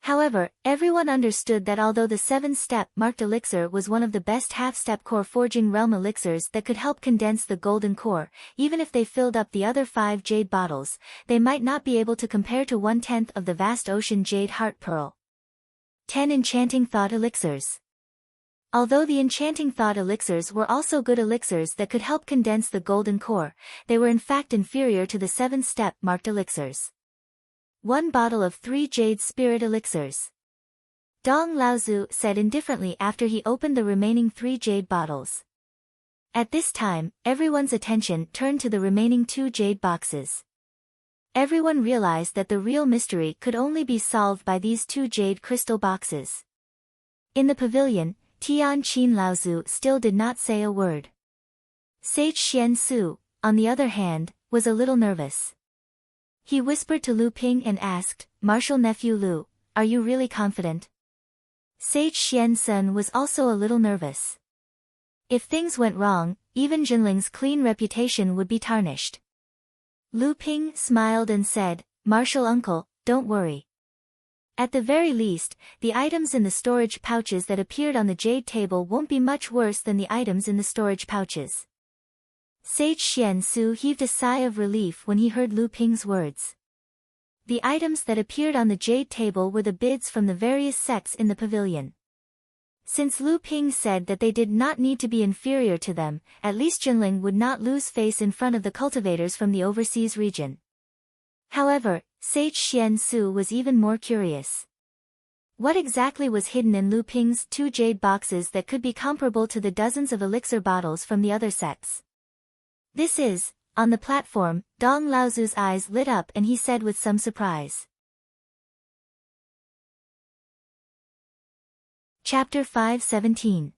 However, everyone understood that although the 7-step marked elixir was one of the best half-step core forging realm elixirs that could help condense the golden core, even if they filled up the other 5 jade bottles, they might not be able to compare to 1/10 of the vast ocean jade heart pearl. 10 Enchanting Thought Elixirs. Although the enchanting thought elixirs were also good elixirs that could help condense the golden core, they were in fact inferior to the 7-step marked elixirs. 1 bottle of 3 jade spirit elixirs. Dong Laozu said indifferently after he opened the remaining 3 jade bottles. At this time, everyone's attention turned to the remaining 2 jade boxes. Everyone realized that the real mystery could only be solved by these 2 jade crystal boxes. In the pavilion, Tian Qin Laozu still did not say a word. Sage Xian Su, on the other hand, was a little nervous. He whispered to Lu Ping and asked, "Martial nephew Lu, are you really confident?" Sage Xian Sun was also a little nervous. If things went wrong, even Jinling's clean reputation would be tarnished. Lu Ping smiled and said, "Martial uncle, don't worry. At the very least, the items in the storage pouches that appeared on the jade table won't be much worse than the items in the storage pouches." Sage Xian Su heaved a sigh of relief when he heard Lu Ping's words. The items that appeared on the jade table were the bids from the various sects in the pavilion. Since Lu Ping said that they did not need to be inferior to them, at least Jinling would not lose face in front of the cultivators from the overseas region. However, Sage Xian Su was even more curious. What exactly was hidden in Lu Ping's 2 jade boxes that could be comparable to the dozens of elixir bottles from the other sects? "This is..." On the platform, Dong Laozu's eyes lit up and he said with some surprise. Chapter 5:17.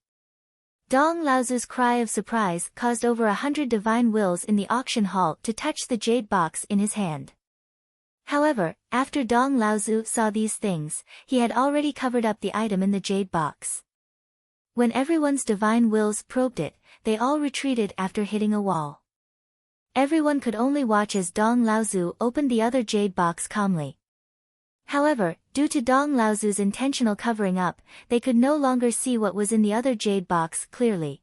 Dong Laozu's cry of surprise caused over 100 divine wills in the auction hall to touch the jade box in his hand. However, after Dong Laozu saw these things, he had already covered up the item in the jade box. When everyone's divine wills probed it, they all retreated after hitting a wall. Everyone could only watch as Dong Laozu opened the other jade box calmly. However, due to Dong Laozu's intentional covering up, they could no longer see what was in the other jade box clearly.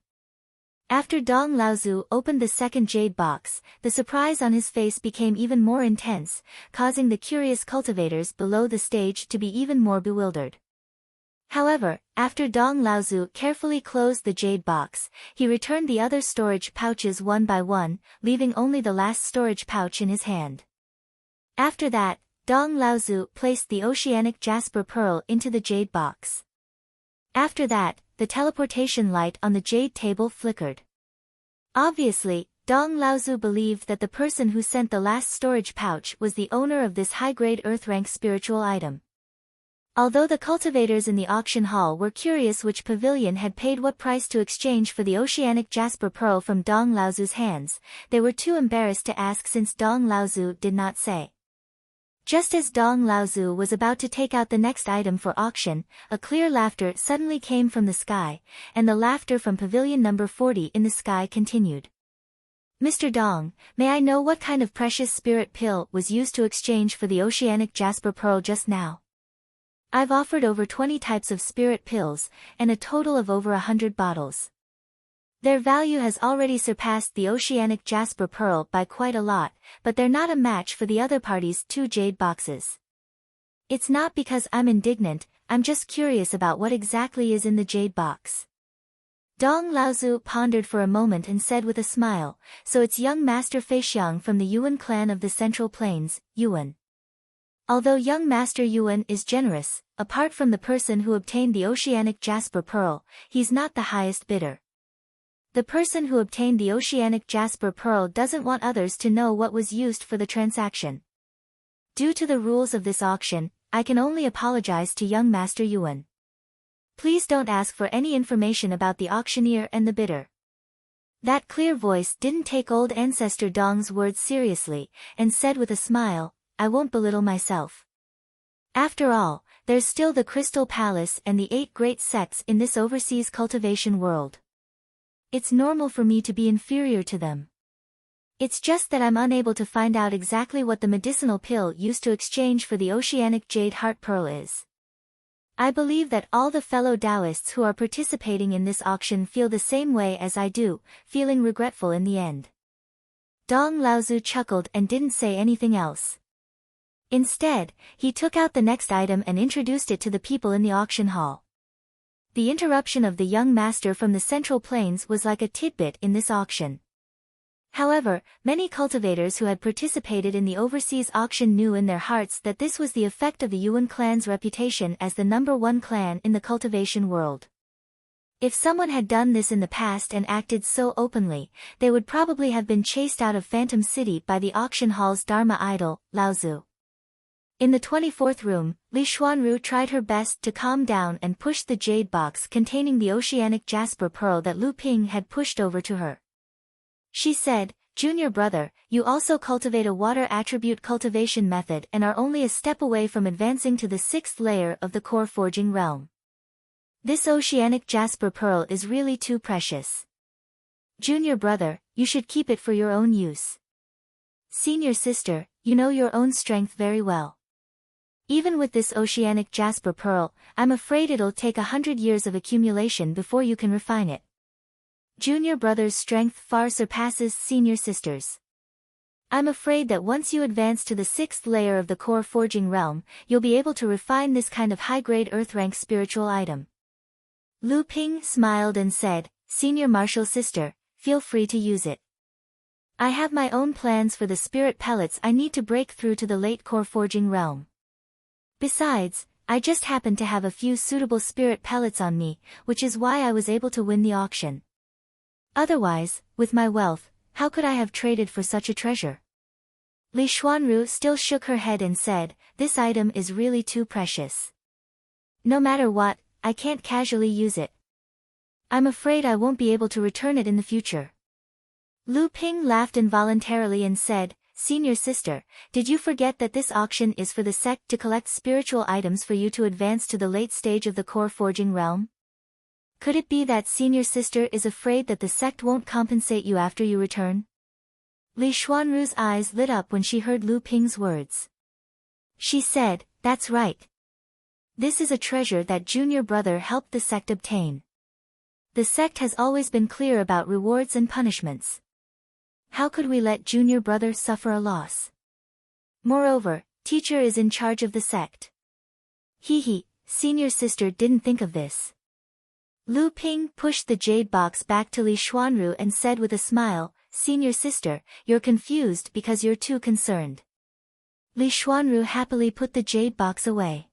After Dong Laozu opened the second jade box, the surprise on his face became even more intense, causing the curious cultivators below the stage to be even more bewildered. However, after Dong Laozu carefully closed the jade box, he returned the other storage pouches one by one, leaving only the last storage pouch in his hand. After that, Dong Laozu placed the oceanic jasper pearl into the jade box. After that, the teleportation light on the jade table flickered. Obviously, Dong Laozu believed that the person who sent the last storage pouch was the owner of this high-grade earth-rank spiritual item. Although the cultivators in the auction hall were curious which pavilion had paid what price to exchange for the oceanic jasper pearl from Dong Laozu's hands, they were too embarrassed to ask since Dong Laozu did not say. Just as Dong Laozu was about to take out the next item for auction, a clear laughter suddenly came from the sky, and the laughter from pavilion number 40 in the sky continued. "Mr. Dong, may I know what kind of precious spirit pill was used to exchange for the oceanic jasper pearl just now? I've offered over 20 types of spirit pills, and a total of over 100 bottles. Their value has already surpassed the oceanic jasper pearl by quite a lot, but they're not a match for the other party's 2 jade boxes. It's not because I'm indignant, I'm just curious about what exactly is in the jade box." Dong Laozu pondered for a moment and said with a smile, "So it's young Master Feixiang from the Yuan clan of the Central Plains, Yuan." Although young Master Yuan is generous, apart from the person who obtained the oceanic jasper pearl, he's not the highest bidder. The person who obtained the oceanic jasper pearl doesn't want others to know what was used for the transaction. Due to the rules of this auction, I can only apologize to young Master Yuan. Please don't ask for any information about the auctioneer and the bidder. That clear voice didn't take old ancestor Dong's words seriously, and said with a smile, "I won't belittle myself. After all, there's still the Crystal Palace and the 8 great sects in this overseas cultivation world. It's normal for me to be inferior to them. It's just that I'm unable to find out exactly what the medicinal pill used to exchange for the oceanic jade heart pearl is. I believe that all the fellow Taoists who are participating in this auction feel the same way as I do, feeling regretful in the end. Dong Laozu chuckled and didn't say anything else. Instead, he took out the next item and introduced it to the people in the auction hall. The interruption of the young master from the Central Plains was like a tidbit in this auction. However, many cultivators who had participated in the overseas auction knew in their hearts that this was the effect of the Yuan clan's reputation as the #1 clan in the cultivation world. If someone had done this in the past and acted so openly, they would probably have been chased out of Phantom City by the auction hall's Dharma idol, Laozu. In the 24th room, Li Xuanru tried her best to calm down and pushed the jade box containing the oceanic jasper pearl that Lu Ping had pushed over to her. She said, "Junior brother, you also cultivate a water attribute cultivation method and are only a step away from advancing to the 6th layer of the core forging realm. This oceanic jasper pearl is really too precious. Junior brother, you should keep it for your own use. Senior sister, you know your own strength very well. Even with this oceanic jasper pearl, I'm afraid it'll take 100 years of accumulation before you can refine it. Junior brother's strength far surpasses senior sister's. I'm afraid that once you advance to the 6th layer of the core forging realm, you'll be able to refine this kind of high-grade earth-rank spiritual item." Lu Ping smiled and said, "Senior martial sister, feel free to use it. I have my own plans for the spirit pellets I need to break through to the late core forging realm. Besides, I just happen to have a few suitable spirit pellets on me, which is why I was able to win the auction. Otherwise, with my wealth, how could I have traded for such a treasure?" Li Xuanru still shook her head and said, "This item is really too precious. No matter what, I can't casually use it. I'm afraid I won't be able to return it in the future." Lu Ping laughed involuntarily and said, "Senior sister, did you forget that this auction is for the sect to collect spiritual items for you to advance to the late stage of the core forging realm? Could it be that senior sister is afraid that the sect won't compensate you after you return?" Li Xuanru's eyes lit up when she heard Lu Ping's words. She said, "That's right. This is a treasure that junior brother helped the sect obtain. The sect has always been clear about rewards and punishments. How could we let junior brother suffer a loss? Moreover, teacher is in charge of the sect. Hee, senior sister didn't think of this." Lu Ping pushed the jade box back to Li Xuanru and said with a smile, "Senior sister, you're confused because you're too concerned." Li Xuanru happily put the jade box away.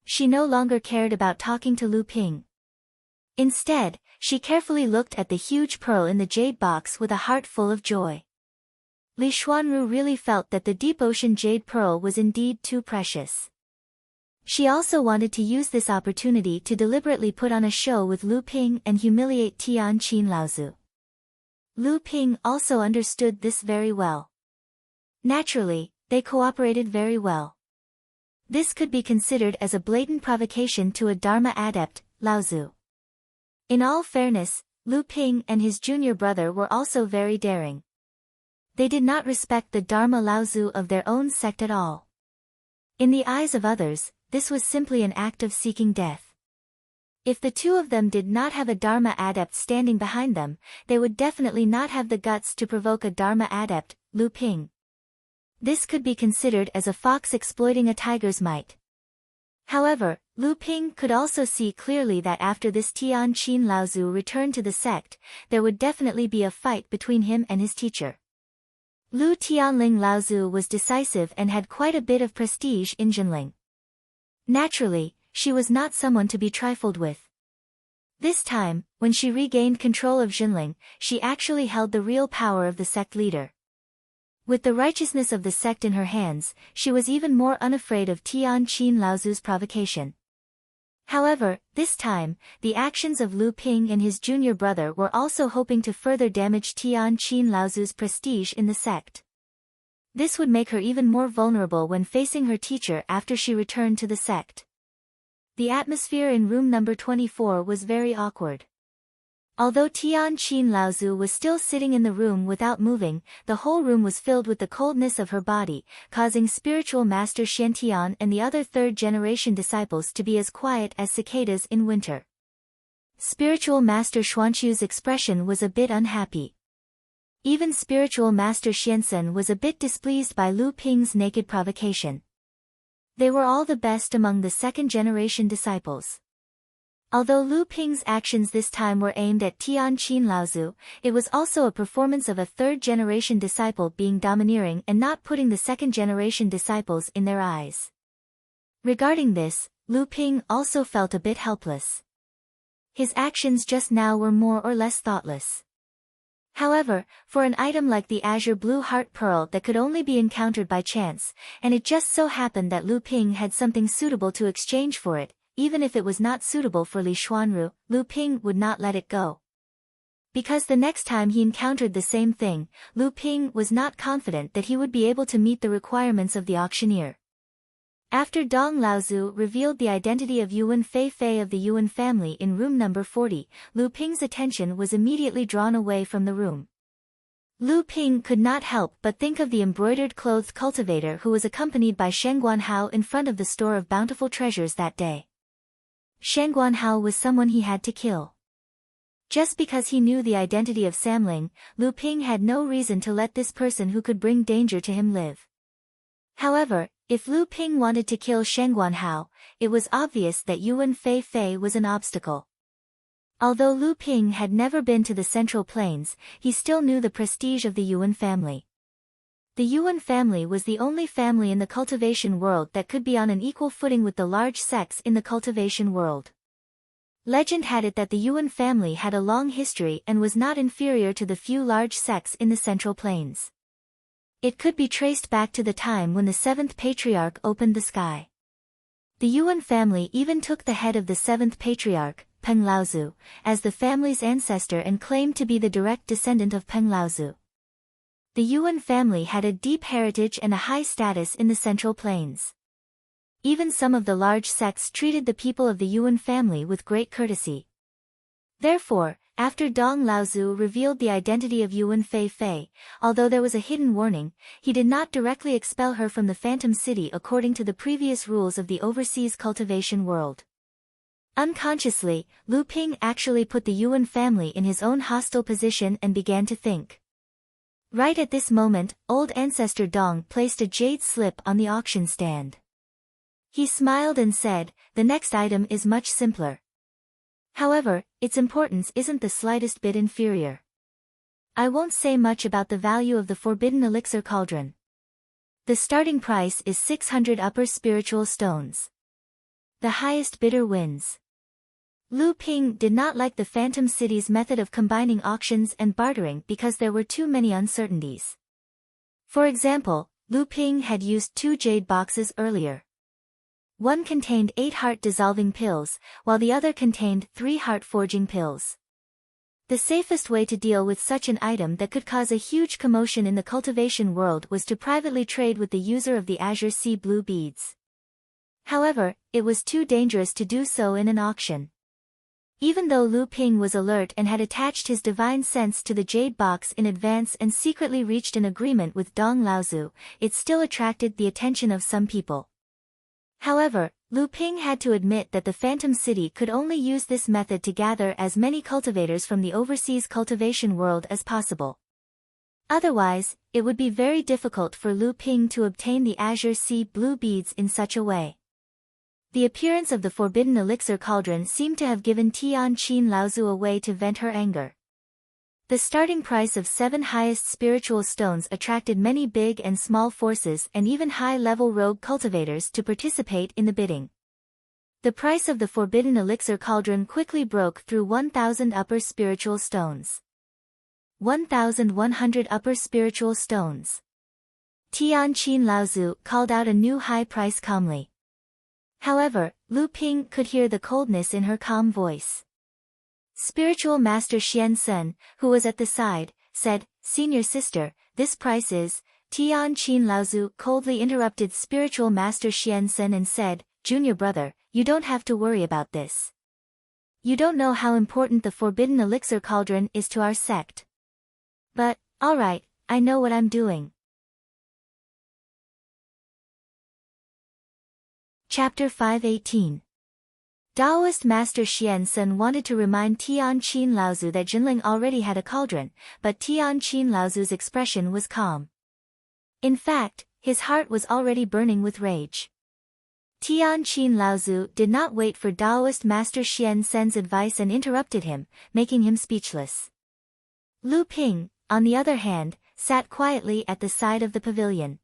She no longer cared about talking to Lu Ping. Instead, she carefully looked at the huge pearl in the jade box with a heart full of joy. Li Xuanru really felt that the deep ocean jade pearl was indeed too precious. She also wanted to use this opportunity to deliberately put on a show with Lu Ping and humiliate Tian Qin Laozu. Lu Ping also understood this very well. Naturally, they cooperated very well. This could be considered as a blatant provocation to a Dharma adept, Laozu. In all fairness, Lu Ping and his junior brother were also very daring. They did not respect the Dharma Laozu of their own sect at all. In the eyes of others, this was simply an act of seeking death. If the two of them did not have a Dharma adept standing behind them, they would definitely not have the guts to provoke a Dharma adept, Lu Ping. This could be considered as a fox exploiting a tiger's might. However, Lu Ping could also see clearly that after this Tian Qin Laozu returned to the sect, there would definitely be a fight between him and his teacher. Lu Tianling Laozu was decisive and had quite a bit of prestige in Jinling. Naturally, she was not someone to be trifled with. This time, when she regained control of Jinling, she actually held the real power of the sect leader. With the righteousness of the sect in her hands, she was even more unafraid of Tian Qin Laozu's provocation. However, this time, the actions of Lu Ping and his junior brother were also hoping to further damage Tian Qin Laozu's prestige in the sect. This would make her even more vulnerable when facing her teacher after she returned to the sect. The atmosphere in room number 24 was very awkward. Although Tian Qin Laozu was still sitting in the room without moving, the whole room was filled with the coldness of her body, causing spiritual master Xiantian and the other third-generation disciples to be as quiet as cicadas in winter. Spiritual master Xuanqu's expression was a bit unhappy. Even spiritual master Xiansen was a bit displeased by Lu Ping's naked provocation. They were all the best among the second-generation disciples. Although Lu Ping's actions this time were aimed at Tian Qin Laozu, it was also a performance of a third-generation disciple being domineering and not putting the second-generation disciples in their eyes. Regarding this, Lu Ping also felt a bit helpless. His actions just now were more or less thoughtless. However, for an item like the azure blue heart pearl that could only be encountered by chance, and it just so happened that Lu Ping had something suitable to exchange for it, even if it was not suitable for Li Xuanru, Lu Ping would not let it go. Because the next time he encountered the same thing, Lu Ping was not confident that he would be able to meet the requirements of the auctioneer. After Dong Laozu revealed the identity of Yuan Fei Fei of the Yuan family in room number 40, Lu Ping's attention was immediately drawn away from the room. Lu Ping could not help but think of the embroidered-clothed cultivator who was accompanied by Shen Guanhao in front of the store of bountiful treasures that day. Shen Guanhao was someone he had to kill. Just because he knew the identity of Samling, Lu Ping had no reason to let this person who could bring danger to him live. However, if Lu Ping wanted to kill Shen Guanhao, it was obvious that Yuan Fei Fei was an obstacle. Although Lu Ping had never been to the Central Plains, he still knew the prestige of the Yuan family. The Yuan family was the only family in the cultivation world that could be on an equal footing with the large sects in the cultivation world. Legend had it that the Yuan family had a long history and was not inferior to the few large sects in the Central Plains. It could be traced back to the time when the seventh patriarch opened the sky. The Yuan family even took the head of the seventh patriarch, Peng Laozu, as the family's ancestor and claimed to be the direct descendant of Peng Laozu. The Yuan family had a deep heritage and a high status in the Central Plains. Even some of the large sects treated the people of the Yuan family with great courtesy. Therefore, after Dong Laozu revealed the identity of Yuan Fei Fei, although there was a hidden warning, he did not directly expel her from the Phantom City according to the previous rules of the overseas cultivation world. Unconsciously, Lu Ping actually put the Yuan family in his own hostile position and began to think. Right at this moment, old ancestor Dong placed a jade slip on the auction stand. He smiled and said, "The next item is much simpler. However, its importance isn't the slightest bit inferior. I won't say much about the value of the forbidden elixir cauldron. The starting price is 600 upper spiritual stones. The highest bidder wins." Lu Ping did not like the Phantom City's method of combining auctions and bartering because there were too many uncertainties. For example, Lu Ping had used 2 jade boxes earlier. One contained 8 heart-dissolving pills, while the other contained 3 heart-forging pills. The safest way to deal with such an item that could cause a huge commotion in the cultivation world was to privately trade with the user of the azure sea blue beads. However, it was too dangerous to do so in an auction. Even though Lu Ping was alert and had attached his divine sense to the jade box in advance and secretly reached an agreement with Dong Laozu, it still attracted the attention of some people. However, Lu Ping had to admit that the Phantom City could only use this method to gather as many cultivators from the overseas cultivation world as possible. Otherwise, it would be very difficult for Lu Ping to obtain the azure sea blue beads in such a way. The appearance of the forbidden elixir cauldron seemed to have given Tian Qin Laozu a way to vent her anger. The starting price of 7 highest spiritual stones attracted many big and small forces and even high-level rogue cultivators to participate in the bidding. The price of the forbidden elixir cauldron quickly broke through 1,000 upper spiritual stones. 1,100 upper spiritual stones. Tian Qin Laozu called out a new high price calmly. However, Lu Ping could hear the coldness in her calm voice. Spiritual Master Xian Sen, who was at the side, said, "Senior sister, this price is..." Tian Qin Laozu coldly interrupted Spiritual Master Xian Sen and said, "Junior brother, you don't have to worry about this. You don't know how important the forbidden elixir cauldron is to our sect. But, alright, I know what I'm doing. Chapter 518. Taoist Master Xian Sun wanted to remind Tian Qin Laozu that Jinling already had a cauldron, but Tian Qin Laozu's expression was calm. In fact, his heart was already burning with rage. Tian Qin Laozu did not wait for Taoist Master Xian Sun's advice and interrupted him, making him speechless. Lu Ping, on the other hand, sat quietly at the side of the pavilion.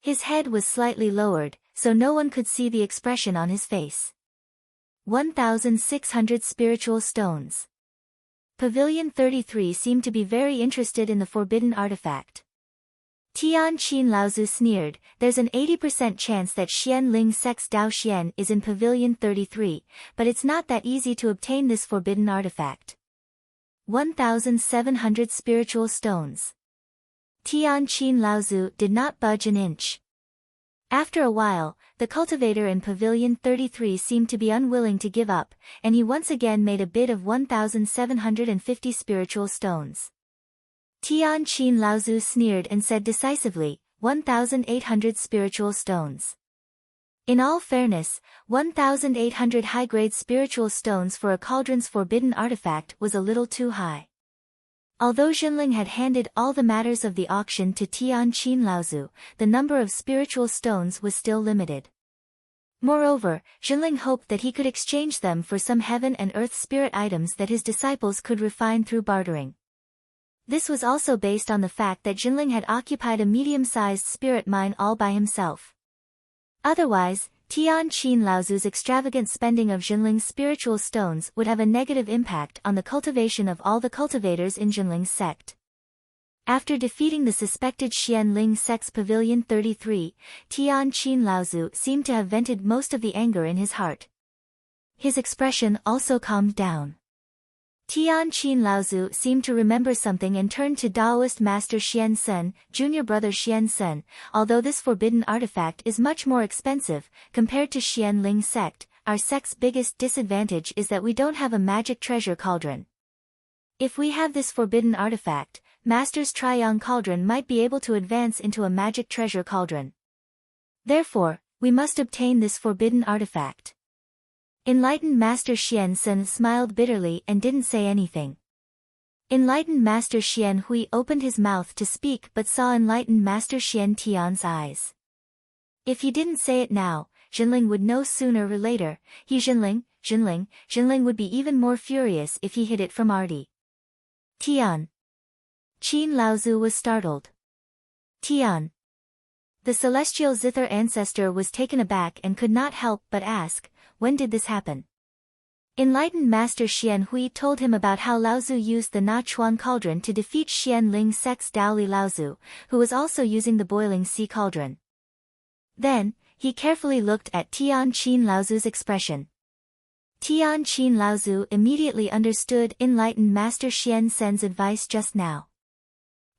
His head was slightly lowered, so no one could see the expression on his face. 1,600 spiritual stones. Pavilion 33 seemed to be very interested in the forbidden artifact. Tian Qin Laozu sneered, "There's an 80% chance that Xian Ling Sect's Dao Xian is in Pavilion 33, but it's not that easy to obtain this forbidden artifact. 1,700 spiritual stones." Tian Qin Laozu did not budge an inch. After a while, the cultivator in Pavilion 33 seemed to be unwilling to give up, and he once again made a bid of 1,750 spiritual stones. Tian Qin Laozu sneered and said decisively, 1,800 spiritual stones. In all fairness, 1,800 high-grade spiritual stones for a cauldron's forbidden artifact was a little too high. Although Jinling had handed all the matters of the auction to Tian Qin Laozu, the number of spiritual stones was still limited. Moreover, Jinling hoped that he could exchange them for some heaven and earth spirit items that his disciples could refine through bartering. This was also based on the fact that Jinling had occupied a medium-sized spirit mine all by himself. Otherwise, Tian Qin Laozu's extravagant spending of Jinling's spiritual stones would have a negative impact on the cultivation of all the cultivators in Jinling's sect. After defeating the suspected Xian Ling sect's Pavilion 33, Tian Qin Laozu seemed to have vented most of the anger in his heart. His expression also calmed down. Tian Qin Laozu seemed to remember something and turned to Taoist Master Xian Sun, junior brother Xian Sun. "Although this forbidden artifact is much more expensive, compared to Xian Ling sect, our sect's biggest disadvantage is that we don't have a magic treasure cauldron. If we have this forbidden artifact, Master's Triyang cauldron might be able to advance into a magic treasure cauldron. Therefore, we must obtain this forbidden artifact." Enlightened Master Xian Sun smiled bitterly and didn't say anything. Enlightened Master Xian Hui opened his mouth to speak but saw Enlightened Master Xian Tian's eyes. If he didn't say it now, Jinling would know sooner or later. Jinling would be even more furious if he hid it from Artie. Tian. Qin Laozu was startled. Tian. The celestial zither ancestor was taken aback and could not help but ask, "When did this happen?" Enlightened Master Xian Hui told him about how Laozu used the Na Chuan cauldron to defeat Xian Ling sect's Dao Li Laozu, who was also using the boiling sea cauldron. Then, he carefully looked at Tian Qin Laozu's expression. Tian Qin Laozu immediately understood Enlightened Master Xian Sun's advice just now.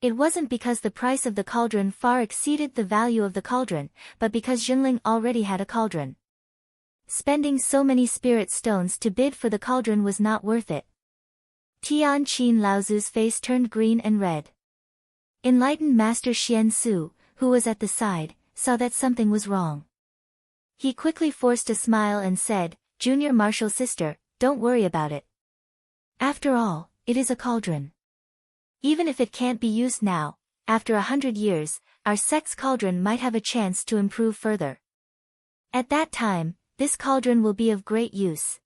It wasn't because the price of the cauldron far exceeded the value of the cauldron, but because Jinling already had a cauldron. Spending so many spirit stones to bid for the cauldron was not worth it. Tian Qin Laozu's face turned green and red. Enlightened Master Xian Su, who was at the side, saw that something was wrong. He quickly forced a smile and said, "Junior martial sister, don't worry about it. After all, it is a cauldron. Even if it can't be used now, after 100 years, our sect's cauldron might have a chance to improve further. At that time, this cauldron will be of great use.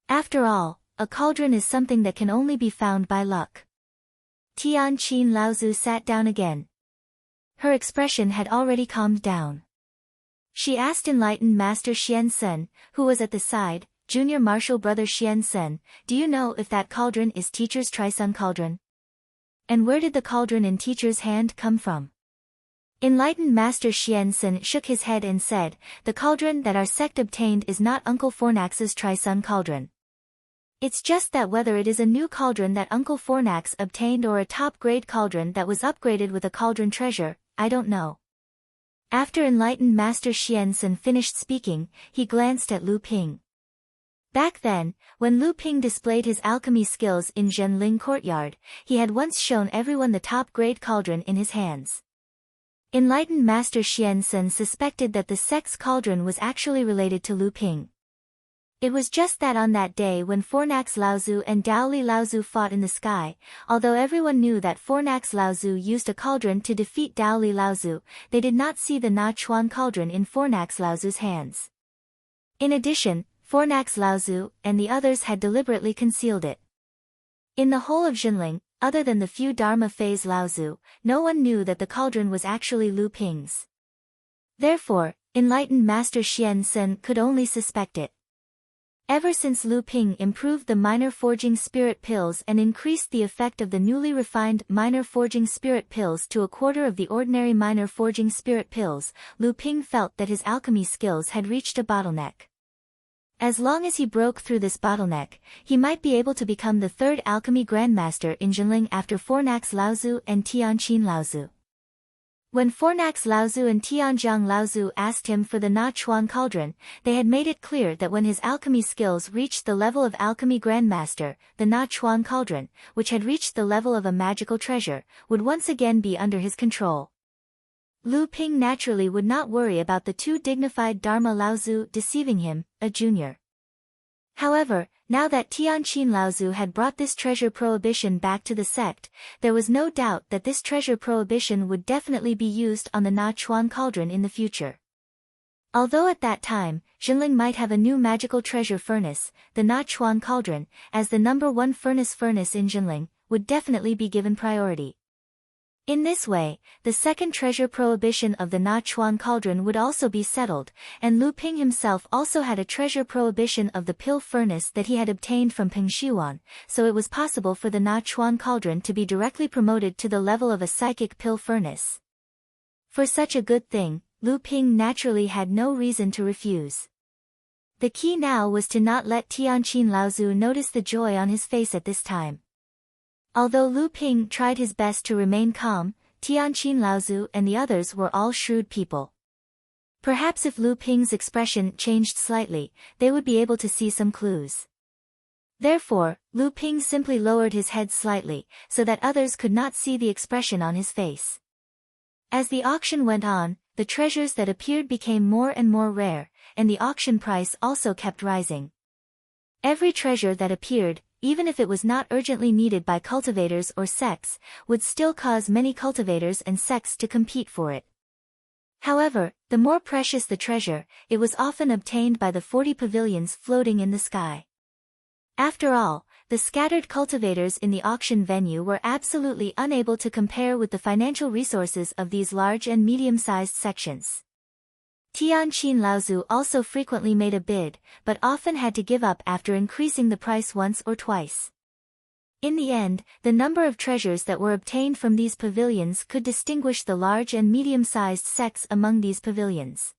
After all, a cauldron is something that can only be found by luck." Tian Qin Laozu sat down again. Her expression had already calmed down. She asked Enlightened Master Xian Sun, who was at the side, "Junior martial brother Xian Sun, do you know if that cauldron is Teacher's Trisun cauldron? And where did the cauldron in Teacher's hand come from?" Enlightened Master Xian Sun shook his head and said, "The cauldron that our sect obtained is not Uncle Fornax's Trisun cauldron. It's just that whether it is a new cauldron that Uncle Fornax obtained or a top-grade cauldron that was upgraded with a cauldron treasure, I don't know." After Enlightened Master Xian Sun finished speaking, he glanced at Lu Ping. Back then, when Lu Ping displayed his alchemy skills in Zhenling Courtyard, he had once shown everyone the top-grade cauldron in his hands. Enlightened Master Xian Sun suspected that the sex cauldron was actually related to Lu Ping. It was just that on that day when Fornax Laozu and Daoli Laozu fought in the sky, although everyone knew that Fornax Laozu used a cauldron to defeat Daoli Laozu, they did not see the Na Chuan cauldron in Fornax Laozu's hands. In addition, Fornax Laozu and the others had deliberately concealed it. In the whole of Zhenling, other than the few Dharma phase Laozu, no one knew that the cauldron was actually Lu Ping's. Therefore, enlightened Master Xian Sun could only suspect it. Ever since Lu Ping improved the minor forging spirit pills and increased the effect of the newly refined minor forging spirit pills to a quarter of the ordinary minor forging spirit pills, Lu Ping felt that his alchemy skills had reached a bottleneck. As long as he broke through this bottleneck, he might be able to become the third alchemy grandmaster in Zhenling after Fornax Laozu and Tianqin Laozu. When Fornax Laozu and Tianjiang Laozu asked him for the Na Chuan cauldron, they had made it clear that when his alchemy skills reached the level of alchemy grandmaster, the Na Chuan cauldron, which had reached the level of a magical treasure, would once again be under his control. Lu Ping naturally would not worry about the two dignified Dharma Laozu deceiving him, a junior. However, now that Tianqin Laozu had brought this treasure prohibition back to the sect, there was no doubt that this treasure prohibition would definitely be used on the Na Chuan cauldron in the future. Although at that time, Zhenling might have a new magical treasure furnace, the Na Chuan cauldron, as the number one furnace in Zhenling, would definitely be given priority. In this way, the second treasure prohibition of the Na Chuan cauldron would also be settled, and Lu Ping himself also had a treasure prohibition of the pill furnace that he had obtained from Peng Xiuan, so it was possible for the Na Chuan cauldron to be directly promoted to the level of a psychic pill furnace. For such a good thing, Lu Ping naturally had no reason to refuse. The key now was to not let Tianqin Laozu notice the joy on his face at this time. Although Lu Ping tried his best to remain calm, Tianqin Laozu and the others were all shrewd people. Perhaps if Lu Ping's expression changed slightly, they would be able to see some clues. Therefore, Lu Ping simply lowered his head slightly, so that others could not see the expression on his face. As the auction went on, the treasures that appeared became more and more rare, and the auction price also kept rising. Every treasure that appeared, even if it was not urgently needed by cultivators or sects, would still cause many cultivators and sects to compete for it. However, the more precious the treasure, it was often obtained by the 40 pavilions floating in the sky. After all, the scattered cultivators in the auction venue were absolutely unable to compare with the financial resources of these large and medium-sized sections. Tianqin Laozu also frequently made a bid, but often had to give up after increasing the price once or twice. In the end, the number of treasures that were obtained from these pavilions could distinguish the large and medium-sized sects among these pavilions.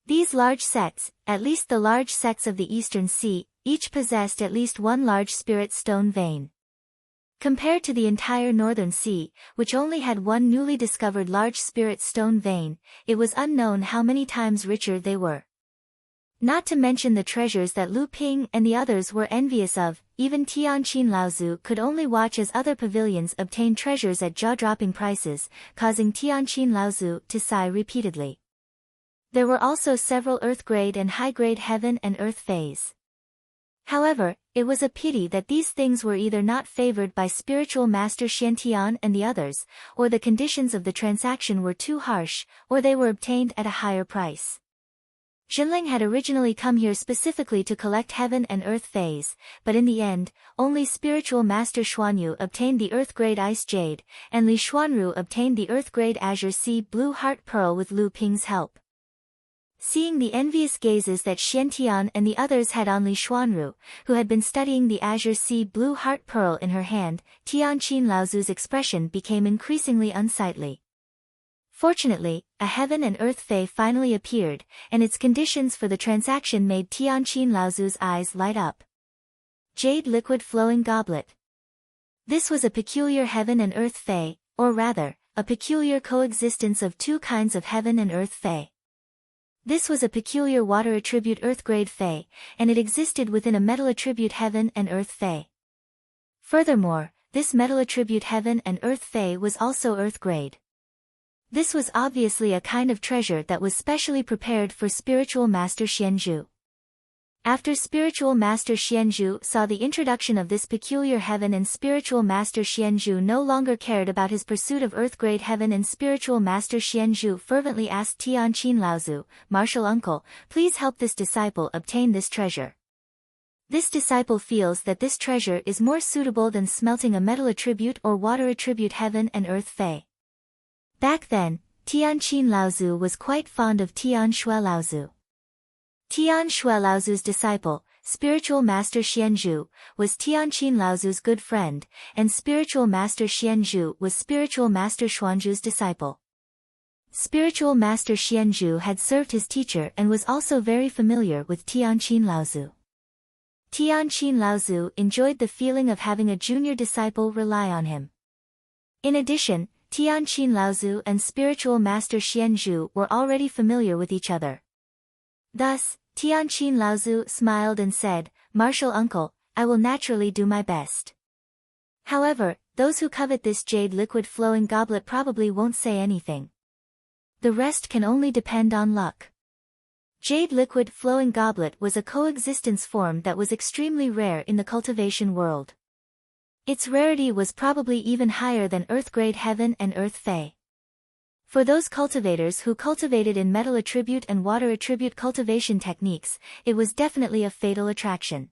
These large sects, at least the large sects of the Eastern Sea, each possessed at least one large spirit stone vein. Compared to the entire Northern Sea, which only had one newly discovered large spirit stone vein, it was unknown how many times richer they were. Not to mention the treasures that Lu Ping and the others were envious of, even Tianqin Laozu could only watch as other pavilions obtained treasures at jaw-dropping prices, causing Tianqin Laozu to sigh repeatedly. There were also several earth-grade and high-grade heaven and earth phase. However, it was a pity that these things were either not favored by spiritual master Xiantian and the others, or the conditions of the transaction were too harsh, or they were obtained at a higher price. Zhenling had originally come here specifically to collect heaven and earth phase, but in the end, only spiritual master Xuanyu obtained the earth-grade ice jade, and Li Xuanru obtained the earth-grade azure sea blue heart pearl with Lu Ping's help. Seeing the envious gazes that Xiantian and the others had on Li Xuanru, who had been studying the azure sea blue heart pearl in her hand, Tianqin Laozu's expression became increasingly unsightly. Fortunately, a heaven and earth fei finally appeared, and its conditions for the transaction made Tianqin Laozu's eyes light up. Jade liquid flowing goblet. This was a peculiar heaven and earth fei, or rather, a peculiar coexistence of two kinds of heaven and earth fei. This was a peculiar water attribute earth grade Fey, and it existed within a metal attribute heaven and earth Fey. Furthermore, this metal attribute heaven and earth Fey was also earth grade. This was obviously a kind of treasure that was specially prepared for spiritual master Xianzhu. After spiritual master Xianzhu saw the introduction of this peculiar heaven and spiritual master Xianzhu no longer cared about his pursuit of earth-grade heaven and spiritual master Xianzhu fervently asked Tianqin Laozu, "Martial uncle, please help this disciple obtain this treasure." This disciple feels that this treasure is more suitable than smelting a metal attribute or water attribute heaven and earth Fey. Back then, Tianqin Laozu was quite fond of Tian Shui Laozu. Tian Shui Laozu's disciple, spiritual master Xianzhu, was Tianqin Laozu's good friend, and spiritual master Xianzhu was spiritual master Xuanzhu's disciple. Spiritual master Xianzhu had served his teacher and was also very familiar with Tianqin Laozu. Tianqin Laozu enjoyed the feeling of having a junior disciple rely on him. In addition, Tianqin Laozu and spiritual master Xianzhu were already familiar with each other. Thus, Tianqin Laozu smiled and said, "Martial uncle, I will naturally do my best." However, those who covet this jade liquid flowing goblet probably won't say anything. The rest can only depend on luck. Jade liquid flowing goblet was a coexistence form that was extremely rare in the cultivation world. Its rarity was probably even higher than earth-grade heaven and earth Fey. For those cultivators who cultivated in metal attribute and water attribute cultivation techniques, it was definitely a fatal attraction.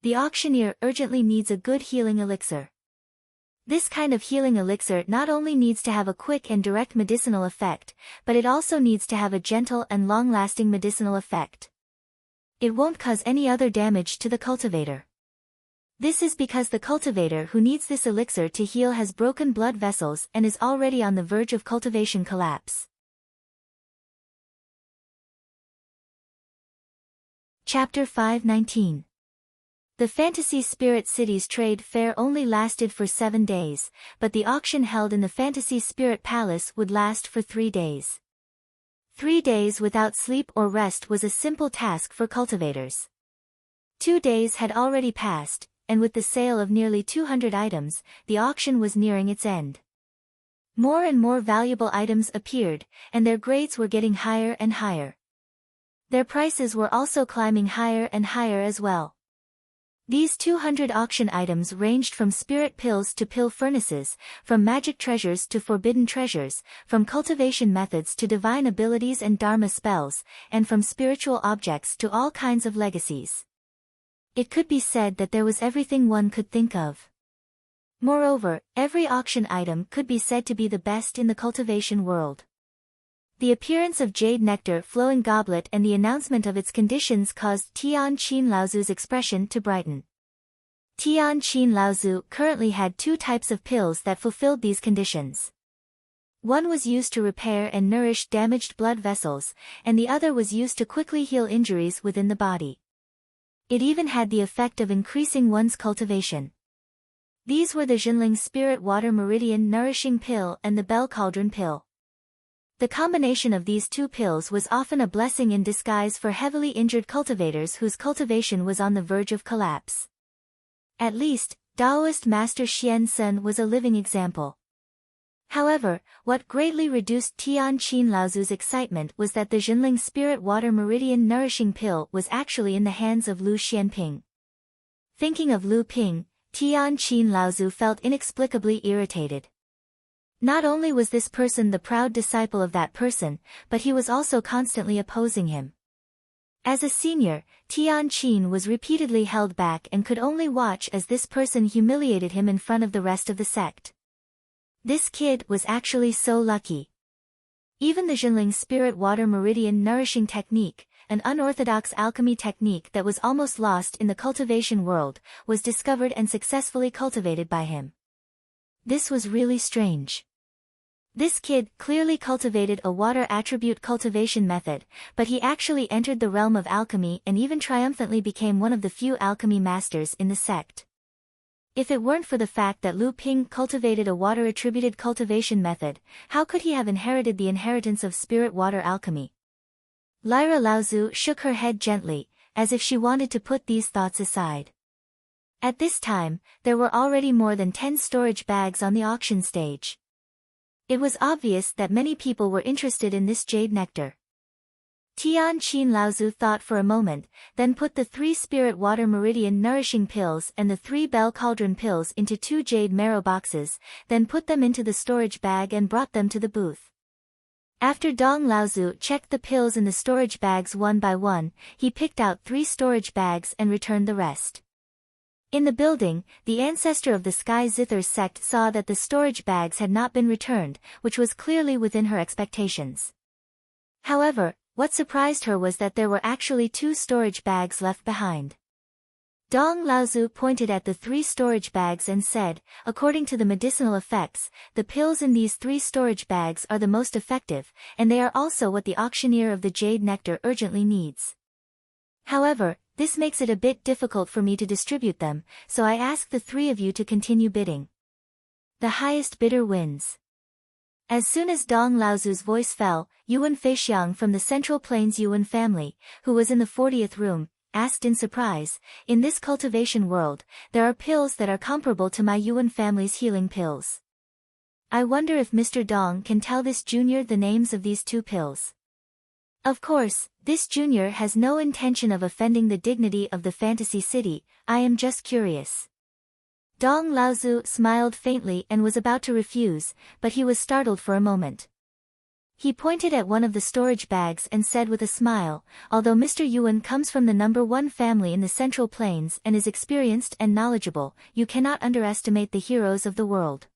The auctioneer urgently needs a good healing elixir. This kind of healing elixir not only needs to have a quick and direct medicinal effect, but it also needs to have a gentle and long-lasting medicinal effect. It won't cause any other damage to the cultivator. This is because the cultivator who needs this elixir to heal has broken blood vessels and is already on the verge of cultivation collapse. Chapter 5:19. The Fantasy Spirit City's trade fair only lasted for 7 days, but the auction held in the Fantasy Spirit Palace would last for 3 days. 3 days without sleep or rest was a simple task for cultivators. 2 days had already passed, and with the sale of nearly 200 items, the auction was nearing its end. More and more valuable items appeared, and their grades were getting higher and higher. Their prices were also climbing higher and higher as well. These 200 auction items ranged from spirit pills to pill furnaces, from magic treasures to forbidden treasures, from cultivation methods to divine abilities and dharma spells, and from spiritual objects to all kinds of legacies. It could be said that there was everything one could think of. Moreover, every auction item could be said to be the best in the cultivation world. The appearance of jade nectar flowing goblet and the announcement of its conditions caused Tianqin Laozu's expression to brighten. Tianqin Laozu currently had 2 types of pills that fulfilled these conditions. One was used to repair and nourish damaged blood vessels, and the other was used to quickly heal injuries within the body. It even had the effect of increasing one's cultivation. These were the Jinling Spirit Water Meridian Nourishing Pill and the Bell Cauldron Pill. The combination of these 2 pills was often a blessing in disguise for heavily injured cultivators whose cultivation was on the verge of collapse. At least, Taoist Master Xian Sun was a living example. However, what greatly reduced Tianqin Laozu's excitement was that the Jinling Spirit Water Meridian Nourishing Pill was actually in the hands of Lu Xianping. Thinking of Lu Ping, Tianqin Laozu felt inexplicably irritated. Not only was this person the proud disciple of that person, but he was also constantly opposing him. As a senior, Tianqin was repeatedly held back and could only watch as this person humiliated him in front of the rest of the sect. This kid was actually so lucky. Even the Jinling Spirit Water Meridian Nourishing Technique, an unorthodox alchemy technique that was almost lost in the cultivation world, was discovered and successfully cultivated by him. This was really strange. This kid clearly cultivated a water attribute cultivation method, but he actually entered the realm of alchemy and even triumphantly became one of the few alchemy masters in the sect. If it weren't for the fact that Lu Ping cultivated a water-attributed cultivation method, how could he have inherited the inheritance of spirit water alchemy? Lyra Laozu shook her head gently, as if she wanted to put these thoughts aside. At this time, there were already more than 10 storage bags on the auction stage. It was obvious that many people were interested in this jade nectar. Tian Qin Laozu thought for a moment, then put the 3 spirit water meridian nourishing pills and the 3 bell cauldron pills into 2 jade marrow boxes, then put them into the storage bag and brought them to the booth. After Dong Laozu checked the pills in the storage bags one by one, he picked out 3 storage bags and returned the rest. In the building, the ancestor of the Sky Zithers sect saw that the storage bags had not been returned, which was clearly within her expectations. However, what surprised her was that there were actually 2 storage bags left behind. Dong Laozu pointed at the 3 storage bags and said, according to the medicinal effects, the pills in these 3 storage bags are the most effective, and they are also what the auctioneer of the jade nectar urgently needs. However, this makes it a bit difficult for me to distribute them, so I ask the 3 of you to continue bidding. The highest bidder wins. As soon as Dong Laozu's voice fell, Yuan Feixiang from the Central Plains Yuan family, who was in the 40th room, asked in surprise, in this cultivation world, there are pills that are comparable to my Yuan family's healing pills. I wonder if Mr. Dong can tell this junior the names of these 2 pills. Of course, this junior has no intention of offending the dignity of the fantasy city, I am just curious. Dong Laozu smiled faintly and was about to refuse, but he was startled for a moment. He pointed at one of the storage bags and said with a smile, although Mr. Yuan comes from the number 1 family in the Central Plains and is experienced and knowledgeable, you cannot underestimate the heroes of the world.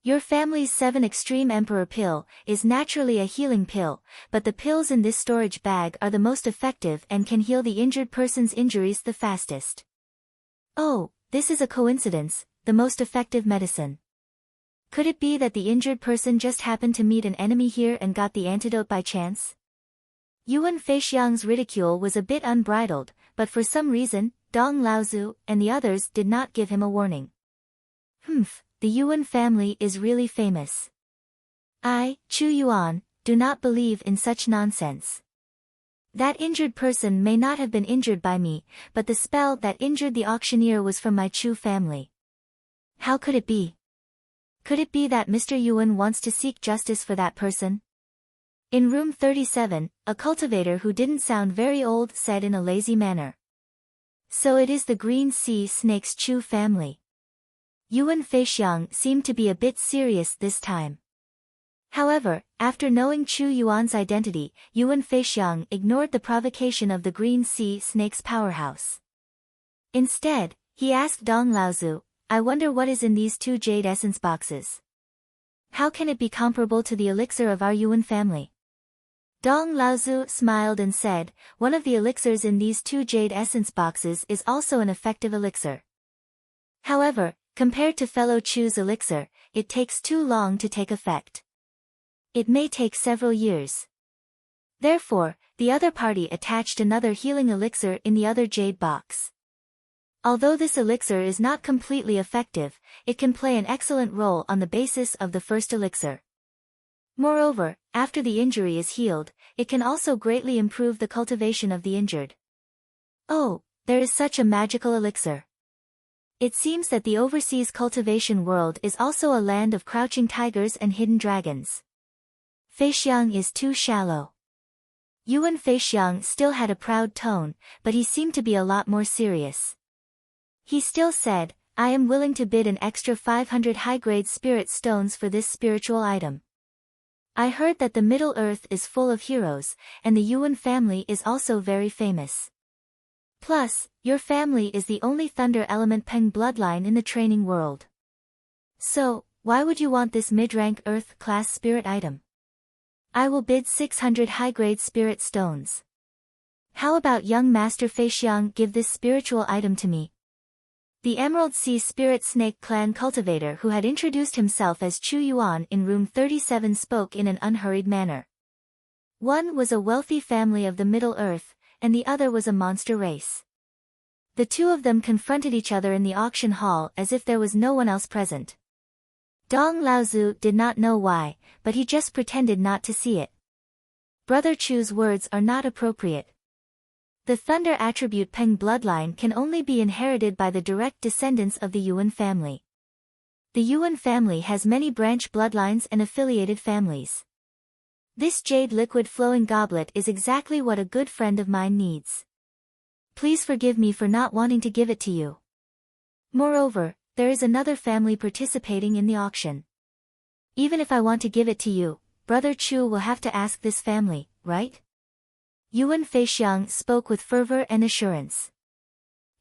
Your family's 7 Extreme Emperor pill is naturally a healing pill, but the pills in this storage bag are the most effective and can heal the injured person's injuries the fastest. Oh, this is a coincidence, the most effective medicine. Could it be that the injured person just happened to meet an enemy here and got the antidote by chance? Yuan Feixiang's ridicule was a bit unbridled, but for some reason, Dong Laozu and the others did not give him a warning. The Yuan family is really famous. I, Chu Yuan, do not believe in such nonsense. That injured person may not have been injured by me, but the spell that injured the auctioneer was from my Chu family. How could it be? Could it be that Mr. Yuan wants to seek justice for that person? In room 37, a cultivator who didn't sound very old said in a lazy manner. So it is the green sea snake's Chu family. Yuan Feixiang seemed to be a bit serious this time. However, after knowing Chu Yuan's identity, Yuan Feixiang ignored the provocation of the green sea snake's powerhouse. Instead, he asked Dong Laozu, I wonder what is in these 2 jade essence boxes. How can it be comparable to the elixir of our Yuan family? Dong Laozu smiled and said, one of the elixirs in these 2 jade essence boxes is also an effective elixir. However, compared to fellow Chu's elixir, it takes too long to take effect. It may take several years. Therefore, the other party attached another healing elixir in the other jade box. Although this elixir is not completely effective, it can play an excellent role on the basis of the first elixir. Moreover, after the injury is healed, it can also greatly improve the cultivation of the injured. Oh, there is such a magical elixir. It seems that the overseas cultivation world is also a land of crouching tigers and hidden dragons. Feixiang is too shallow. Yuan Feixiang still had a proud tone, but he seemed to be a lot more serious. He still said, I am willing to bid an extra 500 high-grade spirit stones for this spiritual item. I heard that the Middle Earth is full of heroes, and the Yuan family is also very famous. Plus, your family is the only Thunder Element Peng bloodline in the training world. So, why would you want this mid-rank Earth-class spirit item? I will bid 600 high-grade spirit stones. How about young Master Feixiang give this spiritual item to me? The Emerald Sea Spirit Snake Clan cultivator who had introduced himself as Chu Yuan in room 37 spoke in an unhurried manner. One was a wealthy family of the Middle Earth, and the other was a monster race. The 2 of them confronted each other in the auction hall as if there was no one else present. Dong Laozu did not know why, but he just pretended not to see it. Brother Chu's words are not appropriate. The thunder attribute Peng bloodline can only be inherited by the direct descendants of the Yuan family. The Yuan family has many branch bloodlines and affiliated families. This jade liquid flowing goblet is exactly what a good friend of mine needs. Please forgive me for not wanting to give it to you. Moreover, there is another family participating in the auction. Even if I want to give it to you, Brother Chu will have to ask this family, right? Yuan Feixiang spoke with fervor and assurance.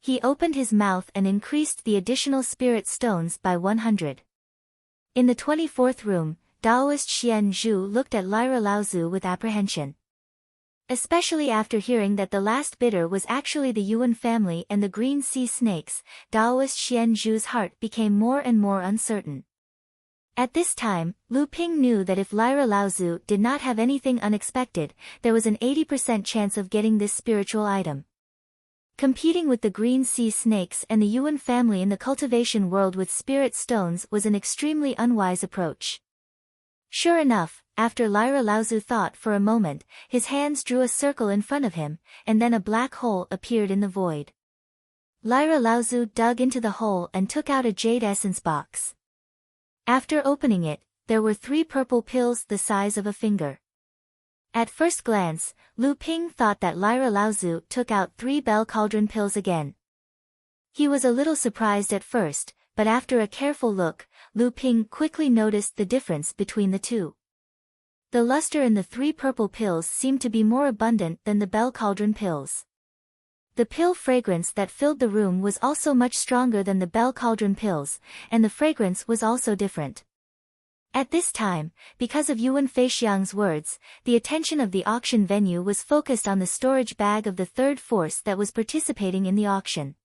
He opened his mouth and increased the additional spirit stones by 100. In the 24th room, Taoist Xian Zhu looked at Lyra Laozu with apprehension. Especially after hearing that the last bidder was actually the Yuan family and the Green Sea Snakes, Taoist Xian Zhu's heart became more and more uncertain. At this time, Lu Ping knew that if Lyra Laozu did not have anything unexpected, there was an 80% chance of getting this spiritual item. Competing with the Green Sea Snakes and the Yuan family in the cultivation world with spirit stones was an extremely unwise approach. Sure enough, after Lyra Laozu thought for a moment, his hands drew a circle in front of him, and then a black hole appeared in the void. Lyra Laozu dug into the hole and took out a jade essence box. After opening it, there were 3 purple pills the size of a finger. At first glance, Lu Ping thought that Lyra Laozu took out 3 bell cauldron pills again. He was a little surprised at first, but after a careful look, Lu Ping quickly noticed the difference between the two. The luster in the 3 purple pills seemed to be more abundant than the bell cauldron pills. The pill fragrance that filled the room was also much stronger than the bell cauldron pills, and the fragrance was also different. At this time, because of Yuan Feixiang's words, the attention of the auction venue was focused on the storage bag of the third force that was participating in the auction.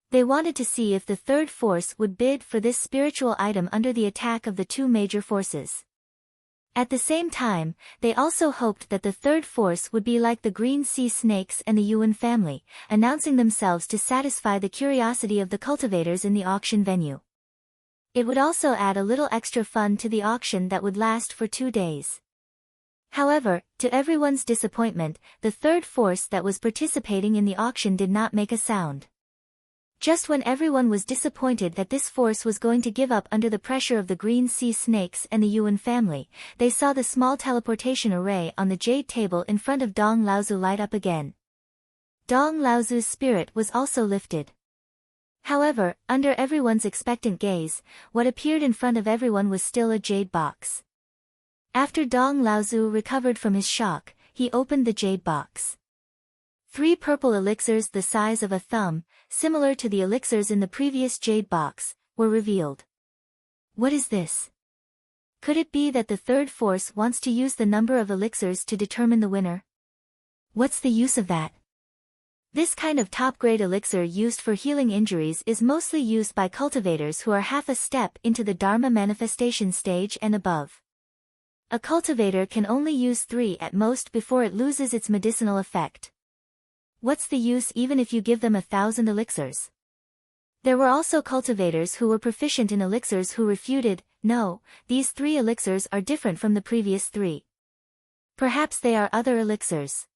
They wanted to see if the third force would bid for this spiritual item under the attack of the 2 major forces. At the same time, they also hoped that the third force would be like the Green Sea Snakes and the Yuan family, announcing themselves to satisfy the curiosity of the cultivators in the auction venue. It would also add a little extra fun to the auction that would last for 2 days. However, to everyone's disappointment, the third force that was participating in the auction did not make a sound. Just when everyone was disappointed that this force was going to give up under the pressure of the Green Sea Snakes and the Yuan family, they saw the small teleportation array on the jade table in front of Dong Laozu light up again. Dong Laozu's spirit was also lifted. However, under everyone's expectant gaze, what appeared in front of everyone was still a jade box. After Dong Laozu recovered from his shock, he opened the jade box. 3 purple elixirs the size of a thumb, similar to the elixirs in the previous jade box, were revealed. What is this? Could it be that the third force wants to use the number of elixirs to determine the winner? What's the use of that? This kind of top-grade elixir used for healing injuries is mostly used by cultivators who are half a step into the Dharma manifestation stage and above. A cultivator can only use 3 at most before it loses its medicinal effect. What's the use even if you give them 1,000 elixirs? There were also cultivators who were proficient in elixirs who refuted, no, these 3 elixirs are different from the previous 3. Perhaps they are other elixirs.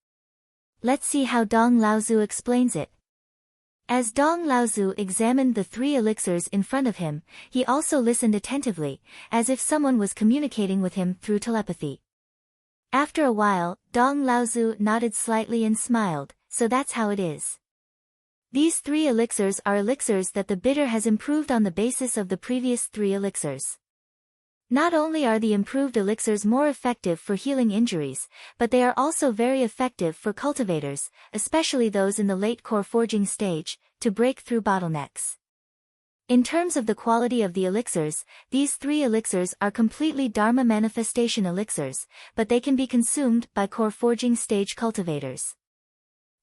Let's see how Dong Laozu explains it. As Dong Laozu examined the 3 elixirs in front of him, he also listened attentively, as if someone was communicating with him through telepathy. After a while, Dong Laozu nodded slightly and smiled, so that's how it is. These 3 elixirs are elixirs that the bidder has improved on the basis of the previous 3 elixirs. Not only are the improved elixirs more effective for healing injuries, but they are also very effective for cultivators, especially those in the late core forging stage, to break through bottlenecks. In terms of the quality of the elixirs, these 3 elixirs are completely Dharma manifestation elixirs, but they can be consumed by core forging stage cultivators.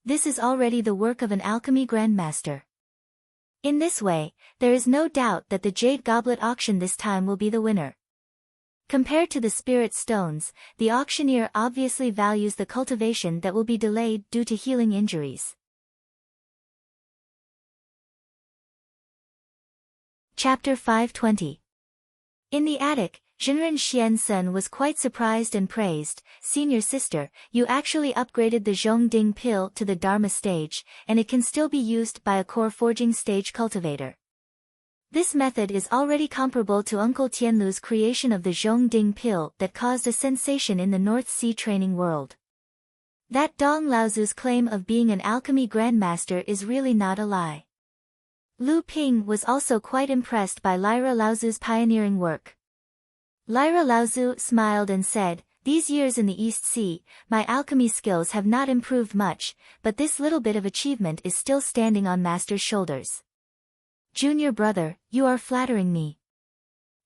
This is already the work of an alchemy grandmaster. In this way, there is no doubt that the Jade Goblet auction this time will be the winner. Compared to the spirit stones, the auctioneer obviously values the cultivation that will be delayed due to healing injuries. Chapter 520. In the attic, Jinren Xiansun was quite surprised and praised, "Senior sister, you actually upgraded the Zhongding pill to the Dharma stage, and it can still be used by a core forging stage cultivator. This method is already comparable to Uncle Tianlu's creation of the Zhongding pill that caused a sensation in the North Sea training world." That Dong Laozu's claim of being an alchemy grandmaster is really not a lie. Lu Ping was also quite impressed by Lyra Laozu's pioneering work. Lyra Laozu smiled and said, "These years in the East Sea, my alchemy skills have not improved much, but this little bit of achievement is still standing on Master's shoulders. Junior brother, you are flattering me.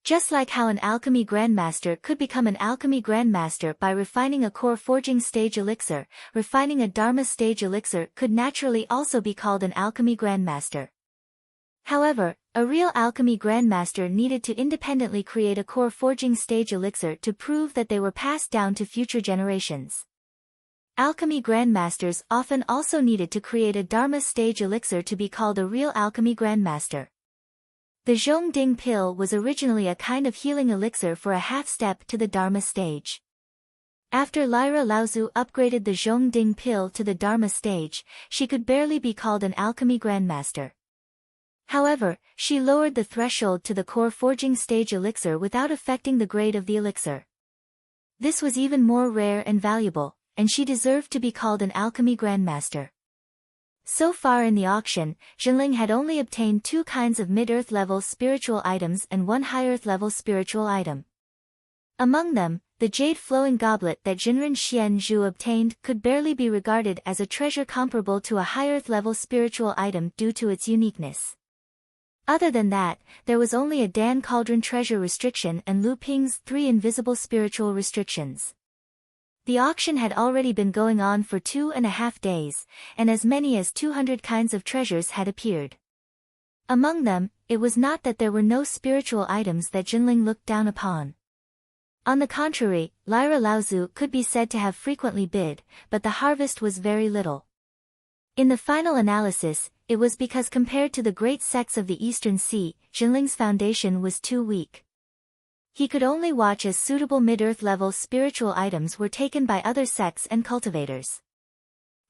Just like how an alchemy grandmaster could become an alchemy grandmaster by refining a core forging stage elixir, refining a Dharma stage elixir could naturally also be called an alchemy grandmaster. However, a real alchemy grandmaster needed to independently create a core forging stage elixir to prove that they were passed down to future generations. Alchemy grandmasters often also needed to create a Dharma stage elixir to be called a real alchemy grandmaster. The Zhongding pill was originally a kind of healing elixir for a half-step to the Dharma stage. After Lyra Laozu upgraded the Zhongding pill to the Dharma stage, she could barely be called an alchemy grandmaster. However, she lowered the threshold to the core forging stage elixir without affecting the grade of the elixir. This was even more rare and valuable, and she deserved to be called an alchemy grandmaster. So far in the auction, Jinling had only obtained 2 kinds of mid-earth level spiritual items and 1 high-earth level spiritual item. Among them, the jade flowing goblet that Jinren Xianzhu obtained could barely be regarded as a treasure comparable to a high-earth level spiritual item due to its uniqueness. Other than that, there was only a Dan Cauldron treasure restriction and Lu Ping's 3 invisible spiritual restrictions. The auction had already been going on for 2.5 days, and as many as 200 kinds of treasures had appeared. Among them, it was not that there were no spiritual items that Jinling looked down upon. On the contrary, Lyra Laozu could be said to have frequently bid, but the harvest was very little. In the final analysis, it was because compared to the great sects of the Eastern Sea, Jinling's foundation was too weak. He could only watch as suitable mid-earth level spiritual items were taken by other sects and cultivators.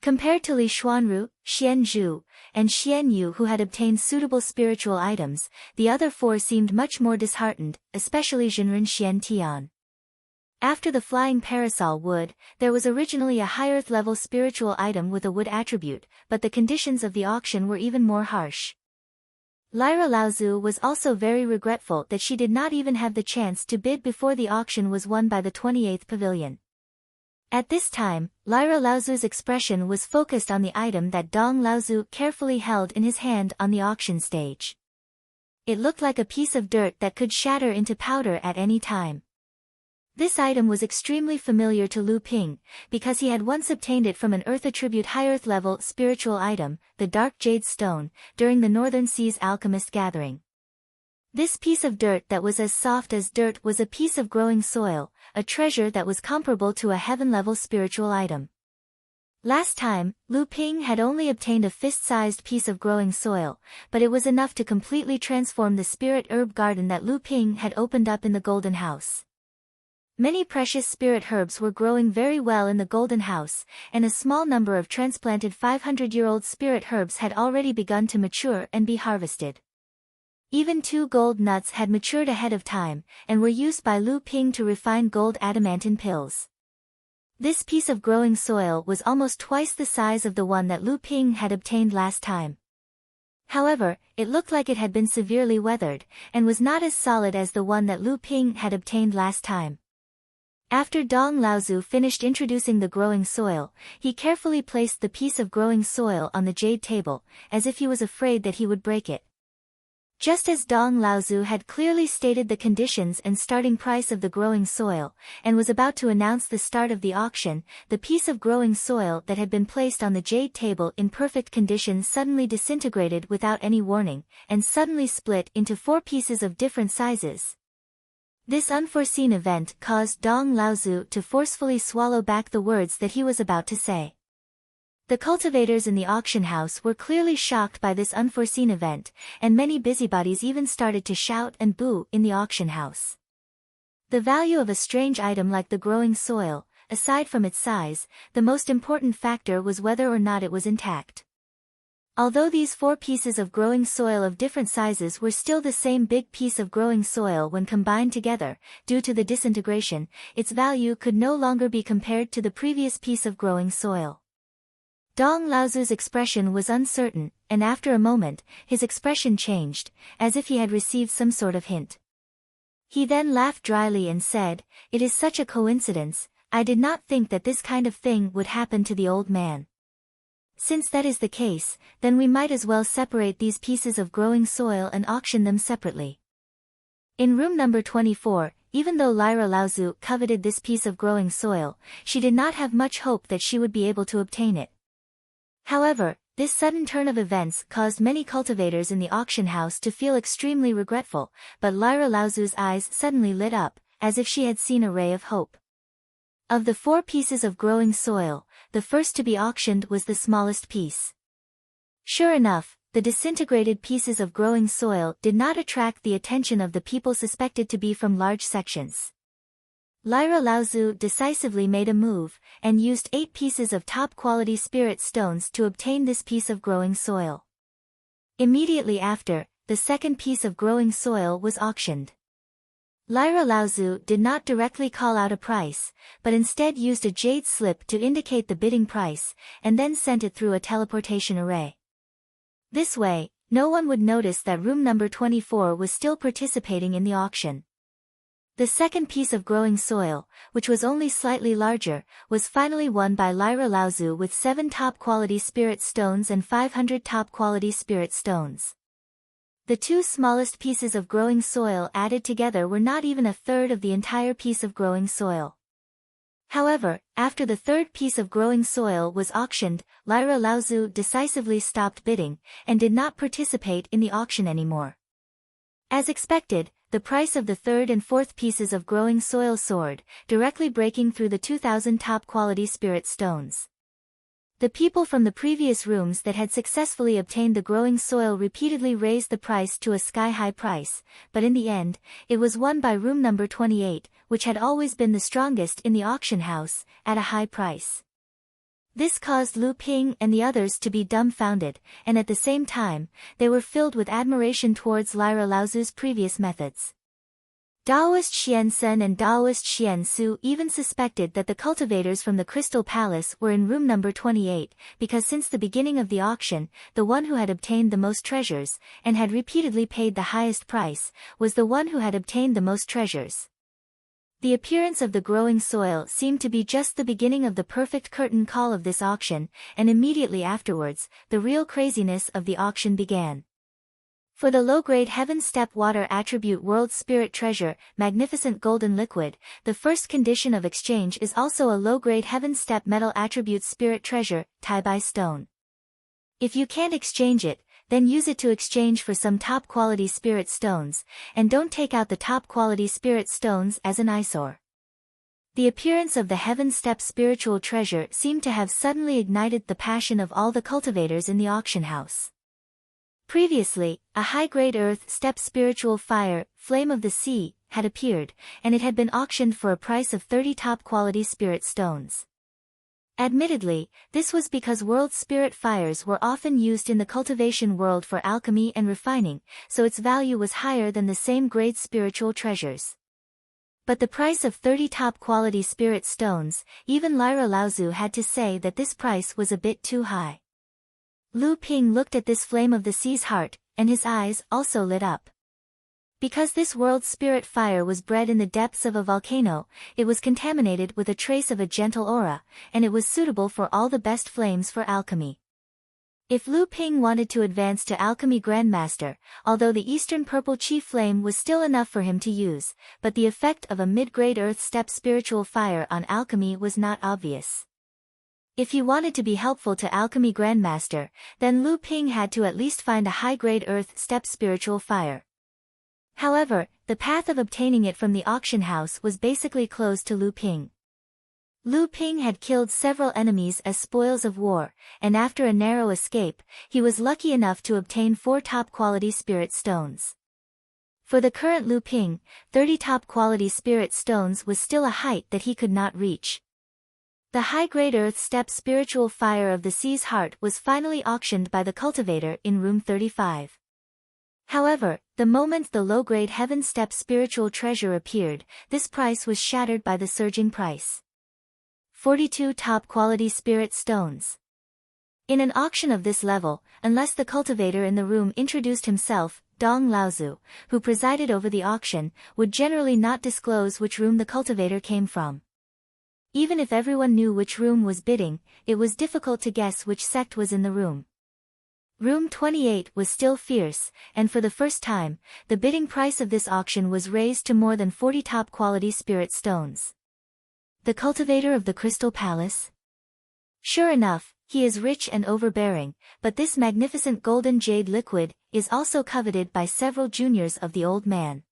Compared to Li Xuanru, Xian Zhu, and Xian Yu who had obtained suitable spiritual items, the other 4 seemed much more disheartened, especially Jinren Xian Tian. After the flying parasol wood, there was originally a high-earth level spiritual item with a wood attribute, but the conditions of the auction were even more harsh. Lyra Laozu was also very regretful that she did not even have the chance to bid before the auction was won by the 28th pavilion. At this time, Lyra Laozu's expression was focused on the item that Dong Laozu carefully held in his hand on the auction stage. It looked like a piece of dirt that could shatter into powder at any time. This item was extremely familiar to Lu Ping, because he had once obtained it from an earth attribute high-earth level spiritual item, the Dark Jade Stone, during the Northern Seas Alchemist Gathering. This piece of dirt that was as soft as dirt was a piece of growing soil, a treasure that was comparable to a heaven-level spiritual item. Last time, Lu Ping had only obtained a fist-sized piece of growing soil, but it was enough to completely transform the spirit herb garden that Lu Ping had opened up in the Golden House. Many precious spirit herbs were growing very well in the Golden House, and a small number of transplanted 500-year-old spirit herbs had already begun to mature and be harvested. Even 2 gold nuts had matured ahead of time, and were used by Lu Ping to refine gold adamantine pills. This piece of growing soil was almost twice the size of the one that Lu Ping had obtained last time. However, it looked like it had been severely weathered, and was not as solid as the one that Lu Ping had obtained last time. After Dong Laozu finished introducing the growing soil, he carefully placed the piece of growing soil on the jade table, as if he was afraid that he would break it. Just as Dong Laozu had clearly stated the conditions and starting price of the growing soil, and was about to announce the start of the auction, the piece of growing soil that had been placed on the jade table in perfect condition suddenly disintegrated without any warning, and suddenly split into 4 pieces of different sizes. This unforeseen event caused Dong Laozu to forcefully swallow back the words that he was about to say. The cultivators in the auction house were clearly shocked by this unforeseen event, and many busybodies even started to shout and boo in the auction house. The value of a strange item like the growing soil, aside from its size, the most important factor was whether or not it was intact. Although these 4 pieces of growing soil of different sizes were still the same big piece of growing soil when combined together, due to the disintegration, its value could no longer be compared to the previous piece of growing soil. Dong Laozu's expression was uncertain, and after a moment, his expression changed, as if he had received some sort of hint. He then laughed dryly and said, "It is such a coincidence, I did not think that this kind of thing would happen to the old man. Since that is the case, then we might as well separate these pieces of growing soil and auction them separately." In room number 24, even though Lyra Laozu coveted this piece of growing soil, she did not have much hope that she would be able to obtain it. However, this sudden turn of events caused many cultivators in the auction house to feel extremely regretful, but Lyra Laozu's eyes suddenly lit up, as if she had seen a ray of hope. Of the 4 pieces of growing soil, the first to be auctioned was the smallest piece. Sure enough, the disintegrated pieces of growing soil did not attract the attention of the people suspected to be from large sections. Lyra Laozu decisively made a move, and used 8 pieces of top-quality spirit stones to obtain this piece of growing soil. Immediately after, the second piece of growing soil was auctioned. Lyra Laozu did not directly call out a price, but instead used a jade slip to indicate the bidding price, and then sent it through a teleportation array. This way, no one would notice that room number 24 was still participating in the auction. The second piece of growing soil, which was only slightly larger, was finally won by Lyra Laozu with 7 top-quality spirit stones and 500 top-quality spirit stones. The 2 smallest pieces of growing soil added together were not even a third of the entire piece of growing soil. However, after the third piece of growing soil was auctioned, Lyra Laozu decisively stopped bidding, and did not participate in the auction anymore. As expected, the price of the third and fourth pieces of growing soil soared, directly breaking through the 2,000 top-quality spirit stones. The people from the previous rooms that had successfully obtained the growing soil repeatedly raised the price to a sky-high price, but in the end, it was won by room number 28, which had always been the strongest in the auction house, at a high price. This caused Lu Ping and the others to be dumbfounded, and at the same time, they were filled with admiration towards Lyra Laozu's previous methods. Daoist Xian Sen and Daoist Xian Su even suspected that the cultivators from the Crystal Palace were in room number 28, because since the beginning of the auction, the one who had obtained the most treasures, and had repeatedly paid the highest price, was the one who had obtained the most treasures. The appearance of the growing soil seemed to be just the beginning of the perfect curtain call of this auction, and immediately afterwards, the real craziness of the auction began. For the low-grade Heaven Step Water Attribute World Spirit Treasure, Magnificent Golden Liquid, the first condition of exchange is also a low-grade Heaven Step Metal Attribute Spirit Treasure, Tai-Bai Stone. If you can't exchange it, then use it to exchange for some top-quality spirit stones, and don't take out the top-quality spirit stones as an eyesore. The appearance of the Heaven Step Spiritual Treasure seemed to have suddenly ignited the passion of all the cultivators in the auction house. Previously, a high-grade Earth Step Spiritual Fire, Flame of the Sea, had appeared, and it had been auctioned for a price of 30 top-quality spirit stones. Admittedly, this was because world spirit fires were often used in the cultivation world for alchemy and refining, so its value was higher than the same grade spiritual treasures. But the price of 30 top-quality spirit stones, even Lyra Laozu had to say that this price was a bit too high. Lu Ping looked at this Flame of the Sea's heart, and his eyes also lit up. Because this world spirit fire was bred in the depths of a volcano, it was contaminated with a trace of a gentle aura, and it was suitable for all the best flames for alchemy. If Lu Ping wanted to advance to Alchemy Grandmaster, although the Eastern Purple Chi Flame was still enough for him to use, but the effect of a mid-grade Earth Step Spiritual Fire on alchemy was not obvious. If he wanted to be helpful to Alchemy Grandmaster, then Lu Ping had to at least find a high-grade Earth Step Spiritual Fire. However, the path of obtaining it from the auction house was basically closed to Lu Ping. Lu Ping had killed several enemies as spoils of war, and after a narrow escape, he was lucky enough to obtain 4 top-quality spirit stones. For the current Lu Ping, 30 top-quality spirit stones was still a height that he could not reach. The high-grade earth-step spiritual fire of the sea's heart was finally auctioned by the cultivator in room 35. However, the moment the low-grade heaven-step spiritual treasure appeared, this price was shattered by the surging price. 42 top-quality spirit stones. In an auction of this level, unless the cultivator in the room introduced himself, Dong Laozu, who presided over the auction, would generally not disclose which room the cultivator came from. Even if everyone knew which room was bidding, it was difficult to guess which sect was in the room. Room 28 was still fierce, and for the first time, the bidding price of this auction was raised to more than 40 top-quality spirit stones. The cultivator of the Crystal Palace? Sure enough, he is rich and overbearing, but this magnificent golden jade liquid is also coveted by several juniors of the old man.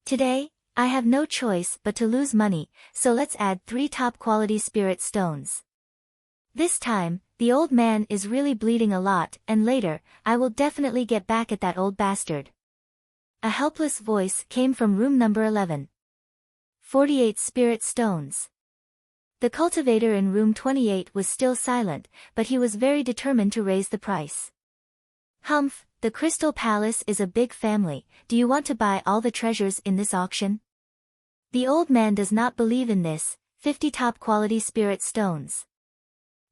Today, I have no choice but to lose money, so let's add 3 top-quality spirit stones. This time, the old man is really bleeding a lot, and later, I will definitely get back at that old bastard. A helpless voice came from room number 11. 48 spirit stones. The cultivator in room 28 was still silent, but he was very determined to raise the price. Humph, the Crystal Palace is a big family, do you want to buy all the treasures in this auction? The old man does not believe in this, 50 top-quality spirit stones.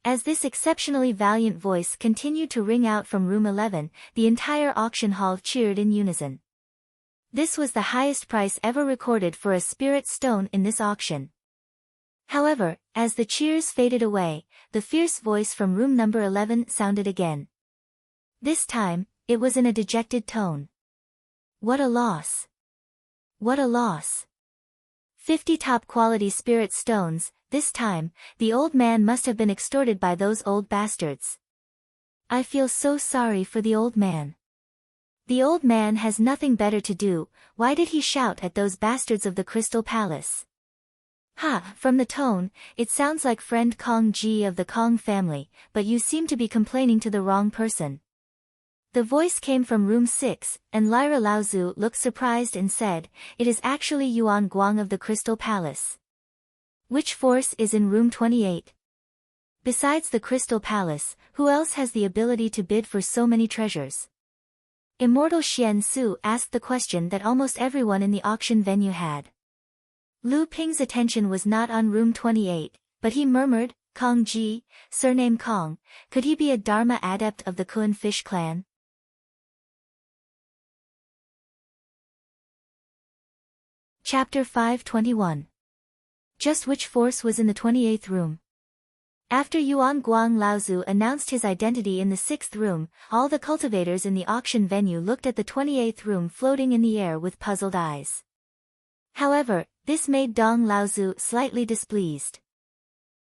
As this exceptionally valiant voice continued to ring out from room 11, the entire auction hall cheered in unison. This was the highest price ever recorded for a spirit stone in this auction. However, as the cheers faded away, the fierce voice from room number 11 sounded again. This time, it was in a dejected tone. What a loss! What a loss! 50 top-quality spirit stones, this time, the old man must have been extorted by those old bastards. I feel so sorry for the old man. The old man has nothing better to do, why did he shout at those bastards of the Crystal Palace? Ha, from the tone, it sounds like friend Kong Ji of the Kong family, but you seem to be complaining to the wrong person. The voice came from room 6, and Lyra Laozu looked surprised and said, it is actually Yuan Guang of the Crystal Palace. Which force is in room 28? Besides the Crystal Palace, who else has the ability to bid for so many treasures? Immortal Xian Su asked the question that almost everyone in the auction venue had. Lu Ping's attention was not on room 28, but he murmured, Kong Ji, surname Kong, could he be a Dharma adept of the Kun fish clan? Chapter 521. Just which force was in the 28th room? After Yuan Guang Laozu announced his identity in the 6th room, all the cultivators in the auction venue looked at the 28th room floating in the air with puzzled eyes. However, this made Dong Laozu slightly displeased.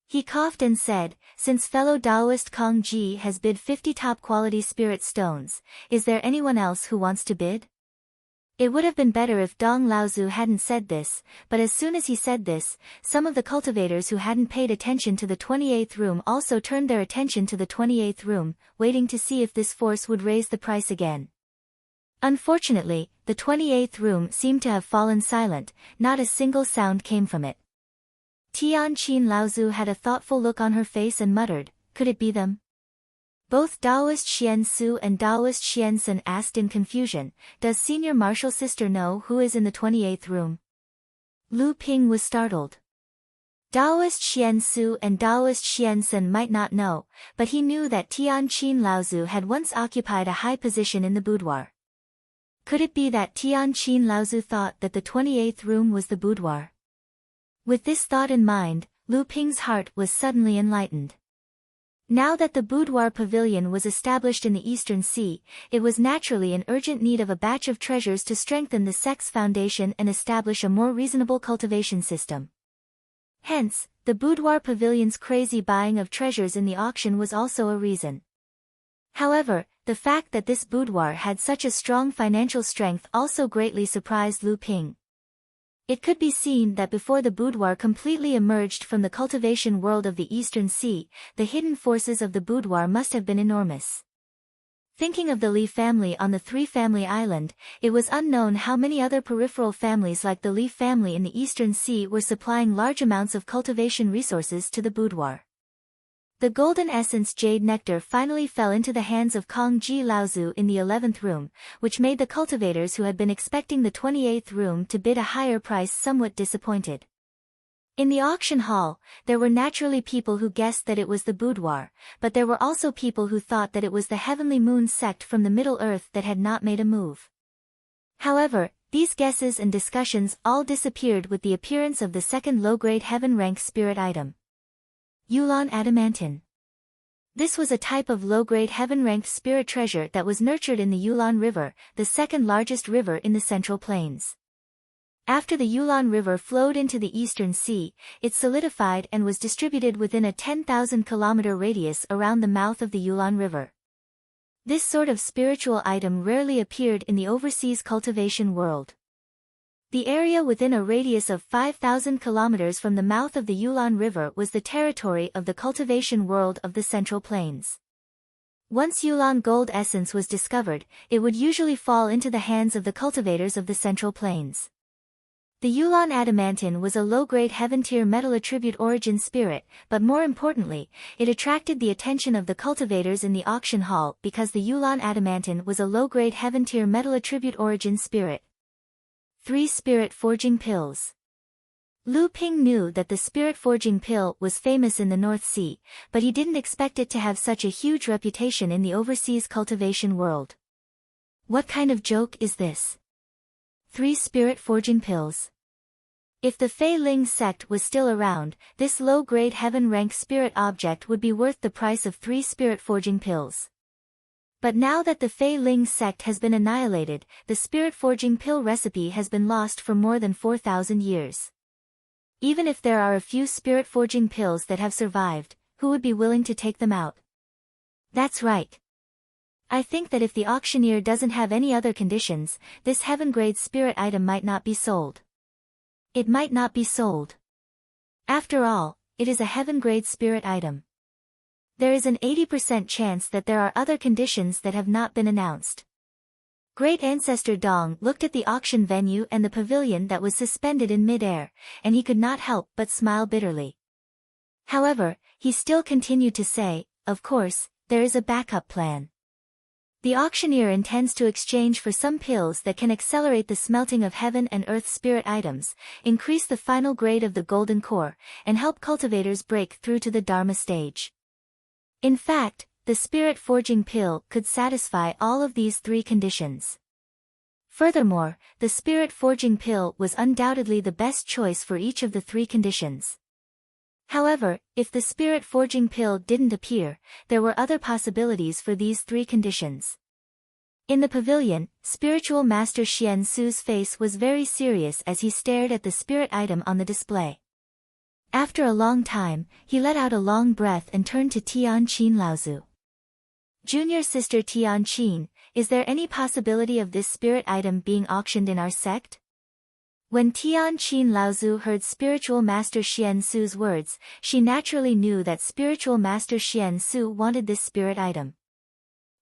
He coughed and said, since fellow Taoist Kong Ji has bid 50 top-quality spirit stones, is there anyone else who wants to bid? It would have been better if Dong Laozu hadn't said this, but as soon as he said this, some of the cultivators who hadn't paid attention to the 28th room also turned their attention to the 28th room, waiting to see if this force would raise the price again. Unfortunately, the 28th room seemed to have fallen silent, not a single sound came from it. Tianqin Laozu had a thoughtful look on her face and muttered, could it be them? Both Taoist Xian Su and Taoist Xian Sun asked in confusion, does Senior Marshal Sister know who is in the 28th room? Lu Ping was startled. Taoist Xian Su and Taoist Xian Sun might not know, but he knew that Tianqin Laozu had once occupied a high position in the boudoir. Could it be that Tianqin Laozu thought that the 28th room was the boudoir? With this thought in mind, Lu Ping's heart was suddenly enlightened. Now that the boudoir pavilion was established in the Eastern Sea, it was naturally in urgent need of a batch of treasures to strengthen the sect's foundation and establish a more reasonable cultivation system. Hence, the boudoir pavilion's crazy buying of treasures in the auction was also a reason. However, the fact that this boudoir had such a strong financial strength also greatly surprised Lu Ping. It could be seen that before the boudoir completely emerged from the cultivation world of the Eastern Sea, the hidden forces of the boudoir must have been enormous. Thinking of the Li family on the three-family island, it was unknown how many other peripheral families like the Li family in the Eastern Sea were supplying large amounts of cultivation resources to the boudoir. The golden essence jade nectar finally fell into the hands of Kong Ji Laozu in the 11th room, which made the cultivators who had been expecting the 28th room to bid a higher price somewhat disappointed. In the auction hall, there were naturally people who guessed that it was the boudoir, but there were also people who thought that it was the Heavenly Moon sect from the Middle Earth that had not made a move. However, these guesses and discussions all disappeared with the appearance of the second low-grade heaven-rank spirit item. Yulan adamantine. This was a type of low-grade heaven-ranked spirit treasure that was nurtured in the Yulan River, the second largest river in the Central Plains. After the Yulan River flowed into the Eastern Sea, it solidified and was distributed within a 10,000-kilometer radius around the mouth of the Yulan River. This sort of spiritual item rarely appeared in the overseas cultivation world. The area within a radius of 5,000 kilometers from the mouth of the Yulan River was the territory of the cultivation world of the Central Plains. Once Yulan gold essence was discovered, it would usually fall into the hands of the cultivators of the Central Plains. The Yulan adamantine was a low-grade heaven-tier metal attribute origin spirit, but more importantly, it attracted the attention of the cultivators in the auction hall because the Yulan adamantine was a low-grade heaven-tier metal attribute origin spirit. 3 Spirit Forging Pills. Lu Ping knew that the spirit forging pill was famous in the North Sea, but he didn't expect it to have such a huge reputation in the overseas cultivation world. What kind of joke is this? 3 Spirit Forging Pills. If the Fei Ling sect was still around, this low-grade heaven-rank spirit object would be worth the price of 3 spirit forging pills. But now that the Fei Ling sect has been annihilated, the spirit forging pill recipe has been lost for more than 4,000 years. Even if there are a few spirit forging pills that have survived, who would be willing to take them out? That's right. I think that if the auctioneer doesn't have any other conditions, this heaven-grade spirit item might not be sold. It might not be sold. After all, it is a heaven-grade spirit item. There is an 80% chance that there are other conditions that have not been announced. Great Ancestor Dong looked at the auction venue and the pavilion that was suspended in mid-air, and he could not help but smile bitterly. However, he still continued to say, of course, there is a backup plan. The auctioneer intends to exchange for some pills that can accelerate the smelting of heaven and earth spirit items, increase the final grade of the golden core, and help cultivators break through to the Dharma stage. In fact, the spirit forging pill could satisfy all of these 3 conditions. Furthermore, the spirit forging pill was undoubtedly the best choice for each of the 3 conditions. However, if the spirit forging pill didn't appear, there were other possibilities for these 3 conditions. In the pavilion, spiritual master Xian Su's face was very serious as he stared at the spirit item on the display. After a long time, he let out a long breath and turned to Tian Qin Laozu. Junior sister Tian Qin, is there any possibility of this spirit item being auctioned in our sect? When Tian Qin Laozu heard spiritual master Xian Su's words, she naturally knew that spiritual master Xian Su wanted this spirit item.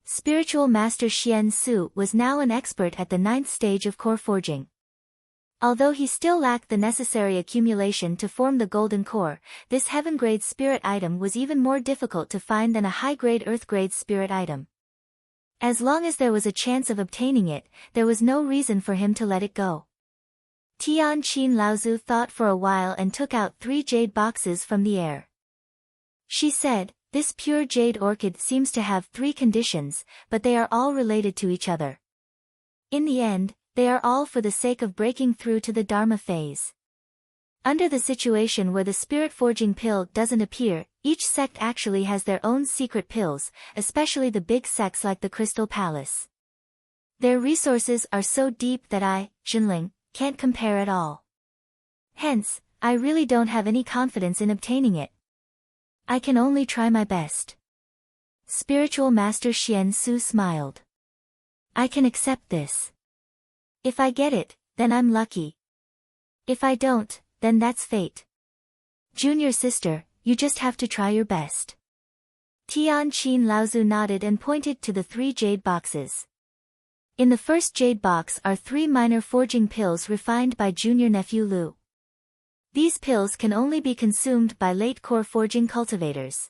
Spiritual master Xian Su was now an expert at the 9th stage of core forging. Although he still lacked the necessary accumulation to form the golden core, this heaven-grade spirit item was even more difficult to find than a high-grade earth-grade spirit item. As long as there was a chance of obtaining it, there was no reason for him to let it go. Tian Qin Laozu thought for a while and took out 3 jade boxes from the air. She said, this pure jade orchid seems to have 3 conditions, but they are all related to each other. In the end, they are all for the sake of breaking through to the Dharma phase. Under the situation where the spirit forging pill doesn't appear, each sect actually has their own secret pills, especially the big sects like the Crystal Palace. Their resources are so deep that I, Jinling, can't compare at all. Hence, I really don't have any confidence in obtaining it. I can only try my best. Spiritual Master Xian Su smiled. I can accept this. If I get it, then I'm lucky. If I don't, then that's fate. Junior sister, you just have to try your best. Tian Qin Laozu nodded and pointed to the 3 jade boxes. In the first jade box are 3 minor forging pills refined by junior nephew Lu. These pills can only be consumed by late core forging cultivators.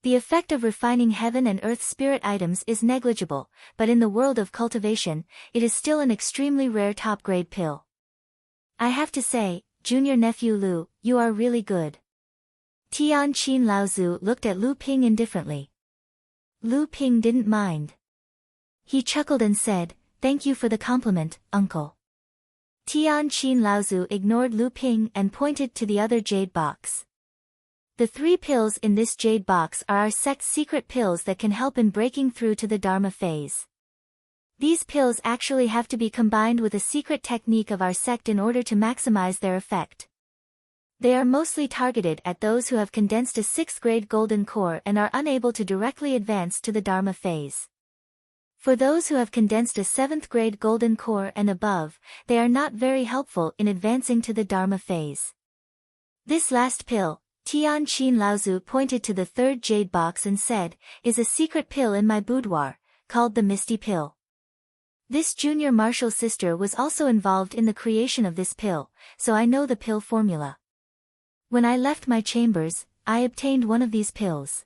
The effect of refining heaven and earth spirit items is negligible, but in the world of cultivation, it is still an extremely rare top-grade pill. I have to say, junior nephew Lu, you are really good. Tian Qin Laozu looked at Lu Ping indifferently. Lu Ping didn't mind. He chuckled and said, "Thank you for the compliment, uncle." Tian Qin Laozu ignored Lu Ping and pointed to the other jade box. The 3 pills in this jade box are our sect's secret pills that can help in breaking through to the Dharma phase. These pills actually have to be combined with a secret technique of our sect in order to maximize their effect. They are mostly targeted at those who have condensed a 6th grade golden core and are unable to directly advance to the Dharma phase. For those who have condensed a 7th grade golden core and above, they are not very helpful in advancing to the Dharma phase. This last pill, Tian Qin Laozu pointed to the 3rd jade box and said, is a secret pill in my boudoir, called the Misty Pill. This junior martial sister was also involved in the creation of this pill, so I know the pill formula. When I left my chambers, I obtained one of these pills.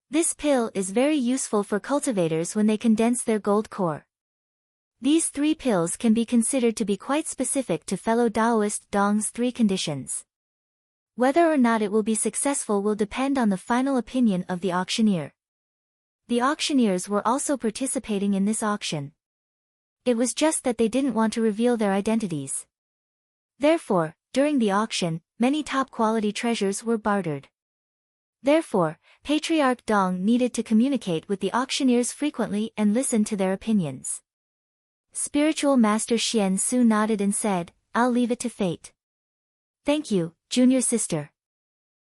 This pill is very useful for cultivators when they condense their gold core. These 3 pills can be considered to be quite specific to fellow Taoist Dong's 3 conditions. Whether or not it will be successful will depend on the final opinion of the auctioneer. The auctioneers were also participating in this auction. It was just that they didn't want to reveal their identities. Therefore, during the auction, many top-quality treasures were bartered. Therefore, Patriarch Dong needed to communicate with the auctioneers frequently and listen to their opinions. Spiritual Master Xian Su nodded and said, "I'll leave it to fate." "Thank you, junior sister."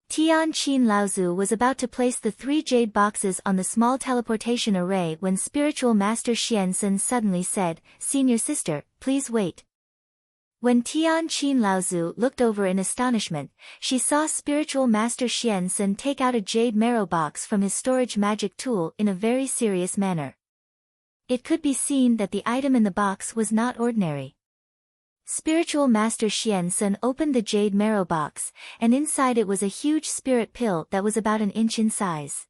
Tian Qin Laozu was about to place the 3 jade boxes on the small teleportation array when Spiritual Master Xian Sun suddenly said, "Senior sister, please wait." When Tian Qin Laozu looked over in astonishment, she saw Spiritual Master Xian Sun take out a jade marrow box from his storage magic tool in a very serious manner. It could be seen that the item in the box was not ordinary. Spiritual Master Xian Sun opened the jade marrow box, and inside it was a huge spirit pill that was about an inch in size.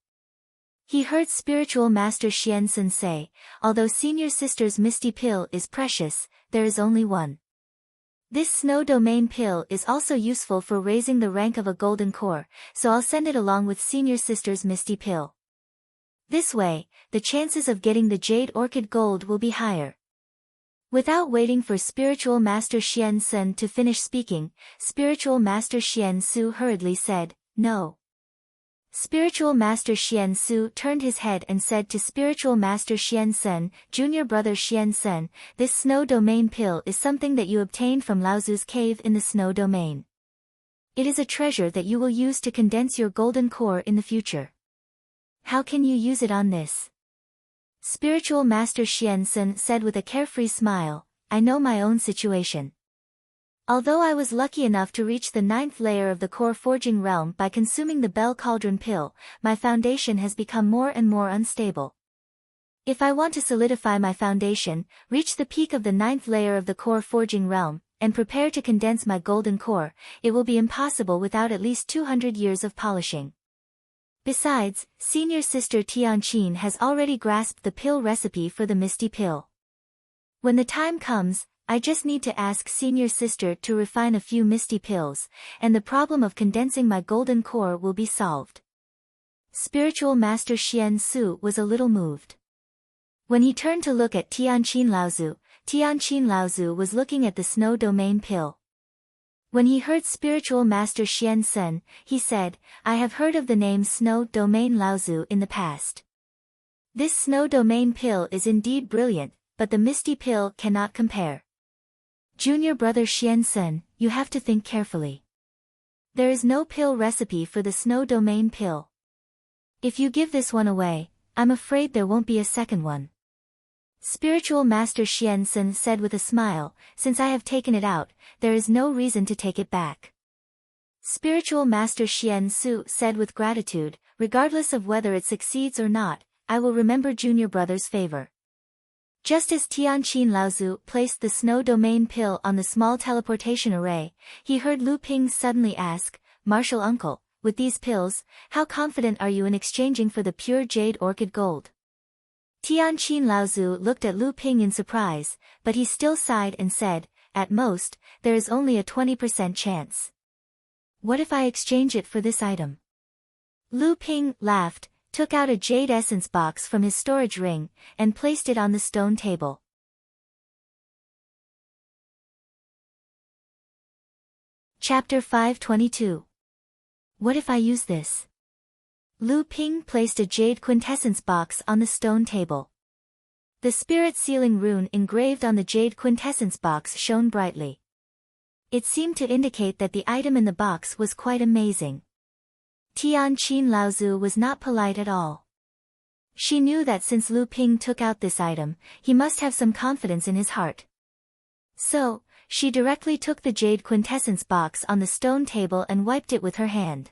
He heard Spiritual Master Xian Sun say, "Although Senior Sister's Misty Pill is precious, there is only one. This Snow Domain Pill is also useful for raising the rank of a golden core, so I'll send it along with Senior Sister's Misty Pill. This way, the chances of getting the Jade Orchid Gold will be higher." Without waiting for Spiritual Master Xian Sun to finish speaking, Spiritual Master Xian Su hurriedly said, "No." Spiritual Master Xian Su turned his head and said to Spiritual Master Xian Sun, "Junior brother Xian Sun, this Snow Domain Pill is something that you obtained from Laozu's cave in the Snow Domain. It is a treasure that you will use to condense your golden core in the future. How can you use it on this?" Spiritual Master Xian Sun said with a carefree smile, "I know my own situation. Although I was lucky enough to reach the 9th layer of the core forging realm by consuming the Bell Cauldron Pill, my foundation has become more and more unstable. If I want to solidify my foundation, reach the peak of the 9th layer of the core forging realm, and prepare to condense my golden core, it will be impossible without at least 200 years of polishing. Besides, Senior Sister Tianqin has already grasped the pill recipe for the Misty Pill. When the time comes, I just need to ask Senior Sister to refine a few Misty Pills, and the problem of condensing my golden core will be solved." Spiritual Master Xian Su was a little moved. When he turned to look at Tianqin Laozu was looking at the Snow Domain Pill. When he heard Spiritual Master Xian Sun, he said, "I have heard of the name Snow Domain Laozu in the past. This Snow Domain Pill is indeed brilliant, but the Misty Pill cannot compare. Junior brother Xian Sun, you have to think carefully. There is no pill recipe for the Snow Domain Pill. If you give this one away, I'm afraid there won't be a second one." Spiritual Master Xian Sun said with a smile, "Since I have taken it out, there is no reason to take it back." Spiritual Master Xian Su said with gratitude, regardless of whether it succeeds or not, I will remember junior brother's favor. Just as Tianqin Laozu placed the snow domain pill on the small teleportation array, he heard Lu Ping suddenly ask, Martial Uncle, with these pills, how confident are you in exchanging for the pure jade orchid gold? Tianqin Laozu looked at Lu Ping in surprise, but he still sighed and said, at most, there is only a 20% chance. What if I exchange it for this item? Lu Ping laughed, took out a jade essence box from his storage ring, and placed it on the stone table. Chapter 522. What if I use this? Lu Ping placed a jade quintessence box on the stone table. The spirit sealing rune engraved on the jade quintessence box shone brightly. It seemed to indicate that the item in the box was quite amazing. Tianqin Laozu was not polite at all. She knew that since Lu Ping took out this item, he must have some confidence in his heart. So, she directly took the jade quintessence box on the stone table and wiped it with her hand.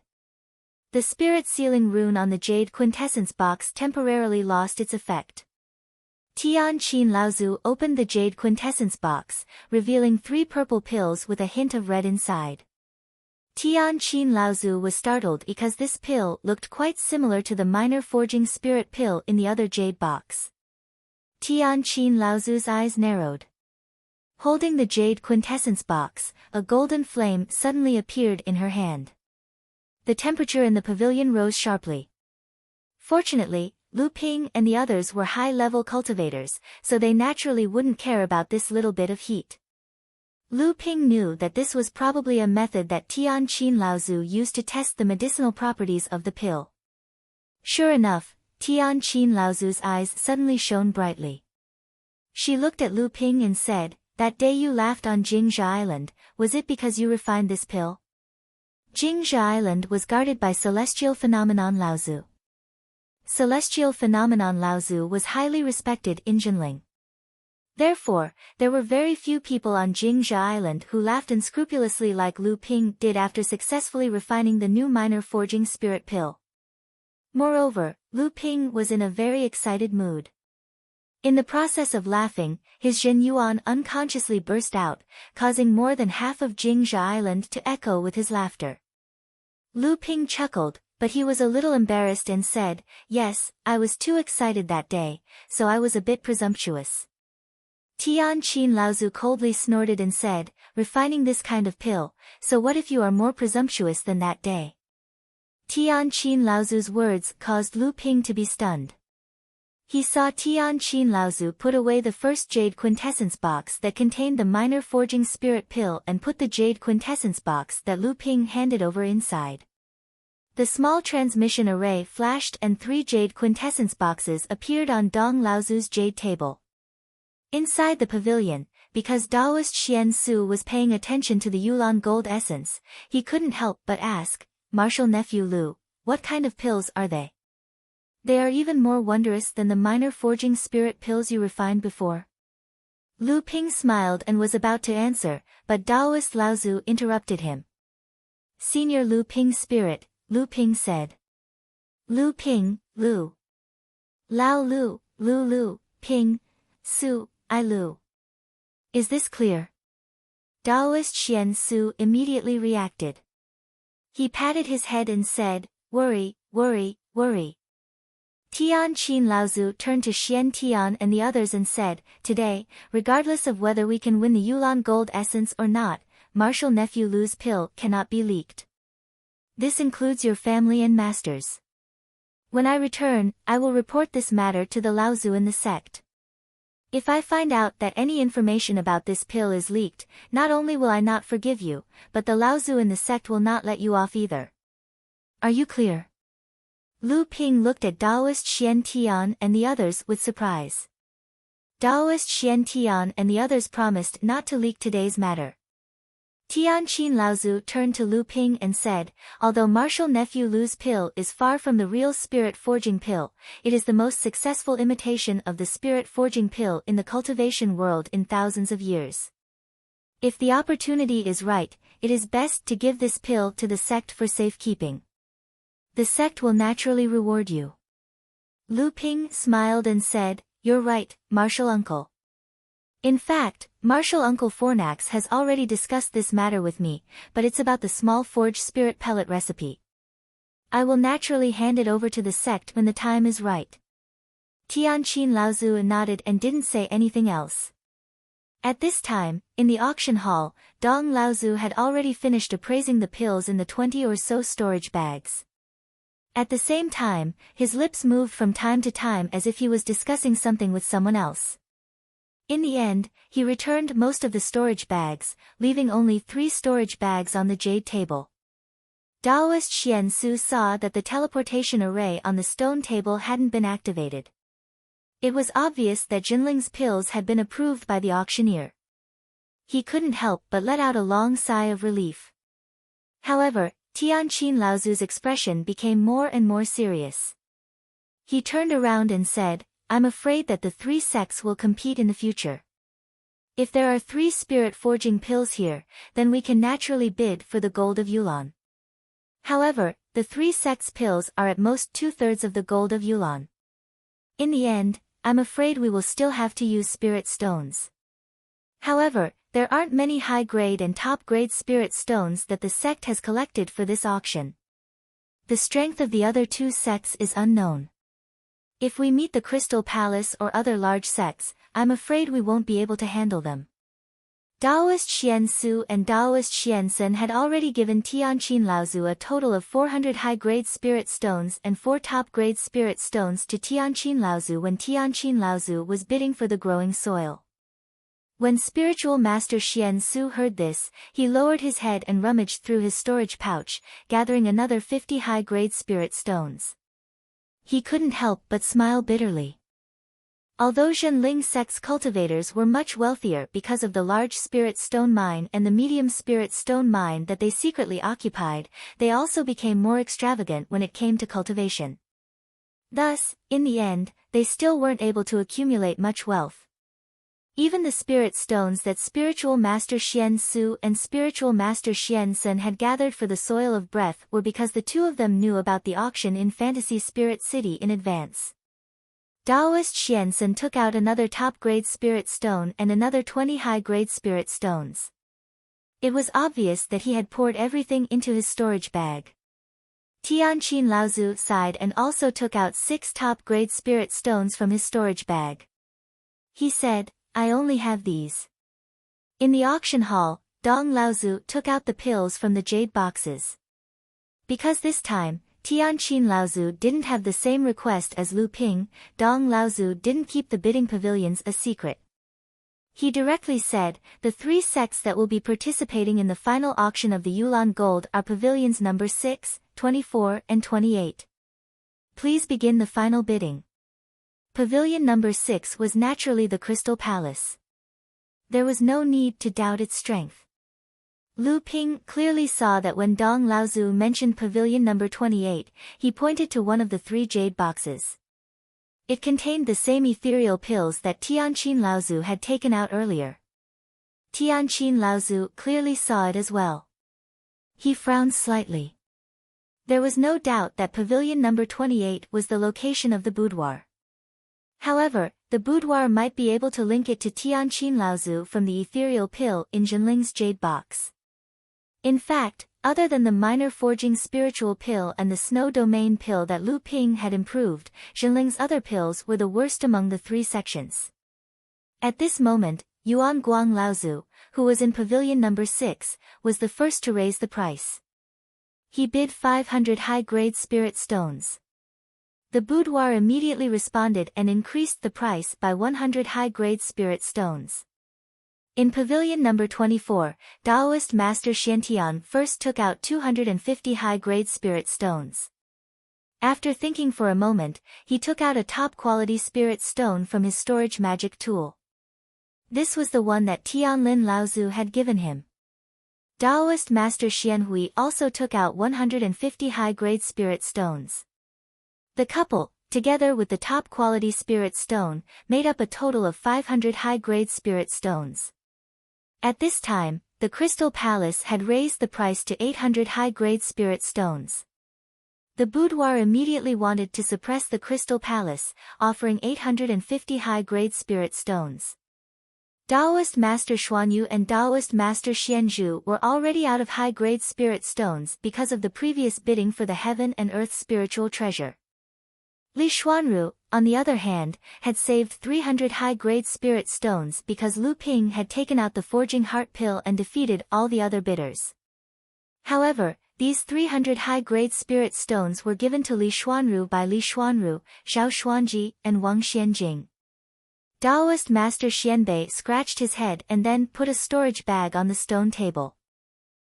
The spirit sealing rune on the jade quintessence box temporarily lost its effect. Tianqin Laozu opened the jade quintessence box, revealing 3 purple pills with a hint of red inside. Tianqin Laozu was startled because this pill looked quite similar to the minor forging spirit pill in the other jade box. Tianqin Laozu's eyes narrowed. Holding the jade quintessence box, a golden flame suddenly appeared in her hand. The temperature in the pavilion rose sharply. Fortunately, Lu Ping and the others were high-level cultivators, so they naturally wouldn't care about this little bit of heat. Lu Ping knew that this was probably a method that Tianqin Laozu used to test the medicinal properties of the pill. Sure enough, Tianqin Laozu's eyes suddenly shone brightly. She looked at Lu Ping and said, that day you laughed on Jingzha Island, was it because you refined this pill? Jingzha Island was guarded by Celestial Phenomenon Laozu. Celestial Phenomenon Laozu was highly respected in Jinling. Therefore, there were very few people on Jingzha Island who laughed unscrupulously like Lu Ping did after successfully refining the new minor forging spirit pill. Moreover, Lu Ping was in a very excited mood. In the process of laughing, his Zhen Yuan unconsciously burst out, causing more than half of Jingzha Island to echo with his laughter. Lu Ping chuckled, but he was a little embarrassed and said, yes, I was too excited that day, so I was a bit presumptuous. Tianqin Laozu coldly snorted and said, refining this kind of pill, so what if you are more presumptuous than that day? Tianqin Laozu's words caused Lu Ping to be stunned. He saw Tianqin Laozu put away the first jade quintessence box that contained the minor forging spirit pill and put the jade quintessence box that Lu Ping handed over inside. The small transmission array flashed and 3 jade quintessence boxes appeared on Dong Laozu's jade table. Inside the pavilion, because Taoist Xian Su was paying attention to the Yulan gold essence, he couldn't help but ask, Martial Nephew Lu, what kind of pills are they? They are even more wondrous than the minor forging spirit pills you refined before. Lu Ping smiled and was about to answer, but Taoist Laozu interrupted him. Senior Lu Ping spirit, Lu Ping said. Lu Ping, Lu. Lao Lu, Lu, Ping, Su, I Lu. Is this clear? Taoist Xian Su immediately reacted. He patted his head and said, worry. Tianqin Laozu turned to Xian Tian and the others and said, today, regardless of whether we can win the Yulan gold essence or not, Martial Nephew Lu's pill cannot be leaked. This includes your family and masters. When I return, I will report this matter to the Laozu in the sect. If I find out that any information about this pill is leaked, not only will I not forgive you, but the Laozu in the sect will not let you off either. Are you clear? Lu Ping looked at Taoist Xian Tian and the others with surprise. Taoist Xian Tian and the others promised not to leak today's matter. Tianqin Laozu turned to Lu Ping and said, although Martial Nephew Lu's pill is far from the real spirit forging pill, it is the most successful imitation of the spirit forging pill in the cultivation world in thousands of years. If the opportunity is right, it is best to give this pill to the sect for safekeeping. The sect will naturally reward you. Lu Ping smiled and said, "You're right, Martial Uncle. In fact, Martial Uncle Fornax has already discussed this matter with me, but it's about the small forged spirit pellet recipe. I will naturally hand it over to the sect when the time is right." Tianqin Laozu nodded and didn't say anything else. At this time, in the auction hall, Dong Laozu had already finished appraising the pills in the 20 or so storage bags. At the same time, his lips moved from time to time as if he was discussing something with someone else. In the end, he returned most of the storage bags, leaving only 3 storage bags on the jade table. Daoist Xian Su saw that the teleportation array on the stone table hadn't been activated. It was obvious that Jinling's pills had been approved by the auctioneer. He couldn't help but let out a long sigh of relief. However, Tianqin Laozu's expression became more and more serious. He turned around and said, "I'm afraid that the 3 sects will compete in the future. If there are 3 spirit forging pills here, then we can naturally bid for the gold of Yulan. However, the 3 sects' pills are at most 2/3 of the gold of Yulan. In the end, I'm afraid we will still have to use spirit stones. However, there aren't many high-grade and top-grade spirit stones that the sect has collected for this auction. The strength of the other 2 sects is unknown. If we meet the Crystal Palace or other large sects, I'm afraid we won't be able to handle them." Daoist Xian Su and Daoist Xian Sen had already given Tianqin Laozu a total of 400 high-grade spirit stones and 4 top-grade spirit stones to Tianqin Laozu when Tianqin Laozu was bidding for the growing soil. When spiritual master Xian Su heard this, he lowered his head and rummaged through his storage pouch, gathering another 50 high-grade spirit stones. He couldn't help but smile bitterly. Although Zhenling sect's cultivators were much wealthier because of the large spirit stone mine and the medium spirit stone mine that they secretly occupied, they also became more extravagant when it came to cultivation. Thus, in the end, they still weren't able to accumulate much wealth. Even the spirit stones that spiritual master Xian Su and spiritual master Xian Sen had gathered for the soil of breath were because the 2 of them knew about the auction in Fantasy Spirit City in advance. Daoist Xian Sen took out another top-grade spirit stone and another 20 high-grade spirit stones. It was obvious that he had poured everything into his storage bag. Tianqin Laozu sighed and also took out 6 top-grade spirit stones from his storage bag. He said, "I only have these." In the auction hall, Dong Laozu took out the pills from the jade boxes. Because this time, Tianqin Laozu didn't have the same request as Lu Ping, Dong Laozu didn't keep the bidding pavilions a secret. He directly said, "The 3 sects that will be participating in the final auction of the Yulan Gold are pavilions number 6, 24 and 28. Please begin the final bidding." Pavilion number 6 was naturally the Crystal Palace. There was no need to doubt its strength. Lu Ping clearly saw that when Dong Laozu mentioned pavilion number 28, he pointed to one of the 3 jade boxes. It contained the same ethereal pills that Tianqin Laozu had taken out earlier. Tianqin Laozu clearly saw it as well. He frowned slightly. There was no doubt that pavilion number 28 was the location of the boudoir. However, the boudoir might be able to link it to Tianqin Laozu from the ethereal pill in Jinling's jade box. In fact, other than the minor forging spiritual pill and the snow domain pill that Lu Ping had improved, Jinling's other pills were the worst among the 3 sections. At this moment, Yuan Guang Laozu, who was in pavilion number 6, was the first to raise the price. He bid 500 high-grade spirit stones. The boudoir immediately responded and increased the price by 100 high-grade spirit stones. In pavilion number 24, Daoist Master Xiantian first took out 250 high-grade spirit stones. After thinking for a moment, he took out a top-quality spirit stone from his storage magic tool. This was the one that Tianlin Laozu had given him. Daoist Master Xianhui also took out 150 high-grade spirit stones. The couple, together with the top-quality spirit stone, made up a total of 500 high-grade spirit stones. At this time, the Crystal Palace had raised the price to 800 high-grade spirit stones. The boudoir immediately wanted to suppress the Crystal Palace, offering 850 high-grade spirit stones. Taoist Master Xuanyu and Taoist Master Xianzhu were already out of high-grade spirit stones because of the previous bidding for the heaven and earth spiritual treasure. Li Xuanru, on the other hand, had saved 300 high-grade spirit stones because Lu Ping had taken out the forging heart pill and defeated all the other bidders. However, these 300 high-grade spirit stones were given to Li Xuanru by Li Xuanru, Xiao Xuanji, and Wang Xianjing. Taoist Master Xianbei scratched his head and then put a storage bag on the stone table.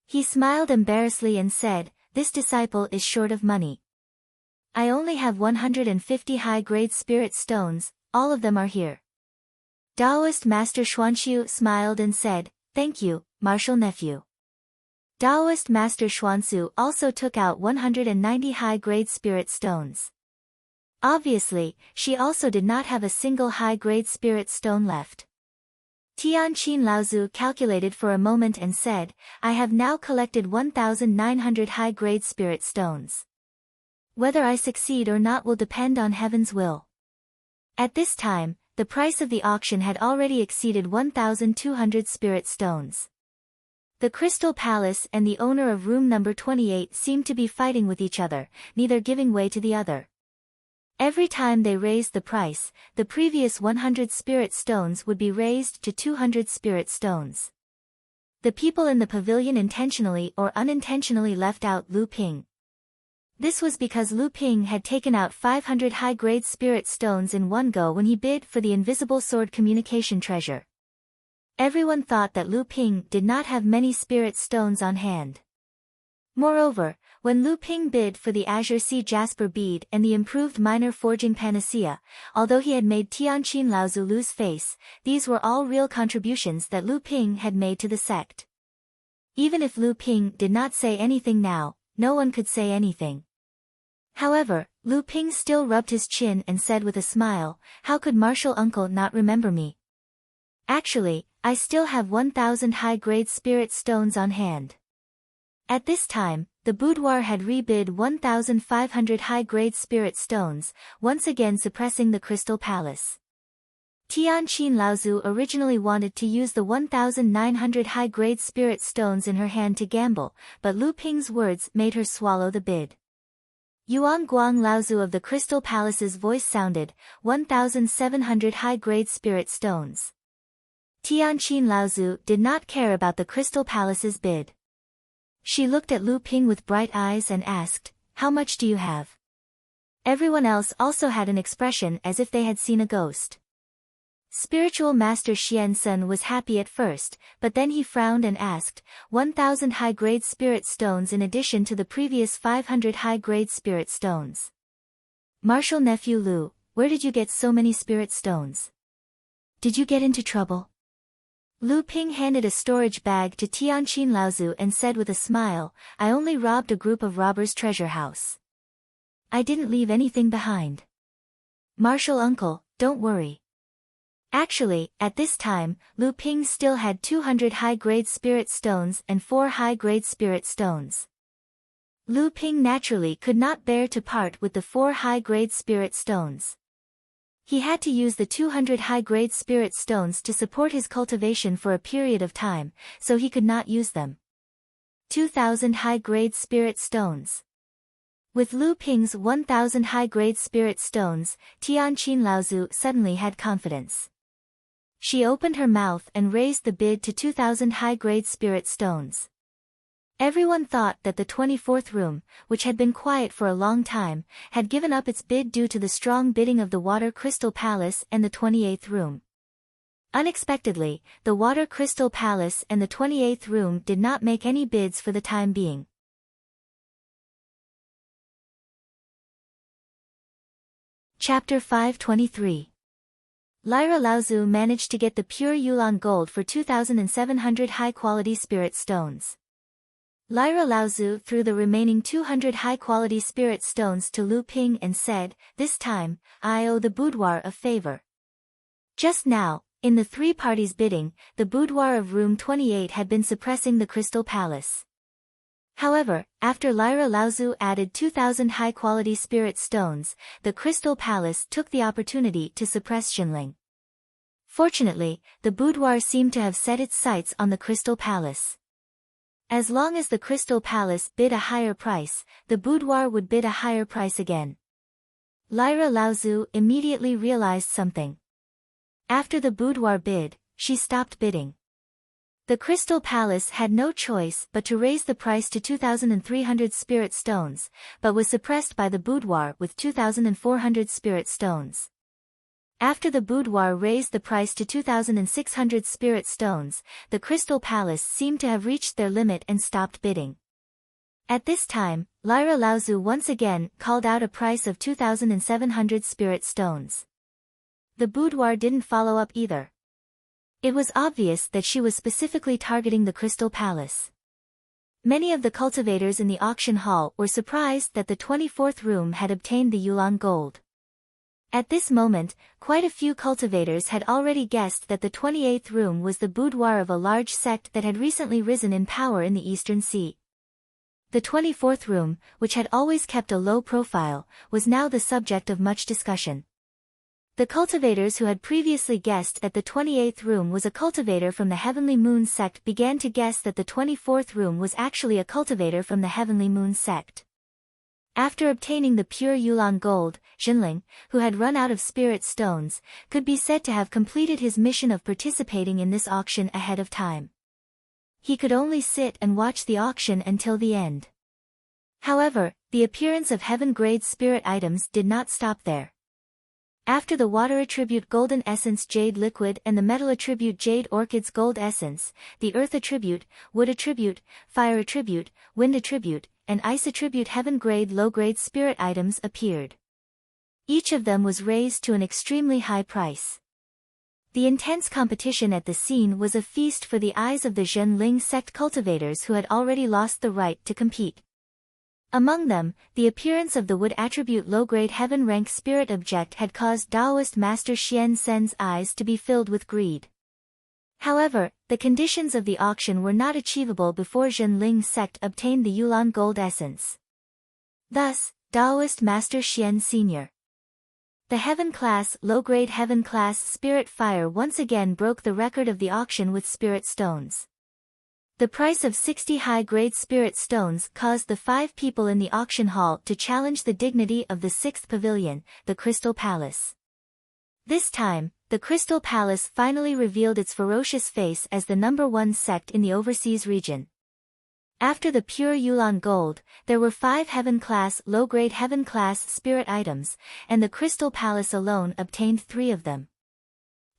He smiled embarrassedly and said, "This disciple is short of money. I only have 150 high-grade spirit stones, all of them are here." Taoist Master Xuanxiu smiled and said, "Thank you, martial nephew." Taoist Master Xuansu also took out 190 high-grade spirit stones. Obviously, she also did not have a single high-grade spirit stone left. Tianqin Laozu calculated for a moment and said, "I have now collected 1,900 high-grade spirit stones. Whether I succeed or not will depend on heaven's will." At this time, the price of the auction had already exceeded 1,200 spirit stones. The Crystal Palace and the owner of room number 28 seemed to be fighting with each other, neither giving way to the other. Every time they raised the price, the previous 100 spirit stones would be raised to 200 spirit stones. The people in the pavilion intentionally or unintentionally left out Lu Ping. This was because Lu Ping had taken out 500 high-grade spirit stones in one go when he bid for the invisible sword communication treasure. Everyone thought that Lu Ping did not have many spirit stones on hand. Moreover, when Lu Ping bid for the Azure Sea Jasper bead and the improved minor forging panacea, although he had made Tianqin Laozu lose face, these were all real contributions that Lu Ping had made to the sect. Even if Lu Ping did not say anything now, no one could say anything. However, Lu Ping still rubbed his chin and said with a smile, "How could martial uncle not remember me? Actually, I still have 1,000 high-grade spirit stones on hand." At this time, the boudoir had rebid 1,500 high-grade spirit stones, once again suppressing the Crystal Palace. Tianqin Laozu originally wanted to use the 1,900 high-grade spirit stones in her hand to gamble, but Lu Ping's words made her swallow the bid. Yuan Guang Laozu of the Crystal Palace's voice sounded, 1,700 high-grade spirit stones. Tianqin Laozu did not care about the Crystal Palace's bid. She looked at Lu Ping with bright eyes and asked, "How much do you have?" Everyone else also had an expression as if they had seen a ghost. Spiritual Master Xian Sun was happy at first, but then he frowned and asked, 1,000 high-grade spirit stones in addition to the previous 500 high-grade spirit stones. Martial nephew Lu, where did you get so many spirit stones? Did you get into trouble? Lu Ping handed a storage bag to Tianqin Laozu and said with a smile, "I only robbed a group of robbers' treasure house. I didn't leave anything behind." "Martial uncle, don't worry." Actually, at this time, Lu Ping still had 200 high-grade spirit stones and 4 high-grade spirit stones. Lu Ping naturally could not bear to part with the 4 high-grade spirit stones. He had to use the 200 high-grade spirit stones to support his cultivation for a period of time, so he could not use them. 2,000 high-grade spirit stones. With Lu Ping's 1,000 high-grade spirit stones, Tianqin Laozu suddenly had confidence. She opened her mouth and raised the bid to 2,000 high-grade spirit stones. Everyone thought that the 24th room, which had been quiet for a long time, had given up its bid due to the strong bidding of the Water Crystal Palace and the 28th room. Unexpectedly, the Water Crystal Palace and the 28th room did not make any bids for the time being. Chapter 523. Lyra Laozu managed to get the pure Yulan gold for 2,700 high-quality spirit stones. Lyra Laozu threw the remaining 200 high-quality spirit stones to Lu Ping and said, "This time, I owe the boudoir a favor. Just now, In the three parties bidding, the boudoir of room 28 had been suppressing the Crystal Palace. However, after Lyra Laozu added 2,000 high-quality spirit stones, the Crystal Palace took the opportunity to suppress Xinling. Fortunately, the boudoir seemed to have set its sights on the Crystal Palace. As long as the Crystal Palace bid a higher price, the boudoir would bid a higher price again. Lyra Laozu immediately realized something. After the boudoir bid, she stopped bidding. The Crystal Palace had no choice but to raise the price to 2,300 spirit stones, but was suppressed by the boudoir with 2,400 spirit stones. After the boudoir raised the price to 2,600 spirit stones, the Crystal Palace seemed to have reached their limit and stopped bidding. At this time, Lyra Laozu once again called out a price of 2,700 spirit stones. The boudoir didn't follow up either. It was obvious that she was specifically targeting the Crystal Palace. Many of the cultivators in the auction hall were surprised that the 24th room had obtained the Yulon gold. At this moment, quite a few cultivators had already guessed that the 28th room was the boudoir of a large sect that had recently risen in power in the Eastern Sea. The 24th room, which had always kept a low profile, was now the subject of much discussion. The cultivators who had previously guessed that the 28th room was a cultivator from the Heavenly Moon sect began to guess that the 24th room was actually a cultivator from the Heavenly Moon sect. After obtaining the pure Yulon gold, Xinling, who had run out of spirit stones, could be said to have completed his mission of participating in this auction ahead of time. He could only sit and watch the auction until the end. However, the appearance of heaven-grade spirit items did not stop there. After the water attribute golden essence jade liquid and the metal attribute jade orchids gold essence, the earth attribute, wood attribute, fire attribute, wind attribute, and ice attribute heaven-grade low-grade spirit items appeared. Each of them was raised to an extremely high price. The intense competition at the scene was a feast for the eyes of the Zhenling sect cultivators who had already lost the right to compete. Among them, the appearance of the wood attribute low-grade heaven-rank spirit object had caused Taoist Master Xian Sen's eyes to be filled with greed. However, the conditions of the auction were not achievable before Zhenling sect obtained the Yulon gold essence. Thus, Taoist Master Xian Sr. The heaven-class low-grade heaven-class spirit fire once again broke the record of the auction with spirit stones. The price of 60 high-grade spirit stones caused the 5 people in the auction hall to challenge the dignity of the 6th pavilion, the Crystal Palace. This time, the Crystal Palace finally revealed its ferocious face as the #1 sect in the overseas region. After the pure Yulon gold, there were 5 heaven-class low-grade heaven-class spirit items, and the Crystal Palace alone obtained 3 of them.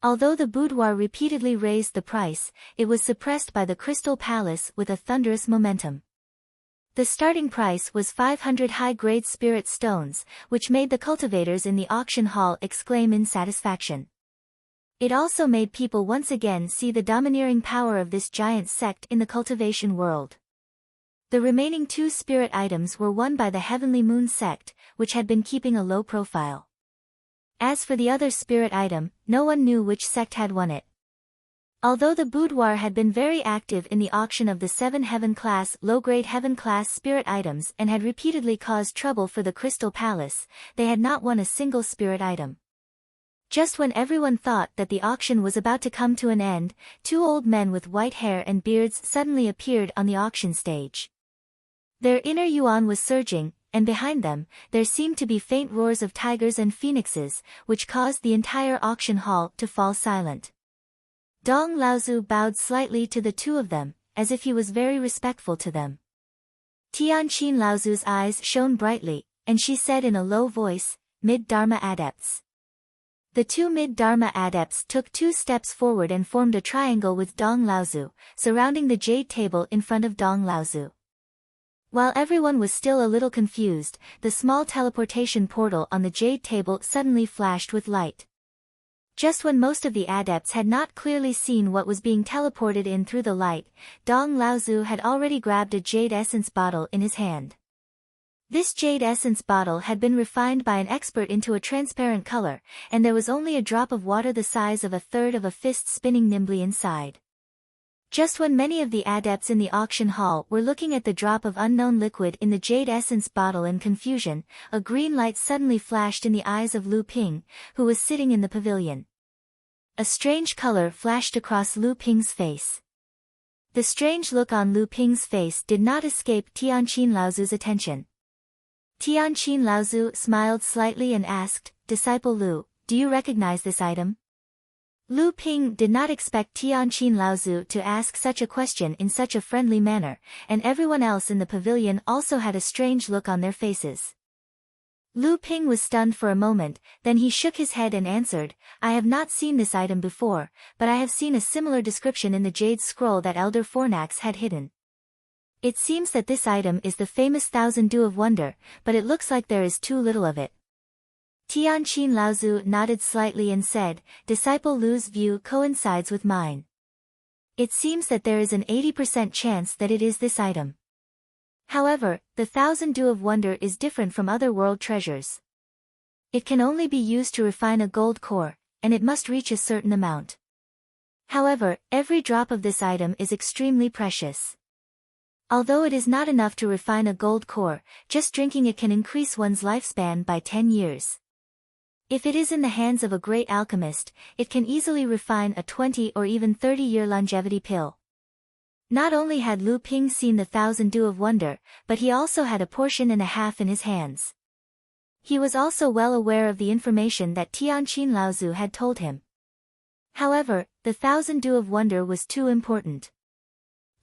Although the boudoir repeatedly raised the price, it was suppressed by the Crystal Palace with a thunderous momentum. The starting price was 500 high-grade spirit stones, which made the cultivators in the auction hall exclaim in satisfaction. It also made people once again see the domineering power of this giant sect in the cultivation world. The remaining 2 spirit items were won by the Heavenly Moon sect, which had been keeping a low profile. As for the other spirit item, no one knew which sect had won it. Although the boudoir had been very active in the auction of the 7 heaven-class low-grade heaven-class spirit items and had repeatedly caused trouble for the Crystal Palace, they had not won a single spirit item. Just when everyone thought that the auction was about to come to an end, 2 old men with white hair and beards suddenly appeared on the auction stage. Their inner yuan was surging, and behind them, there seemed to be faint roars of tigers and phoenixes, which caused the entire auction hall to fall silent. Dong Laozu bowed slightly to the 2 of them, as if he was very respectful to them. Tianqin Laozu's eyes shone brightly, and she said in a low voice, "Mid-Dharma adepts." The 2 mid-Dharma adepts took 2 steps forward and formed a triangle with Dong Laozu, surrounding the jade table in front of Dong Laozu. While everyone was still a little confused, the small teleportation portal on the jade table suddenly flashed with light. Just when most of the adepts had not clearly seen what was being teleported in through the light, Dong Laozu had already grabbed a jade essence bottle in his hand. This jade essence bottle had been refined by an expert into a transparent color, and there was only a drop of water the size of a third of a fist spinning nimbly inside. Just when many of the adepts in the auction hall were looking at the drop of unknown liquid in the jade essence bottle in confusion, a green light suddenly flashed in the eyes of Lu Ping, who was sitting in the pavilion. A strange color flashed across Lu Ping's face. The strange look on Lu Ping's face did not escape Tianqin Laozu's attention. Tianqin Laozu smiled slightly and asked, "Disciple Lu, do you recognize this item?" Lu Ping did not expect Tianqin Laozu to ask such a question in such a friendly manner, and everyone else in the pavilion also had a strange look on their faces. Lu Ping was stunned for a moment, then he shook his head and answered, "I have not seen this item before, but I have seen a similar description in the jade scroll that Elder Fornax had hidden. It seems that this item is the famous Thousand Dew of Wonder, but it looks like there is too little of it." Tianqin Laozu nodded slightly and said, "Disciple Lu's view coincides with mine. It seems that there is an 80% chance that it is this item. However, the Thousand Dew of Wonder is different from other world treasures. It can only be used to refine a gold core, and it must reach a certain amount. However, every drop of this item is extremely precious. Although it is not enough to refine a gold core, just drinking it can increase one's lifespan by 10 years. If it is in the hands of a great alchemist, it can easily refine a 20 or even 30-year longevity pill." Not only had Lu Ping seen the Thousand Dew of Wonder, but he also had a portion and a half in his hands. He was also well aware of the information that Tianqin Laozu had told him. However, the Thousand Dew of Wonder was too important.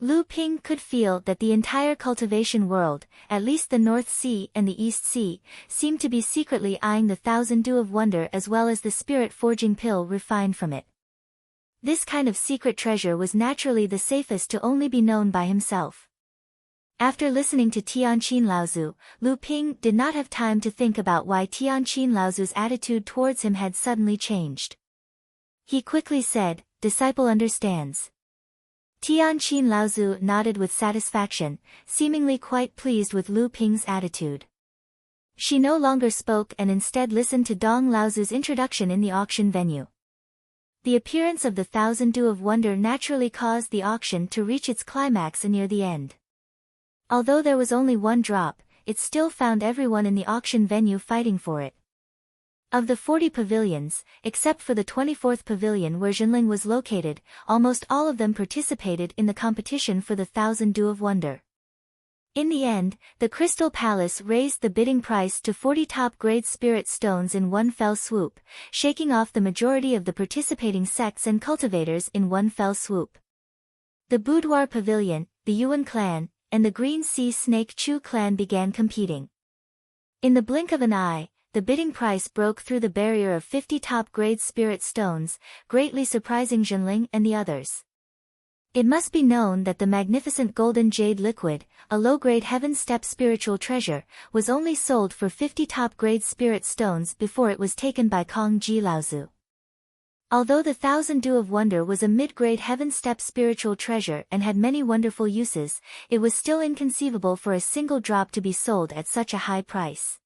Lu Ping could feel that the entire cultivation world, at least the North Sea and the East Sea, seemed to be secretly eyeing the Thousand Dew of Wonder as well as the spirit-forging pill refined from it. This kind of secret treasure was naturally the safest to only be known by himself. After listening to Tianqin Laozu, Lu Ping did not have time to think about why Tianqin Laozu's attitude towards him had suddenly changed. He quickly said, "Disciple understands." Tianqin Laozu nodded with satisfaction, seemingly quite pleased with Lu Ping's attitude. She no longer spoke and instead listened to Dong Laozu's introduction in the auction venue. The appearance of the Thousand Dew of Wonder naturally caused the auction to reach its climax near the end. Although there was only one drop, it still found everyone in the auction venue fighting for it. Of the 40 pavilions, except for the 24th pavilion where Jinling was located, almost all of them participated in the competition for the Thousand Dew of Wonder. In the end, the Crystal Palace raised the bidding price to 40 top-grade spirit stones in one fell swoop, shaking off the majority of the participating sects and cultivators in one fell swoop. The Boudoir Pavilion, the Yuan clan, and the Green Sea Snake Chu clan began competing. In the blink of an eye, the bidding price broke through the barrier of 50 top-grade spirit stones, greatly surprising Jinling and the others. It must be known that the magnificent golden jade liquid, a low-grade heaven-step spiritual treasure, was only sold for 50 top-grade spirit stones before it was taken by Kong Ji Laozu. Although the Thousand Dew of Wonder was a mid-grade heaven-step spiritual treasure and had many wonderful uses, it was still inconceivable for a single drop to be sold at such a high price.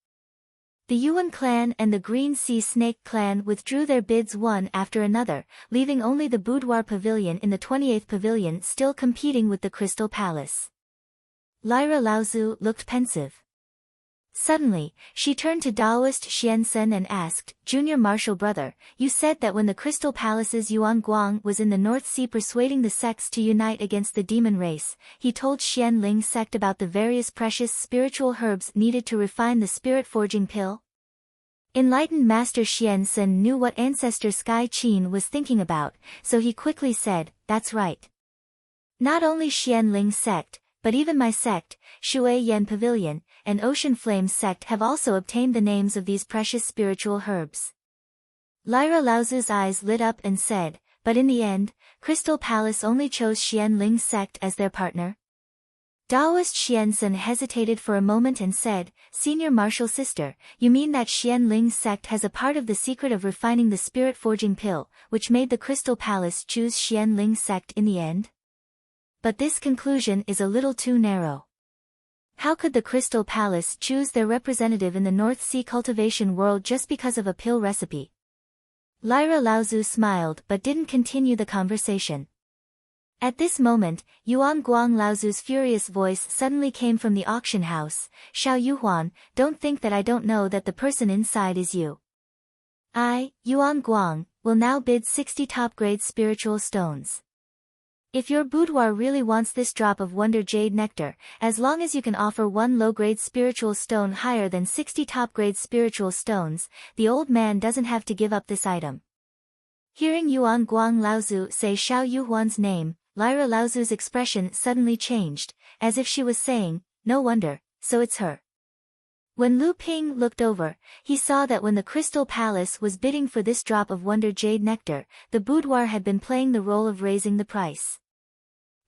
The Yuan clan and the Green Sea Snake clan withdrew their bids one after another, leaving only the Boudoir Pavilion in the 28th pavilion still competing with the Crystal Palace. Lyra Laozu looked pensive. Suddenly, she turned to Daoist Xiansen and asked, "Junior Martial Brother, you said that when the Crystal Palace's Yuan Guang was in the North Sea persuading the sects to unite against the demon race, he told Xian Ling sect about the various precious spiritual herbs needed to refine the spirit-forging pill?" Enlightened Master Xiansen knew what Ancestor Sky Qin was thinking about, so he quickly said, "That's right. Not only Xian Ling's sect, but even my sect, Shui Yan Pavilion, and Ocean Flames sect have also obtained the names of these precious spiritual herbs." Lyra Laozu's eyes lit up and said, "But in the end, Crystal Palace only chose Xian Ling's sect as their partner?" Daoist Xiansen hesitated for a moment and said, "Senior Martial Sister, you mean that Xian Ling's sect has a part of the secret of refining the spirit-forging pill, which made the Crystal Palace choose Xian Ling's sect in the end? But this conclusion is a little too narrow. How could the Crystal Palace choose their representative in the North Sea cultivation world just because of a pill recipe? Lyra Laozu smiled but didn't continue the conversation. At this moment, Yuan Guang Laozu's furious voice suddenly came from the auction house. Xiao Yuhuan, don't think that I don't know that the person inside is you. I, Yuan Guang, will now bid 60 top-grade spiritual stones. If your boudoir really wants this drop of wonder jade nectar, as long as you can offer one low-grade spiritual stone higher than 60 top-grade spiritual stones, the old man doesn't have to give up this item. Hearing Yuan Guang Laozu say Xiao Yuhuan's name, Lyra Laozu's expression suddenly changed, as if she was saying, no wonder, so it's her. When Lu Ping looked over, he saw that when the Crystal Palace was bidding for this drop of wonder jade nectar, the boudoir had been playing the role of raising the price.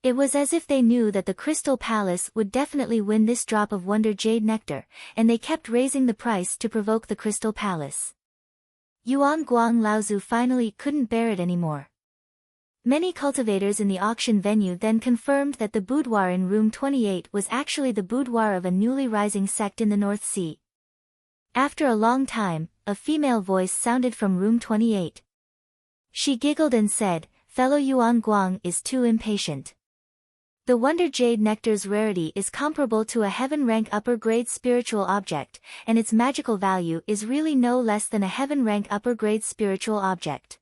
It was as if they knew that the Crystal Palace would definitely win this drop of wonder jade nectar, and they kept raising the price to provoke the Crystal Palace. Yuan Guang Laozu finally couldn't bear it anymore. Many cultivators in the auction venue then confirmed that the boudoir in room 28 was actually the boudoir of a newly rising sect in the North Sea. After a long time, a female voice sounded from room 28. She giggled and said, fellow Yuan Guang is too impatient. The Wonder Jade Nectar's rarity is comparable to a heaven-rank upper-grade spiritual object, and its magical value is really no less than a heaven-rank upper-grade spiritual object.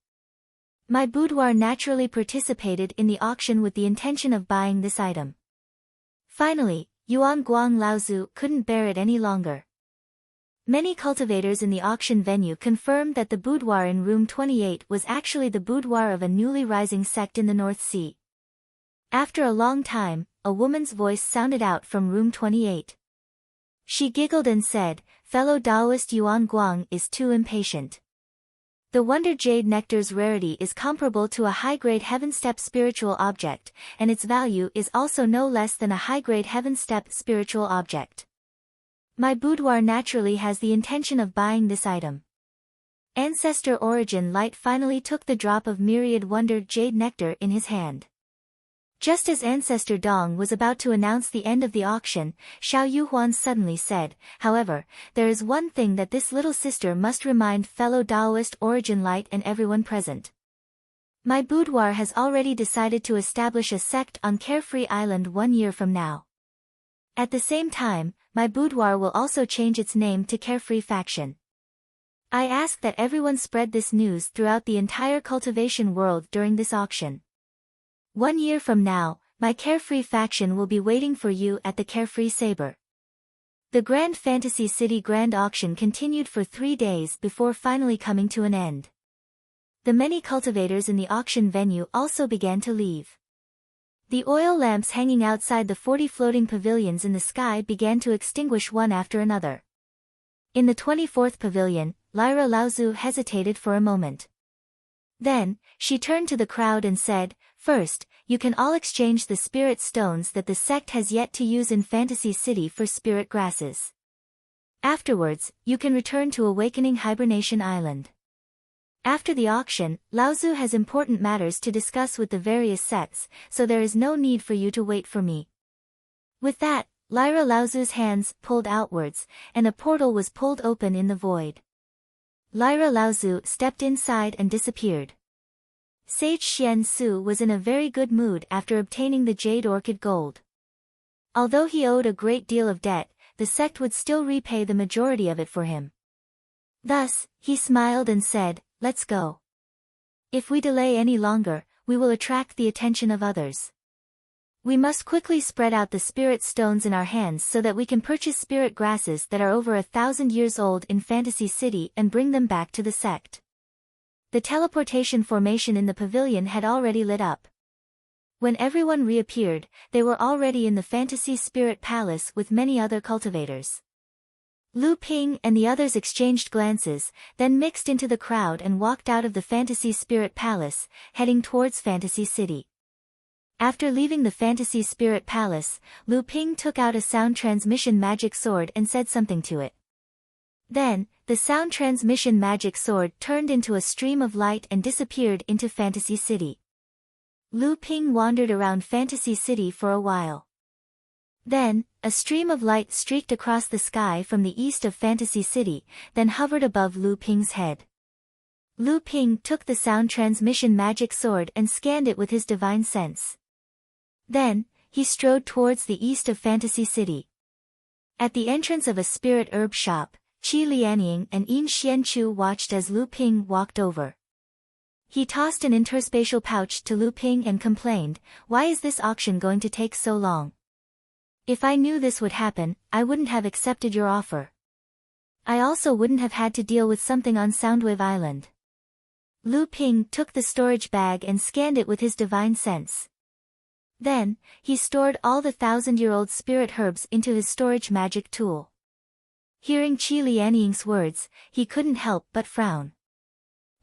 My boudoir naturally participated in the auction with the intention of buying this item. Finally, Yuan Guang Laozu couldn't bear it any longer. Many cultivators in the auction venue confirmed that the boudoir in room 28 was actually the boudoir of a newly rising sect in the North Sea. After a long time, a woman's voice sounded out from room 28. She giggled and said, fellow Taoist Yuan Guang is too impatient. The Wonder Jade Nectar's rarity is comparable to a high-grade heaven-step spiritual object, and its value is also no less than a high-grade heaven-step spiritual object. My boudoir naturally has the intention of buying this item. Ancestor Origin Light finally took the drop of myriad Wonder Jade Nectar in his hand. Just as Ancestor Dong was about to announce the end of the auction, Xiao Yuhuan suddenly said, however, there is one thing that this little sister must remind fellow Taoist Origin Light and everyone present. My boudoir has already decided to establish a sect on Carefree Island 1 year from now. At the same time, my boudoir will also change its name to Carefree Faction. I ask that everyone spread this news throughout the entire cultivation world during this auction. 1 year from now, my Carefree Faction will be waiting for you at the Carefree Saber. The Grand Fantasy City Grand Auction continued for 3 days before finally coming to an end. The many cultivators in the auction venue also began to leave. The oil lamps hanging outside the 40 floating pavilions in the sky began to extinguish one after another. In the 24th pavilion, Lyra Laozu hesitated for a moment. Then, she turned to the crowd and said, first, you can all exchange the spirit stones that the sect has yet to use in Fantasy City for spirit grasses. Afterwards, you can return to Awakening Hibernation Island. After the auction, Laozu has important matters to discuss with the various sects, so there is no need for you to wait for me. With that, Lyra Laozu's hands pulled outwards, and a portal was pulled open in the void. Lyra Laozu stepped inside and disappeared. Sage Xian Su was in a very good mood after obtaining the Jade Orchid Gold. Although he owed a great deal of debt, the sect would still repay the majority of it for him. Thus, he smiled and said, let's go. If we delay any longer, we will attract the attention of others. We must quickly spread out the spirit stones in our hands so that we can purchase spirit grasses that are over 1,000 years old in Fantasy City and bring them back to the sect. The teleportation formation in the pavilion had already lit up. When everyone reappeared, they were already in the Fantasy Spirit Palace with many other cultivators. Lu Ping and the others exchanged glances, then mixed into the crowd and walked out of the Fantasy Spirit Palace, heading towards Fantasy City. After leaving the Fantasy Spirit Palace, Lu Ping took out a sound transmission magic sword and said something to it. Then, the sound transmission magic sword turned into a stream of light and disappeared into Fantasy City. Lu Ping wandered around Fantasy City for a while. Then, a stream of light streaked across the sky from the east of Fantasy City, then hovered above Lu Ping's head. Lu Ping took the sound transmission magic sword and scanned it with his divine sense. Then, he strode towards the east of Fantasy City. At the entrance of a spirit herb shop, Qi Lianying and Yin Xianchu watched as Lu Ping walked over. He tossed an interspatial pouch to Lu Ping and complained, "Why is this auction going to take so long? If I knew this would happen, I wouldn't have accepted your offer. I also wouldn't have had to deal with something on Soundwave Island." Lu Ping took the storage bag and scanned it with his divine sense. Then, he stored all the 1,000-year-old spirit herbs into his storage magic tool. Hearing Qi Lianying's words, he couldn't help but frown.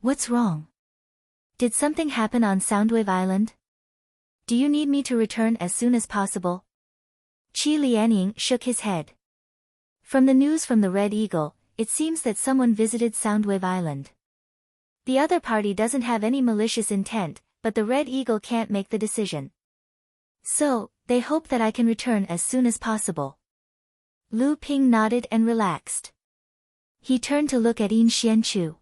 "What's wrong? Did something happen on Soundwave Island? Do you need me to return as soon as possible?" Qi Lianying shook his head. "From the news from the Red Eagle, it seems that someone visited Soundwave Island. The other party doesn't have any malicious intent, but the Red Eagle can't make the decision. So, they hope that I can return as soon as possible." Lu Ping nodded and relaxed. He turned to look at Yin Xianchu.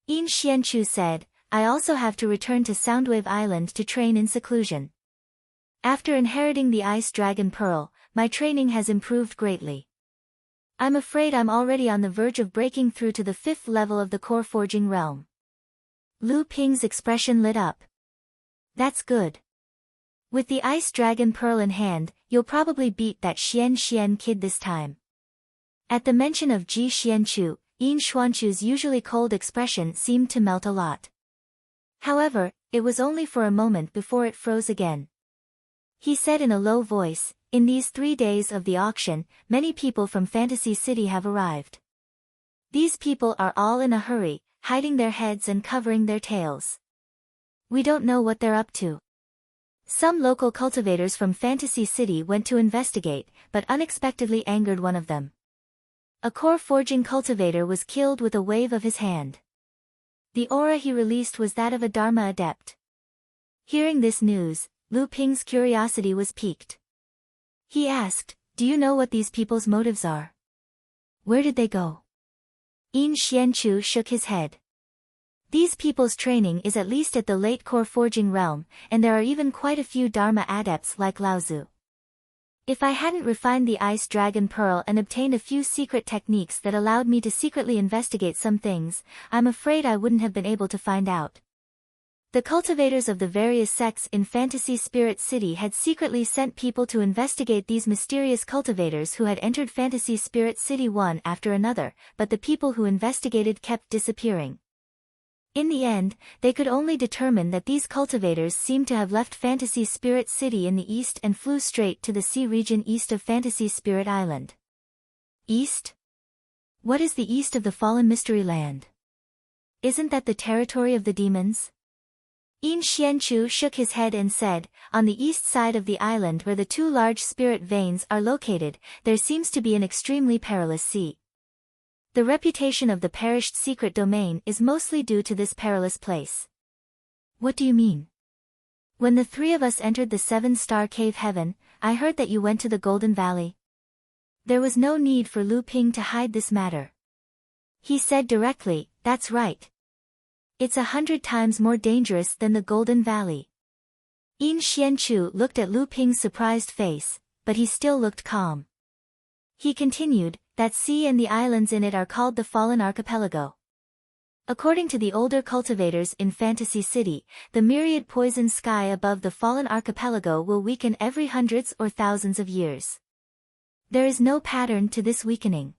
Yin Xianchu said, "I also have to return to Soundwave Island to train in seclusion. After inheriting the Ice Dragon Pearl, my training has improved greatly. I'm afraid I'm already on the verge of breaking through to the 5th level of the core forging realm." Lu Ping's expression lit up. "That's good. With the Ice Dragon Pearl in hand, you'll probably beat that Xian kid this time." At the mention of Ji Xianchu, Yin Xuanchu's usually cold expression seemed to melt a lot. However, it was only for a moment before it froze again. He said in a low voice, "In these 3 days of the auction, many people from Fantasy City have arrived. These people are all in a hurry, hiding their heads and covering their tails. We don't know what they're up to. Some local cultivators from Fantasy City went to investigate, but unexpectedly angered one of them. A core forging cultivator was killed with a wave of his hand. The aura he released was that of a Dharma adept." Hearing this news, Lu Ping's curiosity was piqued. He asked, "Do you know what these people's motives are? Where did they go?" Yin Xianchu shook his head. "These people's training is at least at the late core forging realm, and there are even quite a few Dharma adepts like Laozu. If I hadn't refined the Ice Dragon Pearl and obtained a few secret techniques that allowed me to secretly investigate some things, I'm afraid I wouldn't have been able to find out." The cultivators of the various sects in Fantasy Spirit City had secretly sent people to investigate these mysterious cultivators who had entered Fantasy Spirit City one after another, but the people who investigated kept disappearing. In the end, they could only determine that these cultivators seemed to have left Fantasy Spirit City in the east and flew straight to the sea region east of Fantasy Spirit Island. East? What is the east of the Fallen Mystery Land? Isn't that the territory of the demons? Yin Xianchu shook his head and said, "On the east side of the island where the 2 large spirit veins are located, there seems to be an extremely perilous sea. The reputation of the perished secret domain is mostly due to this perilous place." "What do you mean?" "When the 3 of us entered the 7-star cave heaven, I heard that you went to the Golden Valley." There was no need for Lu Ping to hide this matter. He said directly, "That's right. It's 100 times more dangerous than the Golden Valley." Yin Xianchu looked at Lu Ping's surprised face, but he still looked calm. He continued, "That sea and the islands in it are called the Fallen Archipelago. According to the older cultivators in Fantasy City, the myriad poison sky above the Fallen Archipelago will weaken every hundreds or thousands of years. There is no pattern to this weakening.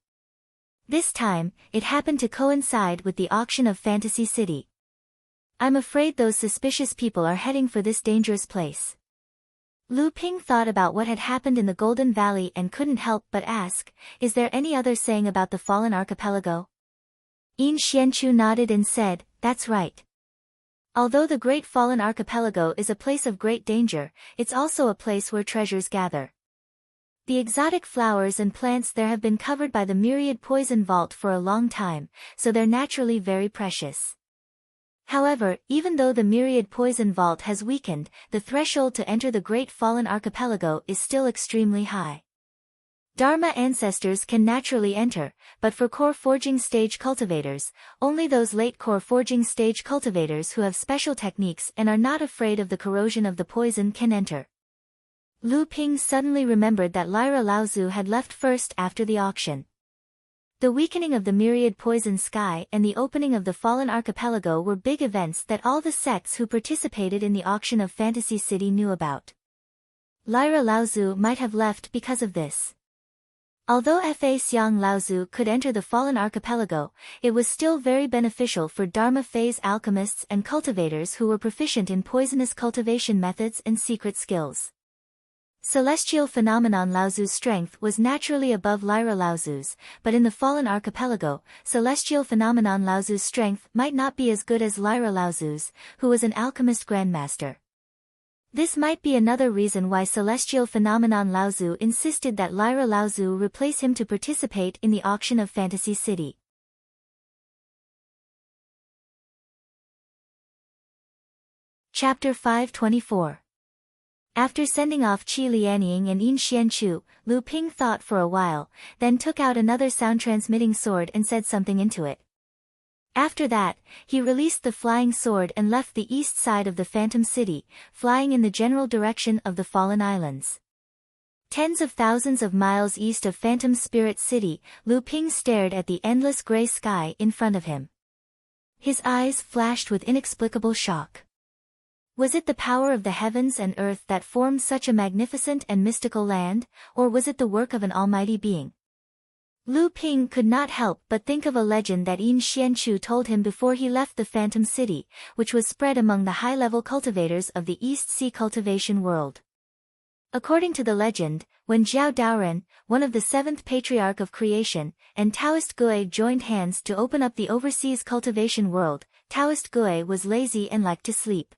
This time, it happened to coincide with the auction of Fantasy City. I'm afraid those suspicious people are heading for this dangerous place." Lu Ping thought about what had happened in the Golden Valley and couldn't help but ask, "Is there any other saying about the Fallen Archipelago?" Yin Xianchu nodded and said, "That's right. Although the Great Fallen Archipelago is a place of great danger, it's also a place where treasures gather. The exotic flowers and plants there have been covered by the myriad poison vault for a long time, so they're naturally very precious. However, even though the myriad poison vault has weakened, the threshold to enter the Great Fallen Archipelago is still extremely high. Dharma ancestors can naturally enter, but for core forging stage cultivators, only those late core forging stage cultivators who have special techniques and are not afraid of the corrosion of the poison can enter. Lu Ping suddenly remembered that Lyra Laozu had left first after the auction. The weakening of the myriad poison sky and the opening of the Fallen Archipelago were big events that all the sects who participated in the auction of Fantasy City knew about. Lyra Laozu might have left because of this. Although Fa Xiang Laozu could enter the Fallen Archipelago, it was still very beneficial for Dharma phase alchemists and cultivators who were proficient in poisonous cultivation methods and secret skills. Celestial Phenomenon Laozu's strength was naturally above Lyra Laozu's, but in the Fallen Archipelago, Celestial Phenomenon Laozu's strength might not be as good as Lyra Laozu's, who was an alchemist grandmaster. This might be another reason why Celestial Phenomenon Laozu insisted that Lyra Laozu replace him to participate in the auction of Fantasy City. Chapter 524. After sending off Qi Lianying and Yin Xianchu, Lu Ping thought for a while, then took out another sound-transmitting sword and said something into it. After that, he released the flying sword and left the east side of the Phantom City, flying in the general direction of the Fallen Islands. Tens of thousands of miles east of Phantom Spirit City, Lu Ping stared at the endless gray sky in front of him. His eyes flashed with inexplicable shock. Was it the power of the heavens and earth that formed such a magnificent and mystical land, or was it the work of an almighty being? Lu Ping could not help but think of a legend that Yin Xianchu told him before he left the Phantom City, which was spread among the high-level cultivators of the East Sea cultivation world. According to the legend, when Zhao Daoren, one of the seventh patriarch of creation, and Taoist Gui joined hands to open up the overseas cultivation world, Taoist Gui was lazy and liked to sleep.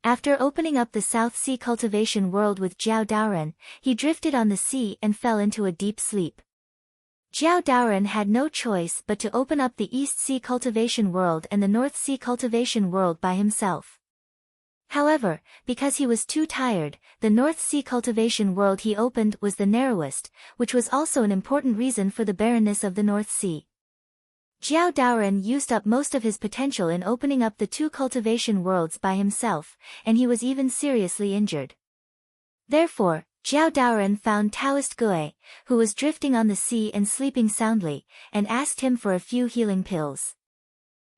After opening up the South Sea cultivation world with Zhao Daoren, he drifted on the sea and fell into a deep sleep. Zhao Daoren had no choice but to open up the East Sea cultivation world and the North Sea cultivation world by himself. However, because he was too tired, the North Sea cultivation world he opened was the narrowest, which was also an important reason for the barrenness of the North Sea. Zhao Daoren used up most of his potential in opening up the two cultivation worlds by himself, and he was even seriously injured. Therefore, Zhao Daoren found Taoist Gui, who was drifting on the sea and sleeping soundly, and asked him for a few healing pills.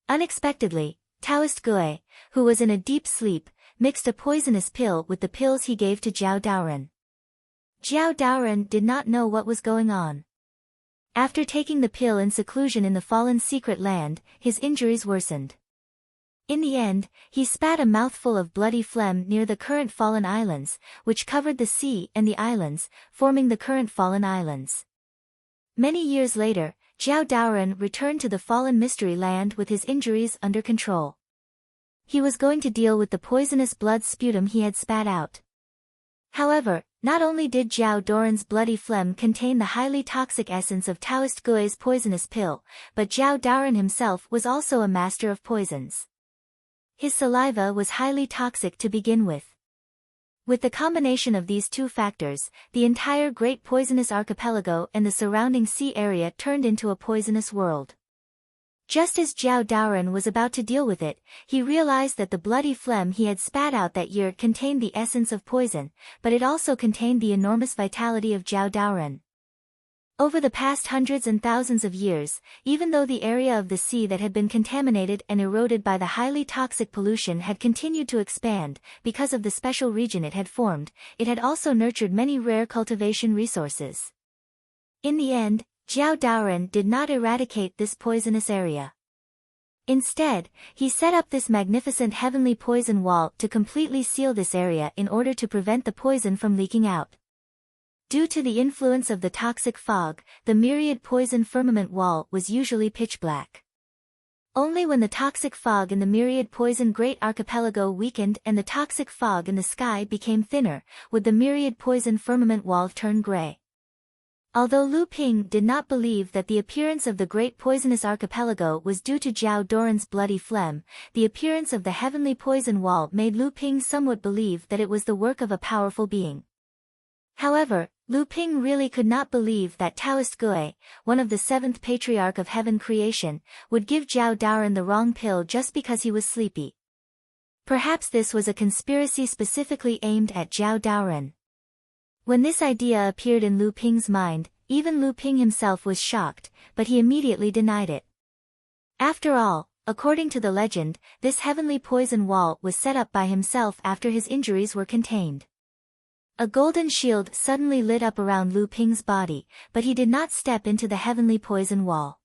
Unexpectedly, Taoist Gui, who was in a deep sleep, mixed a poisonous pill with the pills he gave to Zhao Daoren. Zhao Daoren did not know what was going on. After taking the pill in seclusion in the fallen secret land, his injuries worsened. In the end, he spat a mouthful of bloody phlegm near the current Fallen Islands, which covered the sea and the islands, forming the current Fallen Islands. Many years later, Zhao Daoren returned to the Fallen Mystery Land with his injuries under control. He was going to deal with the poisonous blood sputum he had spat out. However, not only did Zhao Daoren's bloody phlegm contain the highly toxic essence of Taoist Gui's poisonous pill, but Zhao Daoren himself was also a master of poisons. His saliva was highly toxic to begin with. With the combination of these two factors, the entire Great Poisonous Archipelago and the surrounding sea area turned into a poisonous world. Just as Zhao Daoren was about to deal with it, he realized that the bloody phlegm he had spat out that year contained the essence of poison, but it also contained the enormous vitality of Zhao Daoren. Over the past hundreds and thousands of years, even though the area of the sea that had been contaminated and eroded by the highly toxic pollution had continued to expand, because of the special region it had formed, it had also nurtured many rare cultivation resources. In the end, Zhao Daoren did not eradicate this poisonous area. Instead, he set up this magnificent heavenly poison wall to completely seal this area in order to prevent the poison from leaking out. Due to the influence of the toxic fog, the myriad poison firmament wall was usually pitch black. Only when the toxic fog in the myriad poison Great Archipelago weakened and the toxic fog in the sky became thinner, would the myriad poison firmament wall turn gray. Although Lu Ping did not believe that the appearance of the great poisonous archipelago was due to Zhao Doran's bloody phlegm, the appearance of the heavenly poison wall made Lu Ping somewhat believe that it was the work of a powerful being. However, Lu Ping really could not believe that Taoist Gui, one of the seventh patriarch of heaven creation, would give Zhao Doran the wrong pill just because he was sleepy. Perhaps this was a conspiracy specifically aimed at Zhao Doran. When this idea appeared in Lu Ping's mind, even Lu Ping himself was shocked, but he immediately denied it. After all, according to the legend, this heavenly poison wall was set up by himself after his injuries were contained. A golden shield suddenly lit up around Lu Ping's body, but he did not step into the heavenly poison wall.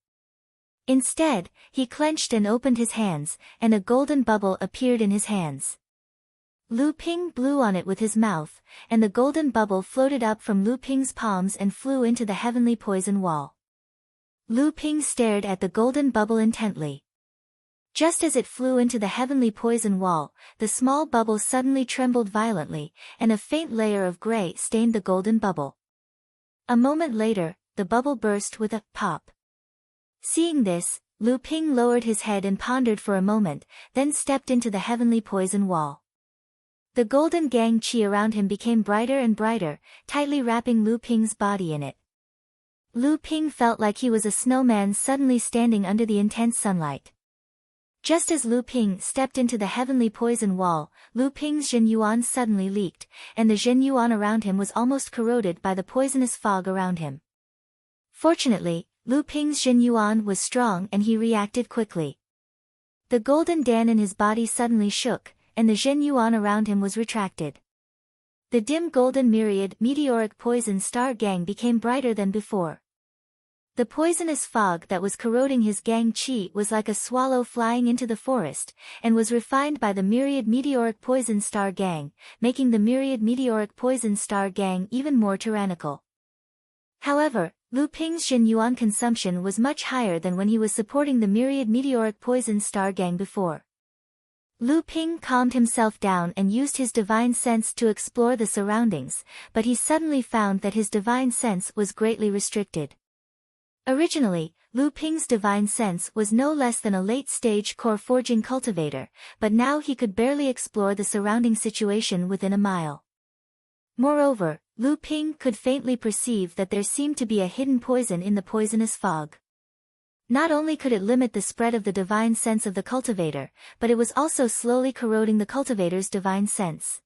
Instead, he clenched and opened his hands, and a golden bubble appeared in his hands. Lu Ping blew on it with his mouth, and the golden bubble floated up from Lu Ping's palms and flew into the heavenly poison wall. Lu Ping stared at the golden bubble intently. Just as it flew into the heavenly poison wall, the small bubble suddenly trembled violently, and a faint layer of gray stained the golden bubble. A moment later, the bubble burst with a pop. Seeing this, Lu Ping lowered his head and pondered for a moment, then stepped into the heavenly poison wall. The golden gang qi around him became brighter and brighter, tightly wrapping Lu Ping's body in it. Lu Ping felt like he was a snowman suddenly standing under the intense sunlight. Just as Lu Ping stepped into the heavenly poison wall, Lu Ping's Zhen Yuan suddenly leaked, and the Zhen Yuan around him was almost corroded by the poisonous fog around him. Fortunately, Lu Ping's Zhen Yuan was strong and he reacted quickly. The golden dan in his body suddenly shook, and the Zhen Yuan around him was retracted. The dim golden myriad meteoric poison star gang became brighter than before. The poisonous fog that was corroding his gang qi was like a swallow flying into the forest, and was refined by the myriad meteoric poison star gang, making the myriad meteoric poison star gang even more tyrannical. However, Lu Ping's Zhen Yuan consumption was much higher than when he was supporting the myriad meteoric poison star gang before. Lu Ping calmed himself down and used his divine sense to explore the surroundings, but he suddenly found that his divine sense was greatly restricted. Originally, Lu Ping's divine sense was no less than a late-stage core forging cultivator, but now he could barely explore the surrounding situation within a mile. Moreover, Lu Ping could faintly perceive that there seemed to be a hidden poison in the poisonous fog. Not only could it limit the spread of the divine sense of the cultivator, but it was also slowly corroding the cultivator's divine sense.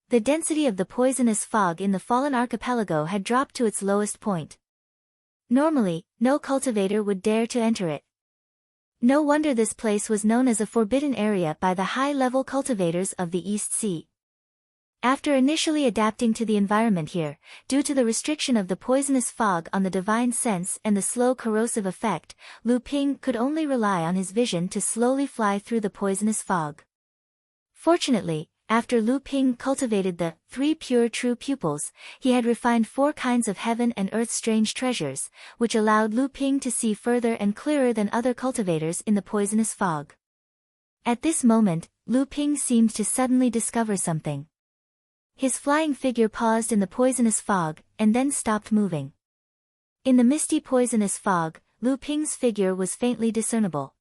The density of the poisonous fog in the fallen archipelago had dropped to its lowest point. Normally, no cultivator would dare to enter it. No wonder this place was known as a forbidden area by the high-level cultivators of the East Sea. After initially adapting to the environment here, due to the restriction of the poisonous fog on the divine sense and the slow corrosive effect, Lu Ping could only rely on his vision to slowly fly through the poisonous fog. Fortunately, after Lu Ping cultivated the 3 pure true pupils, he had refined 4 kinds of heaven and earth strange treasures, which allowed Lu Ping to see further and clearer than other cultivators in the poisonous fog. At this moment, Lu Ping seemed to suddenly discover something. His flying figure paused in the poisonous fog, and then stopped moving. In the misty poisonous fog, Lu Ping's figure was faintly discernible.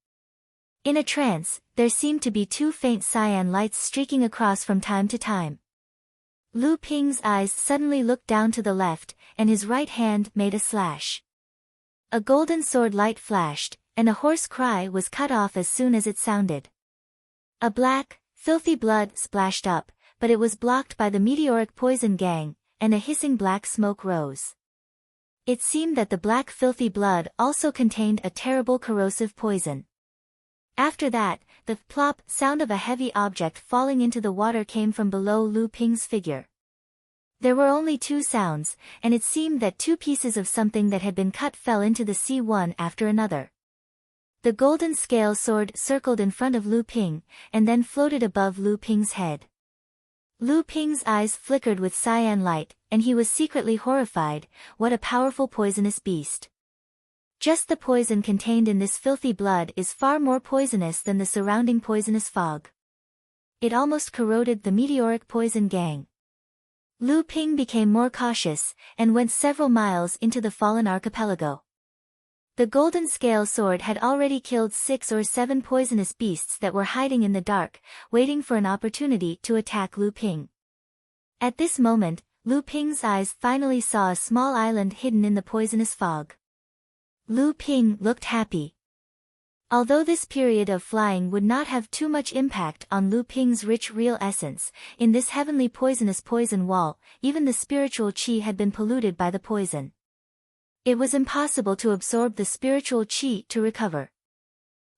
In a trance, there seemed to be 2 faint cyan lights streaking across from time to time. Lu Ping's eyes suddenly looked down to the left, and his right hand made a slash. A golden sword light flashed, and a hoarse cry was cut off as soon as it sounded. A black, filthy blood splashed up, but it was blocked by the meteoric poison gang, and a hissing black smoke rose. It seemed that the black filthy blood also contained a terrible corrosive poison. After that, the plop sound of a heavy object falling into the water came from below Lu Ping's figure. There were only 2 sounds, and it seemed that 2 pieces of something that had been cut fell into the sea one after another. The golden scale sword circled in front of Lu Ping, and then floated above Lu Ping's head. Lu Ping's eyes flickered with cyan light, and he was secretly horrified. What a powerful poisonous beast. Just the poison contained in this filthy blood is far more poisonous than the surrounding poisonous fog. It almost corroded the meteoric poison gang. Lu Ping became more cautious, and went several miles into the fallen archipelago. The golden scale sword had already killed 6 or 7 poisonous beasts that were hiding in the dark, waiting for an opportunity to attack Lu Ping. At this moment, Lu Ping's eyes finally saw a small island hidden in the poisonous fog. Lu Ping looked happy. Although this period of flying would not have too much impact on Lu Ping's rich real essence, in this heavenly poisonous poison wall, even the spiritual qi had been polluted by the poison. It was impossible to absorb the spiritual qi to recover.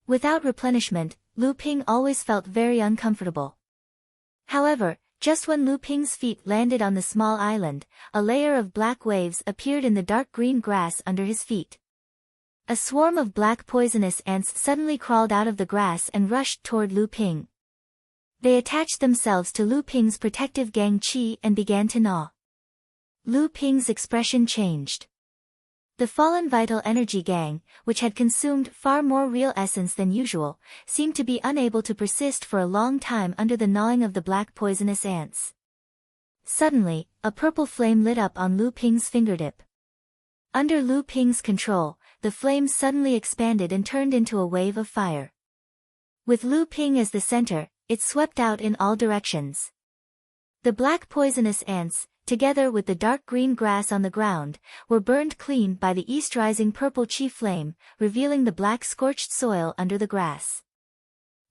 Without replenishment, Lu Ping always felt very uncomfortable. However, just when Lu Ping's feet landed on the small island, a layer of black waves appeared in the dark green grass under his feet. A swarm of black poisonous ants suddenly crawled out of the grass and rushed toward Lu Ping. They attached themselves to Lu Ping's protective gang qi and began to gnaw. Lu Ping's expression changed. The fallen vital energy gang, which had consumed far more real essence than usual, seemed to be unable to persist for a long time under the gnawing of the black poisonous ants. Suddenly, a purple flame lit up on Lu Ping's fingertip. Under Lu Ping's control, the flame suddenly expanded and turned into a wave of fire. With Lu Ping as the center, it swept out in all directions. The black poisonous ants, together with the dark green grass on the ground, were burned clean by the east-rising purple qi flame, revealing the black scorched soil under the grass.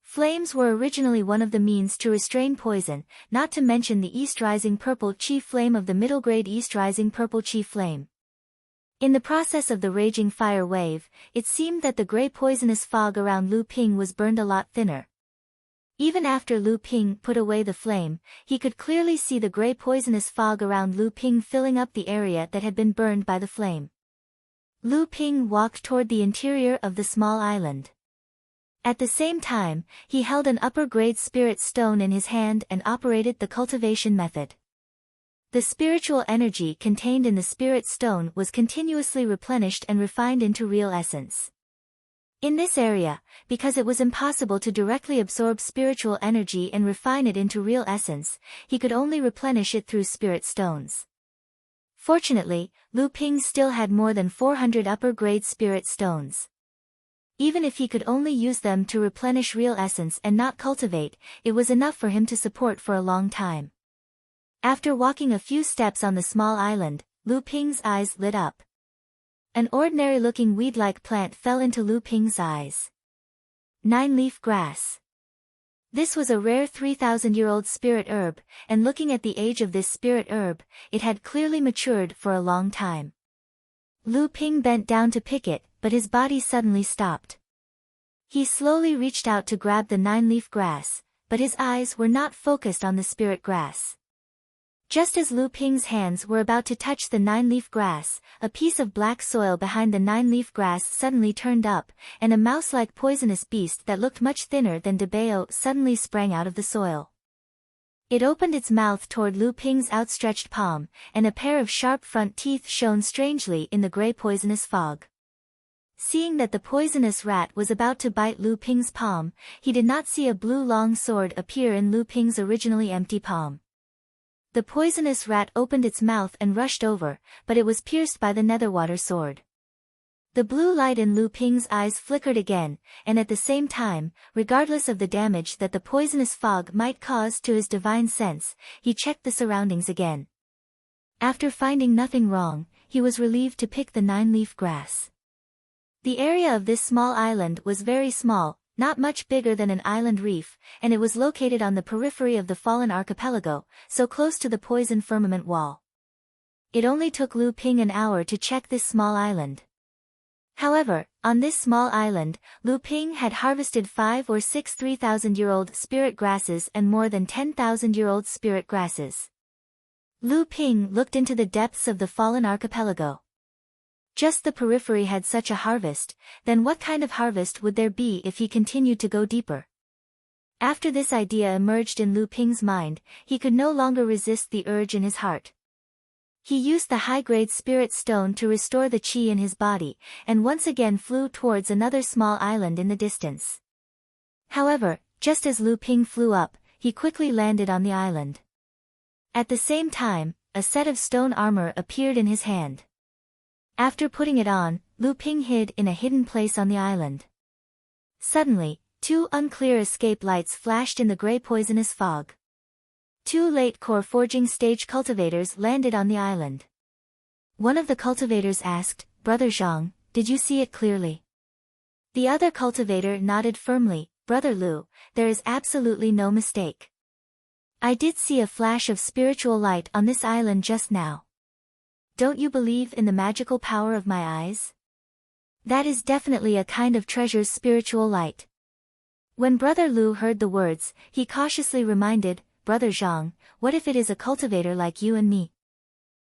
Flames were originally one of the means to restrain poison, not to mention the east-rising purple qi flame of the middle-grade east-rising purple qi flame. In the process of the raging fire wave, it seemed that the gray poisonous fog around Lu Ping was burned a lot thinner. Even after Lu Ping put away the flame, he could clearly see the gray poisonous fog around Lu Ping filling up the area that had been burned by the flame. Lu Ping walked toward the interior of the small island. At the same time, he held an upper-grade spirit stone in his hand and operated the cultivation method. The spiritual energy contained in the spirit stone was continuously replenished and refined into real essence. In this area, because it was impossible to directly absorb spiritual energy and refine it into real essence, he could only replenish it through spirit stones. Fortunately, Lu Ping still had more than 400 upper-grade spirit stones. Even if he could only use them to replenish real essence and not cultivate, it was enough for him to support for a long time. After walking a few steps on the small island, Lu Ping's eyes lit up. An ordinary-looking weed-like plant fell into Lu Ping's eyes. 9-leaf grass. This was a rare 3,000-year-old spirit herb, and looking at the age of this spirit herb, it had clearly matured for a long time. Lu Ping bent down to pick it, but his body suddenly stopped. He slowly reached out to grab the 9-leaf grass, but his eyes were not focused on the spirit grass. Just as Lu Ping's hands were about to touch the 9-leaf grass, a piece of black soil behind the 9-leaf grass suddenly turned up, and a mouse-like poisonous beast that looked much thinner than Debao suddenly sprang out of the soil. It opened its mouth toward Lu Ping's outstretched palm, and a pair of sharp front teeth shone strangely in the gray poisonous fog. Seeing that the poisonous rat was about to bite Lu Ping's palm, he did not see a blue long sword appear in Lu Ping's originally empty palm. The poisonous rat opened its mouth and rushed over, but it was pierced by the netherwater sword. The blue light in Lu Ping's eyes flickered again, and at the same time, regardless of the damage that the poisonous fog might cause to his divine sense, he checked the surroundings again. After finding nothing wrong, he was relieved to pick the 9-leaf grass. The area of this small island was very small, not much bigger than an island reef, and it was located on the periphery of the fallen archipelago, so close to the poison firmament wall. It only took Lu Ping an hour to check this small island. However, on this small island, Lu Ping had harvested 5 or 6 3,000-year-old spirit grasses and more than 10,000-year-old spirit grasses. Lu Ping looked into the depths of the fallen archipelago. Just the periphery had such a harvest, then what kind of harvest would there be if he continued to go deeper? After this idea emerged in Lu Ping's mind, he could no longer resist the urge in his heart. He used the high-grade spirit stone to restore the qi in his body, and once again flew towards another small island in the distance. However, just as Lu Ping flew up, he quickly landed on the island. At the same time, a set of stone armor appeared in his hand. After putting it on, Lu Ping hid in a hidden place on the island. Suddenly, two unclear escape lights flashed in the gray poisonous fog. Two late core forging stage cultivators landed on the island. One of the cultivators asked, "Brother Zhang, did you see it clearly?" The other cultivator nodded firmly, "Brother Lu, there is absolutely no mistake. I did see a flash of spiritual light on this island just now. Don't you believe in the magical power of my eyes? That is definitely a kind of treasure's spiritual light." When Brother Lu heard the words, he cautiously reminded, "Brother Zhang, what if it is a cultivator like you and me?"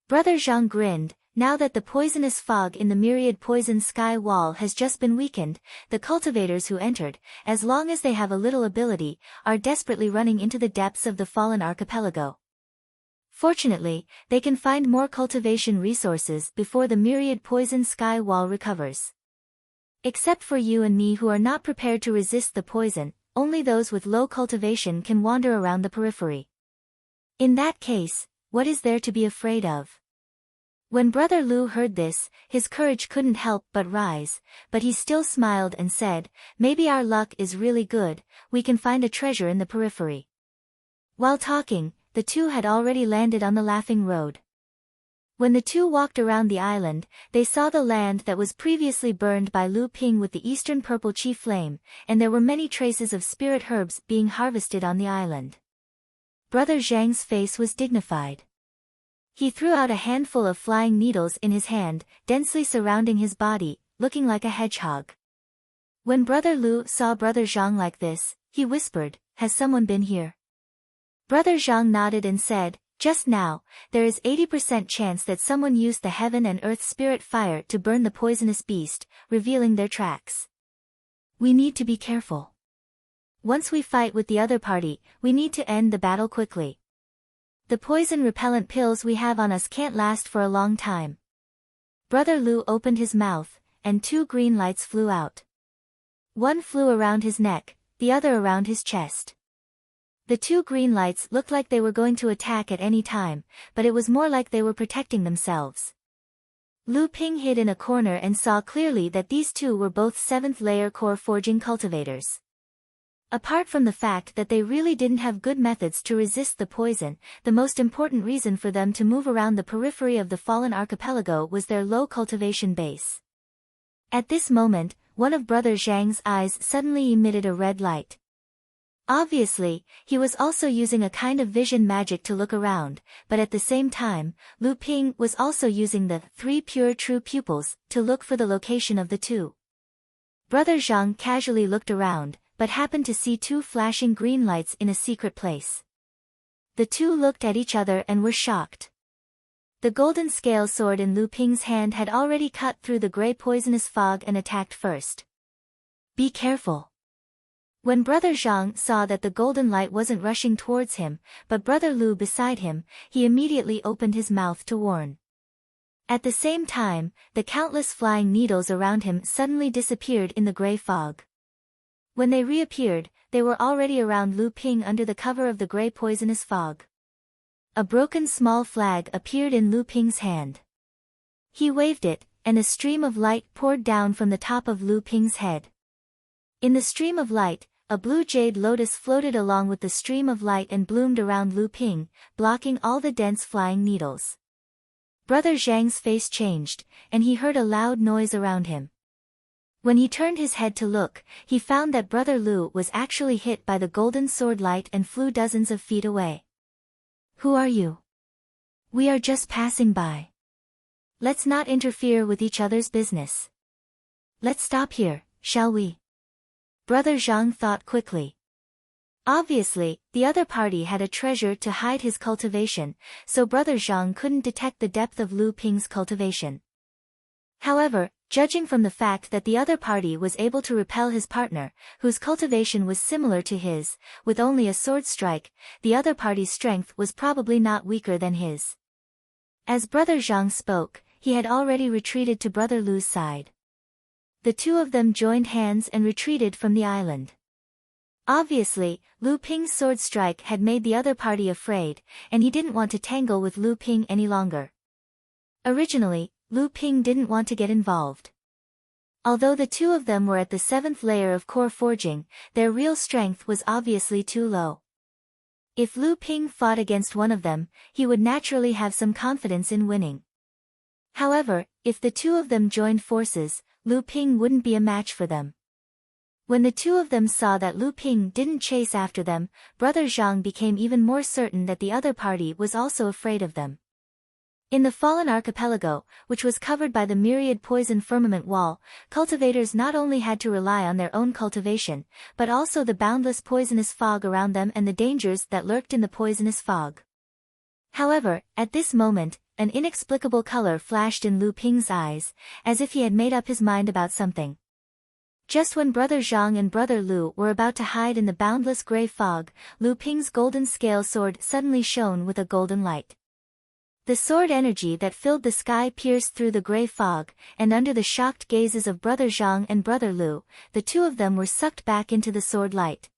Brother Zhang grinned. Now that the poisonous fog in the myriad poison sky wall has just been weakened, the cultivators who entered, as long as they have a little ability, are desperately running into the depths of the fallen archipelago. Fortunately, they can find more cultivation resources before the myriad poison sky wall recovers. Except for you and me who are not prepared to resist the poison, only those with low cultivation can wander around the periphery. In that case, what is there to be afraid of? When Brother Lu heard this, his courage couldn't help but rise, but he still smiled and said, "Maybe our luck is really good, we can find a treasure in the periphery." While talking, the two had already landed on the Laughing Road. When the two walked around the island, they saw the land that was previously burned by Lu Ping with the eastern purple chi flame, and there were many traces of spirit herbs being harvested on the island. Brother Zhang's face was dignified. He threw out a handful of flying needles in his hand, densely surrounding his body, looking like a hedgehog. When Brother Lu saw Brother Zhang like this, he whispered, "Has someone been here?" Brother Zhang nodded and said, "Just now, there is 80% chance that someone used the heaven and earth spirit fire to burn the poisonous beast, revealing their tracks. We need to be careful. Once we fight with the other party, we need to end the battle quickly. The poison repellent pills we have on us can't last for a long time." Brother Lu opened his mouth, and two green lights flew out. One flew around his neck, the other around his chest. The two green lights looked like they were going to attack at any time, but it was more like they were protecting themselves. Lu Ping hid in a corner and saw clearly that these two were both 7th layer core forging cultivators. Apart from the fact that they really didn't have good methods to resist the poison, the most important reason for them to move around the periphery of the fallen archipelago was their low cultivation base. At this moment, one of Brother Zhang's eyes suddenly emitted a red light. Obviously, he was also using a kind of vision magic to look around, but at the same time, Lu Ping was also using the 3 pure true pupils to look for the location of the two. Brother Zhang casually looked around, but happened to see two flashing green lights in a secret place. The two looked at each other and were shocked. The golden scale sword in Lu Ping's hand had already cut through the gray poisonous fog and attacked first. "Be careful." When Brother Zhang saw that the golden light wasn't rushing towards him, but Brother Lu beside him, he immediately opened his mouth to warn. At the same time, the countless flying needles around him suddenly disappeared in the gray fog. When they reappeared, they were already around Lu Ping under the cover of the gray poisonous fog. A broken small flag appeared in Lu Ping's hand. He waved it, and a stream of light poured down from the top of Lu Ping's head. In the stream of light, a blue jade lotus floated along with the stream of light and bloomed around Lu Ping, blocking all the dense flying needles. Brother Zhang's face changed, and he heard a loud noise around him. When he turned his head to look, he found that Brother Lu was actually hit by the golden sword light and flew dozens of feet away. "Who are you?" "We are just passing by. Let's not interfere with each other's business. Let's stop here, shall we?" Brother Zhang thought quickly. Obviously, the other party had a treasure to hide his cultivation, so Brother Zhang couldn't detect the depth of Lu Ping's cultivation. However, judging from the fact that the other party was able to repel his partner, whose cultivation was similar to his, with only a sword strike, the other party's strength was probably not weaker than his. As Brother Zhang spoke, he had already retreated to Brother Lu's side. The two of them joined hands and retreated from the island. Obviously, Lu Ping's sword strike had made the other party afraid, and he didn't want to tangle with Lu Ping any longer. Originally, Lu Ping didn't want to get involved. Although the two of them were at the 7th layer of core forging, their real strength was obviously too low. If Lu Ping fought against one of them, he would naturally have some confidence in winning. However, if the two of them joined forces, Lu Ping wouldn't be a match for them. When the two of them saw that Lu Ping didn't chase after them, Brother Zhang became even more certain that the other party was also afraid of them. In the Fallen Archipelago, which was covered by the myriad poison firmament wall, cultivators not only had to rely on their own cultivation, but also the boundless poisonous fog around them and the dangers that lurked in the poisonous fog. However, at this moment, an inexplicable color flashed in Lu Ping's eyes, as if he had made up his mind about something. Just when Brother Zhang and Brother Lu were about to hide in the boundless gray fog, Lu Ping's golden scale sword suddenly shone with a golden light. The sword energy that filled the sky pierced through the gray fog, and under the shocked gazes of Brother Zhang and Brother Lu, the two of them were sucked back into the sword light.